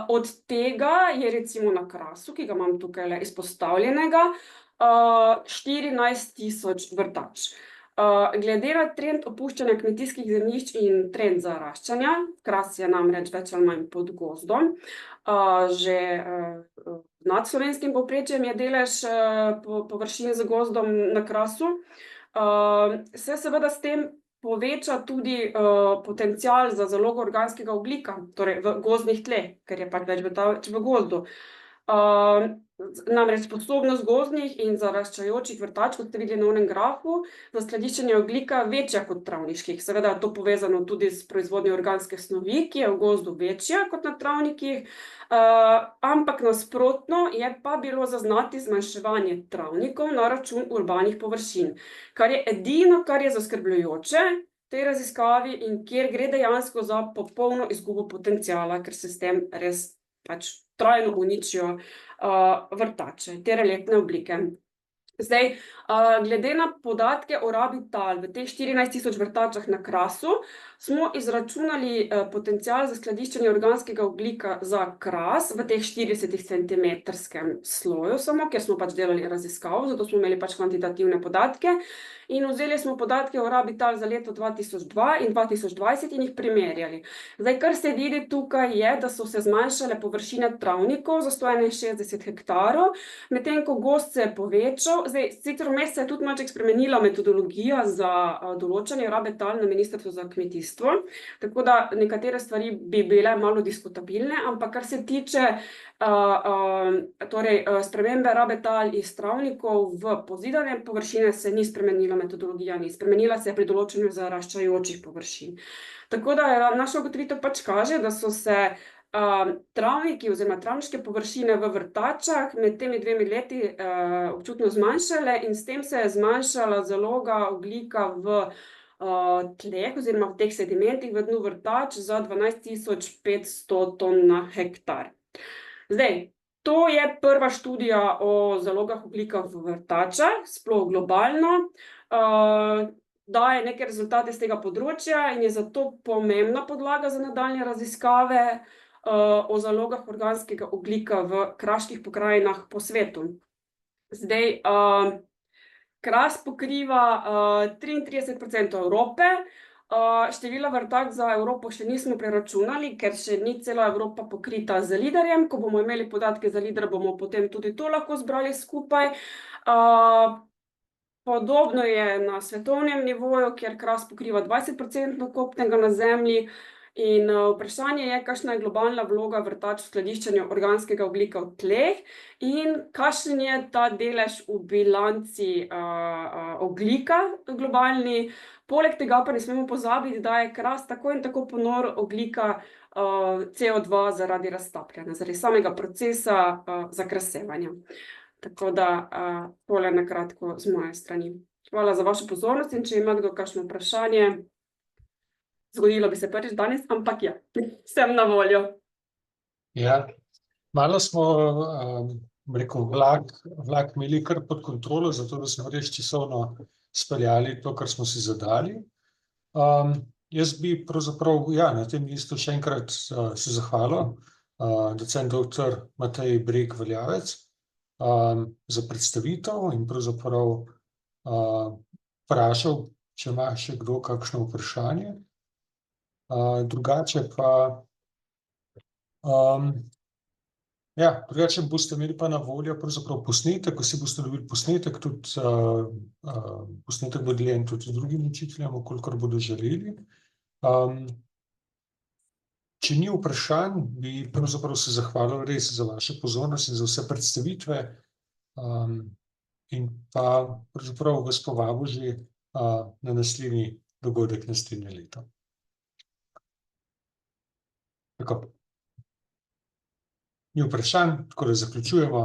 Od tega je recimo na Krasu, ki ga imam tukaj izpostavljenega, 14 tisoč vrtač. Glede na trend opuščanja kmetijskih zemljišč in trend zaraščanja, Kras je namreč več ali manj pod gozdom, že nad slovenskim povprečjem je delež površin z gozdom na Krasu, se seveda s tem poveča tudi potencial za zalogo organskega ogljika, torej v gozdnih tleh, ker je pač več v gozdu. Namreč sposobnost gozdnih in zaraščajočih vrtač, kot ste videli na onem grafu, za skladiščenje ogljika večja kot travniških. Seveda je to povezano tudi s proizvodnjo organske snovi, ki je v gozdu večja kot na travnikih, ampak nasprotno je pa bilo zaznati zmanjševanje travnikov na račun urbanih površin, kar je edino, kar je zaskrbljujoče v tej raziskavi in kjer gre dejansko za popolno izgubo potenciala, ker se s tem res pač trajno uničijo vrtače, te reliefne oblike. Zdaj, glede na podatke o rabi tal v teh 14 tisoč vrtačah na Krasu, smo izračunali potencial za skladiščenje organskega ogljika za Kras v teh 40-centimetrskem sloju samo, ker smo pač delali raziskavo, zato smo imeli pač kvantitativne podatke. In vzeli smo podatke o rabi tal za leto 2002 in 2020 in jih primerjali. Zdaj, kar se vidi tukaj je, da so se zmanjšale površine travnikov za 161 hektarov, medtem ko gozd se je povečal. Zdaj, sicer vmes se je tudi malček spremenila metodologija za določanje rabe tal na Ministrstvu za kmetijstvo, tako da nekatere stvari bi bile malo diskutabilne, ampak kar se tiče spremembe rabe tal iz travnikov v pozidane površine, se ni spremenila metodologija, ni spremenila se pri določanju zaraščajočih površin. Tako da naša ugotovitev pač kaže, da so se travniki oziroma travniške površine v vrtačah med temi 2 leti občutno zmanjšale in s tem se je zmanjšala zaloga ogljika v tleh oziroma v teh sedimentih v dnu vrtač za 12.500 ton na hektar. Zdaj, to je prva študija o zalogah ogljika v vrtačah, sploh globalno, daje neke rezultate z tega področja in je zato pomembna podlaga za nadaljnje raziskave o zalogah organskega ogljika v kraških pokrajinah po svetu. Zdaj, Kras pokriva 33% Evrope, števila vrtač za Evropo še nismo preračunali, ker še ni cela Evropa pokrita z LIDAR-jem. Ko bomo imeli podatke za LIDAR, bomo potem tudi to lahko zbrali skupaj. Podobno je na svetovnem nivoju, kjer Kras pokriva 20% kopnega na zemlji. In vprašanje je, kakšna je globalna vloga vrtač v skladiščenju organskega ogljika v tleh in kakšen je ta delež v bilanci ogljika globalni. Poleg tega pa ne smemo pozabiti, da je Kras tako in tako ponor ogljika CO2 zaradi raztapljanja, zaradi samega procesa zakrasevanja. Tako da tole na kratko z moje strani. Hvala za vašo pozornost in če ima kdo kakšno vprašanje. Zgodilo bi se prvič danes, ampak ja, sem na voljo. Ja, malo smo, rekel, vlak imeli kar pod kontrolo, zato da smo res časovno speljali to, kar smo si zadali. Jaz bi pravzaprav, ja, na tem mestu še enkrat se zahvalil docent doktor Matej Breg Valjavec za predstavitev in pravzaprav vprašal, če ima še kdo kakšno vprašanje. Drugače pa drugače boste imeli pa na voljo pravzaprav posnetek, vsi boste dobili posnetek, tudi posnetek bo deljen tudi z drugim učiteljem, kolikor bodo želeli. Če ni vprašanj, bi pravzaprav se zahvalil res za vašo pozornost in za vse predstavitve. In pa pravzaprav vas povabil že na naslednji dogodek naslednje leto. Tako. Ni vprašanj, tako da zaključujemo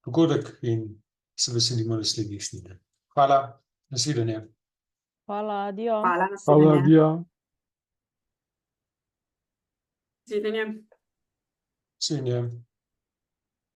dogodek in se veselimo naslednjih snidenj. Hvala, nasvidenje. Hvala, adijo. Hvala, Hvala, nasvidenje. adijo. Nasvidenje. Nasvidenje.